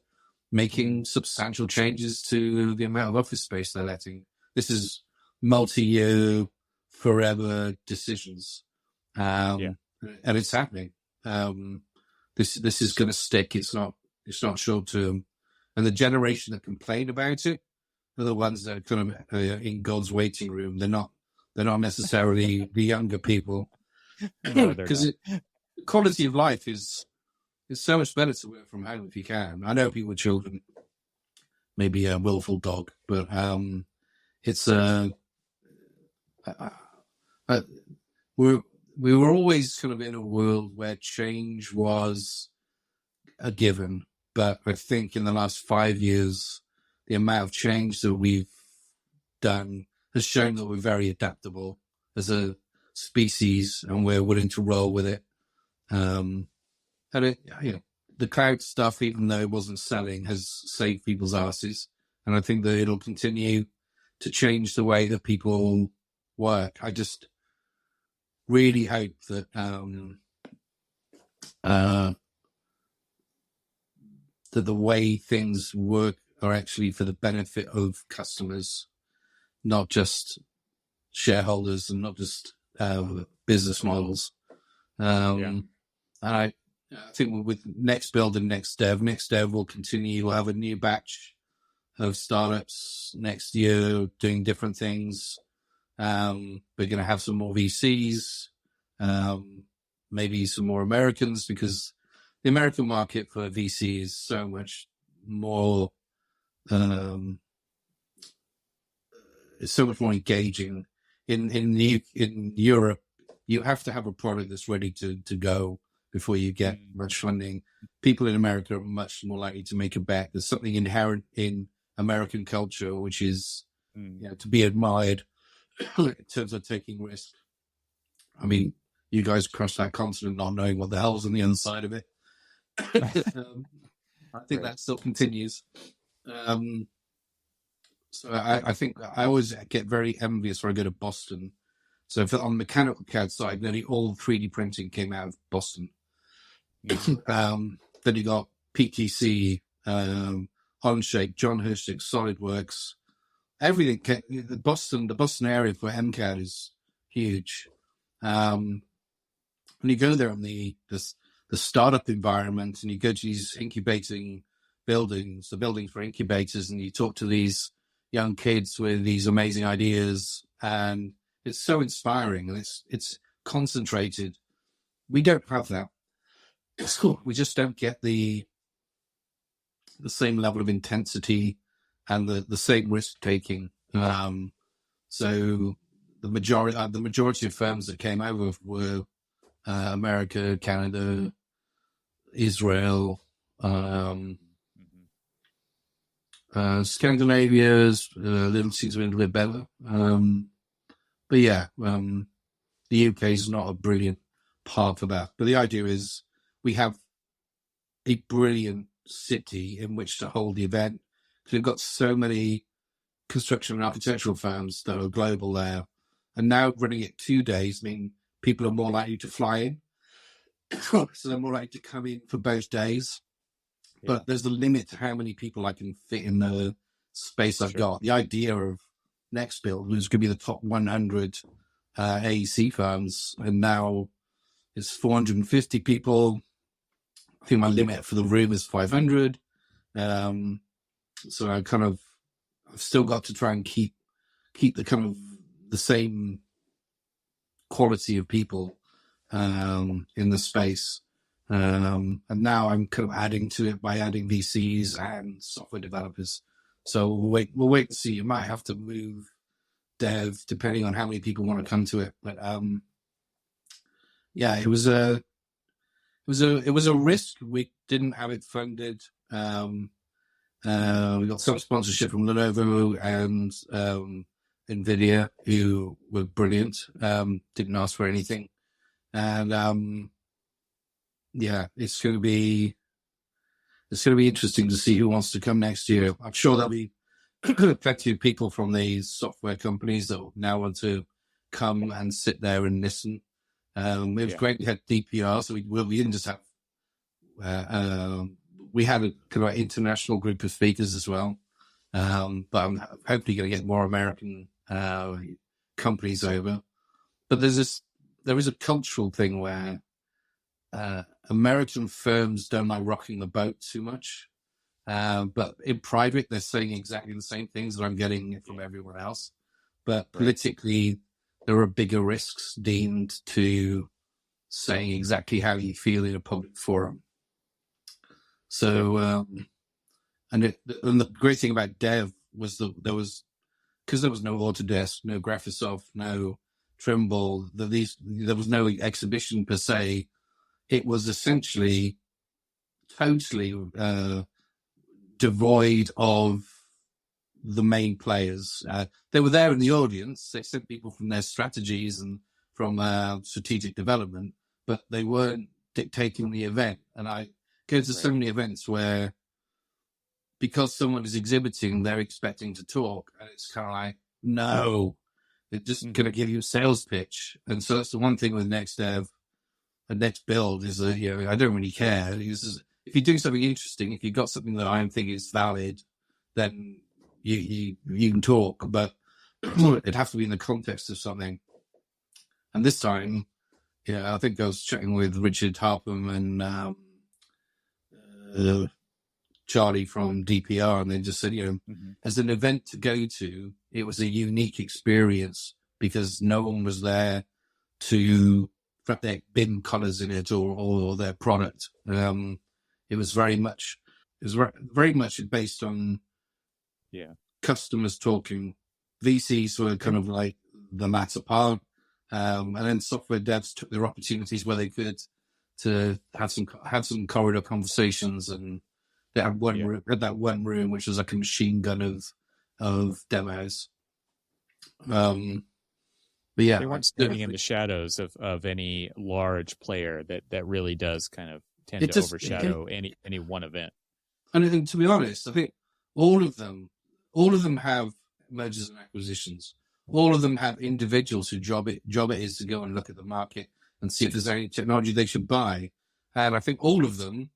making substantial changes to the amount of office space they're letting. This is multi-year, forever decisions. And it's happening. This is going to stick. It's not short term. And the generation that complain about it are the ones that are kind of in God's waiting room. They're not necessarily the younger people, because quality of life is so much better to work from home if you can. I know people with children, maybe a willful dog, but it's we were always kind of in a world where change was a given. But I think in the last 5 years, the amount of change that we've done has shown that we're very adaptable as a species, and we're willing to roll with it. And the cloud stuff, even though it wasn't selling, has saved people's asses. And I think that it'll continue to change the way that people work. I just really hope that that the way things work are actually for the benefit of customers, not just shareholders and not just business models. And I think with Next Build and Next Dev will continue. We'll have a new batch of startups next year doing different things. We're going to have some more VCs, maybe some more Americans, because the American market for VC is so much more, it's so much more engaging. In Europe, you have to have a product that's ready to go before you get much funding. People in America are much more likely to make a bet. There's something inherent in American culture, which is to be admired in terms of taking risks. I mean, you guys cross that continent not knowing what the hell's on the other side of it. I think that still continues. So I think I always get very envious when I go to Boston. So on the Mechanical CAD side, nearly all 3D printing came out of Boston. Then you got PTC, Onshape, John Hirschig, SolidWorks. Everything. The Boston area for MCAD is huge. When you go there on the startup environment, and you go to these incubating buildings, the buildings for incubators, and you talk to these young kids with these amazing ideas, and it's so inspiring, and it's concentrated. We don't have that. We just don't get the same level of intensity and the same risk taking. So the majority of firms that came over were America, Canada, Israel, Scandinavia seems to be a little bit better. But yeah, the UK is not a brilliant part for that. But the idea is we have a brilliant city in which to hold the event. We've got so many construction and architectural firms that are global there. And now running it 2 days mean people are more likely to fly in. So they're more likely to come in for both days. Yeah. But there's a limit to how many people I can fit in the space I've got. The idea of Next Build was going to be the top 100 AEC firms, and now it's 450 people. I think my limit for the room is 500. So I've still got to try and keep the kind of the same quality of people in the space. And now I'm kind of adding to it by adding VCs and software developers. So we'll wait and see. You might have to move dev depending on how many people want to come to it. But yeah, it was a risk. We didn't have it funded. We got some sponsorship from Lenovo and NVIDIA, who were brilliant. Didn't ask for anything. And yeah, it's going to be interesting to see who wants to come next year. I'm sure there'll be plenty of people from these software companies that now want to come and sit there and listen. It was great we had DPR, so we didn't just have We had a kind of international group of speakers as well, but I'm hopefully going to get more American companies over. But there is a cultural thing where American firms don't like rocking the boat too much. But in private, they're saying exactly the same things that I'm getting from everyone else. But politically, there are bigger risks deemed to saying exactly how you feel in a public forum. So, and the great thing about Dev was there was no Autodesk, no Graphisoft, no Trimble, there was no exhibition per se. It was essentially totally devoid of the main players. They were there in the audience. They sent people from their strategies and from strategic development, but they weren't dictating the event. And I go to so many events where, because someone is exhibiting, they're expecting to talk, and it's kind of like, no, they're just going to give you a sales pitch. And so that's the one thing with Next Dev and Next Build is that, I don't really care. If you're doing something interesting, if you've got something that I think is valid, then you can talk, but it'd have to be in the context of something. And this time, I think I was chatting with Richard Harpham and Charlie from DPR, and they just said, as an event to go to, it was a unique experience because no one was there to wrap their BIM colors in it or their product. It was very much based on customers talking. VCs were kind of like the latter part, and then software devs took their opportunities where they could to have some corridor conversations, and they had that one room which was like a machine gun of demos. But yeah, they weren't standing in the shadows of any large player that really does kind of tend to overshadow any one event. And to be honest, I think all of them have mergers and acquisitions. All of them have individuals whose job it is to go and look at the market and see if there's any technology they should buy. And I think all of them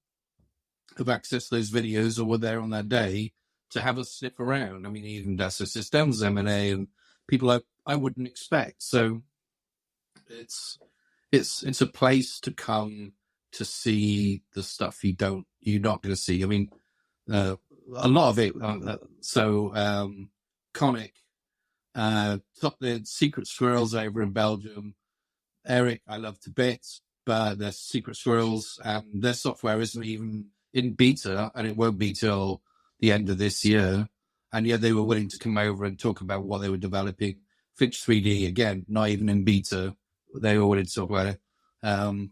have accessed those videos or were there on that day to have a sniff around. I mean, even Dassault Systems, M&A, and people I wouldn't expect. So it's a place to come to see the stuff you're not going to see. I mean, a lot of it. Conic, the Secret Squirrels over in Belgium. Eric, I love to bits, but they're Secret Squirrels, and their software isn't even in beta, and it won't be till the end of this year. And yet they were willing to come over and talk about what they were developing. Fitch 3D, again, not even in beta. They were willing to talk about it.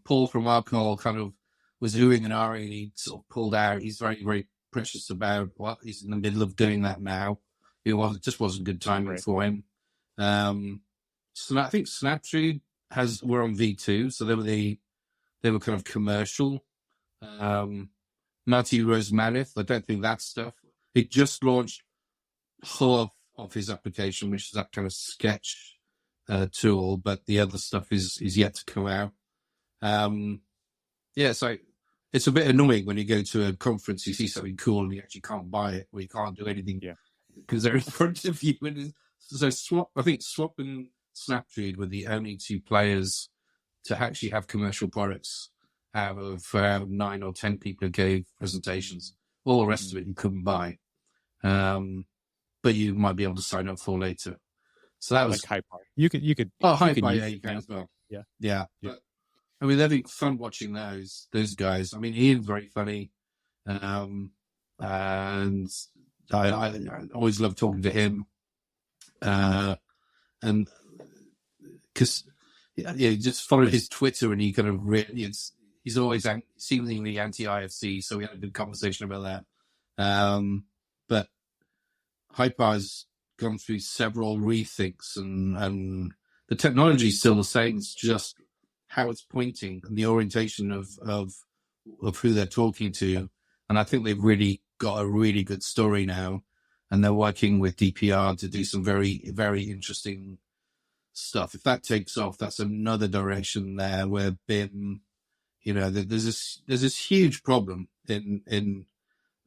Paul from Arcol kind of was oohing and ahhing, and he sort of pulled out. He's very, very precious about what he's in the middle of doing that now. It just wasn't good timing for him. So I think Snaptree were on V2, so they were kind of commercial. Matty Rosemanith, I don't think that stuff. He just launched half of his application, which is that kind of sketch tool, but the other stuff is yet to come out. So it's a bit annoying when you go to a conference, you see something cool and you actually can't buy it, or you can't do anything because they're in front of you. So I think Swap and Snaptree were the only two players to actually have commercial products out of 9 or 10 people who gave presentations. All the rest of it you couldn't buy, but you might be able to sign up for later. So that was like Hypar. You could. Oh, Hypar, you can as well. Yeah. But, I mean, they're having fun watching those guys. I mean, Ian's very funny, and I always love talking to him, and because you just follow his Twitter, and he kind of he's always seemingly anti-IFC, so we had a good conversation about that. But Hypar's gone through several rethinks, and the technology is still the same. It's just how it's pointing and the orientation of who they're talking to. And I think they've really got a really good story now, and they're working with DPR to do some very, very interesting stuff. If that takes off, that's another direction there where BIM, there's this huge problem in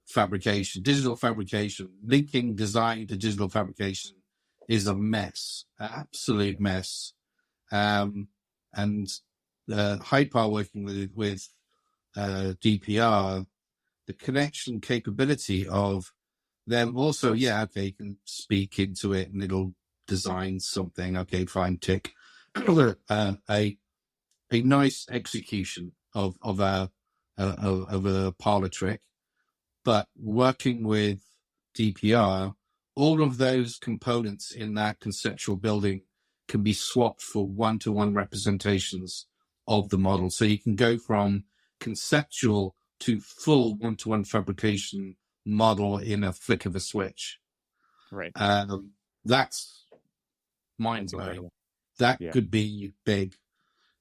fabrication, digital fabrication. Linking design to digital fabrication is a mess, an absolute mess. And Hypar working with DPR, the connection capability of them also, you can speak into it and it'll design something. Okay, fine, tick. A nice execution of a parlor trick, but working with DPR, all of those components in that conceptual building can be swapped for one-to-one representations of the model. So you can go from conceptual to full one-to-one fabrication model in a flick of a switch. Right. That's mind-blowing. That could be big.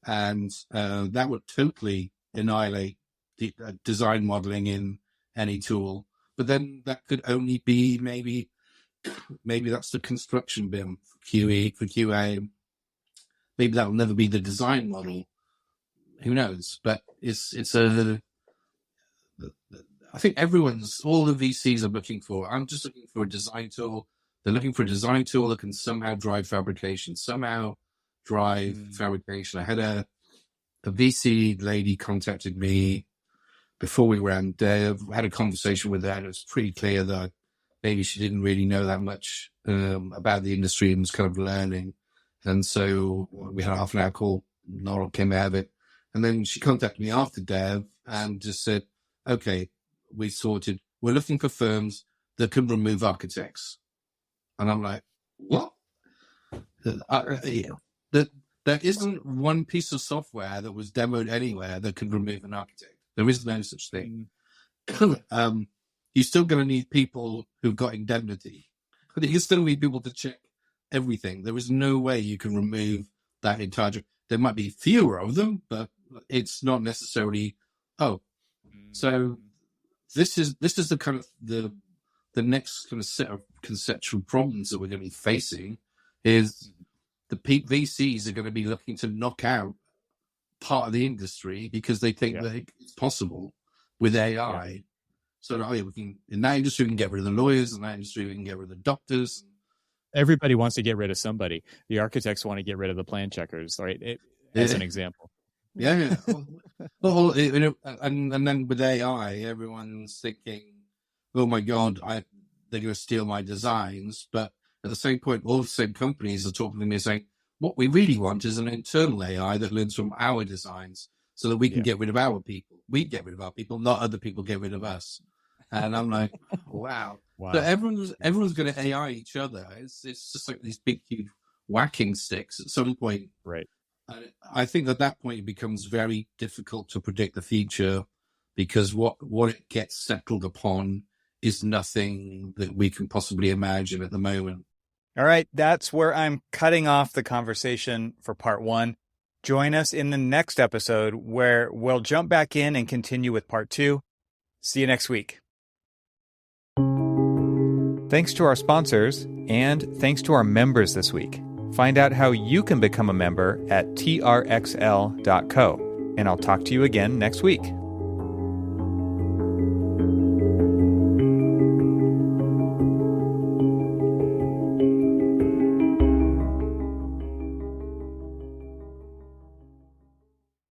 And that would totally annihilate the design modeling in any tool. But then that could only be maybe that's the construction BIM for QE, for QA. Maybe that will never be the design model. Who knows? But I think all the VCs are looking for. I'm just looking for a design tool. They're looking for a design tool that can somehow drive fabrication, fabrication. I had a VC lady contacted me before we ran Dev. I had a conversation with her, and it was pretty clear that maybe she didn't really know that much about the industry and was kind of learning. And so we had a half an hour call. Not all came out of it. And then she contacted me after Dev and just said, okay, we're looking for firms that can remove architects. And I'm like, what? There isn't one piece of software that was demoed anywhere that could remove an architect. There is no such thing. You're still going to need people who've got indemnity. You still need people to check everything. There is no way you can remove that entire. There might be fewer of them, but it's not necessarily. So this is the kind of the next kind of set of conceptual problems that we're going to be facing is the VCs are going to be looking to knock out part of the industry because they think that it's possible with AI. Yeah. So we can, in that industry, we can get rid of the lawyers. In that industry, we can get rid of the doctors. Everybody wants to get rid of somebody. The architects want to get rid of the plan checkers, right? As an example. Yeah. Well, and then with AI, everyone's thinking, oh my God, they're going to steal my designs. But at the same point, all the same companies are talking to me saying, what we really want is an internal AI that learns from our designs so that we can get rid of our people. We get rid of our people, not other people get rid of us. And I'm like, wow. So everyone's going to AI each other. It's just like these big, huge whacking sticks at some point. Right. And I think at that point it becomes very difficult to predict the future because what it gets settled upon is nothing that we can possibly imagine at the moment. All right, that's where I'm cutting off the conversation for part 1. Join us in the next episode where we'll jump back in and continue with part 2. See you next week. Thanks to our sponsors and thanks to our members this week. Find out how you can become a member at trxl.co. And I'll talk to you again next week.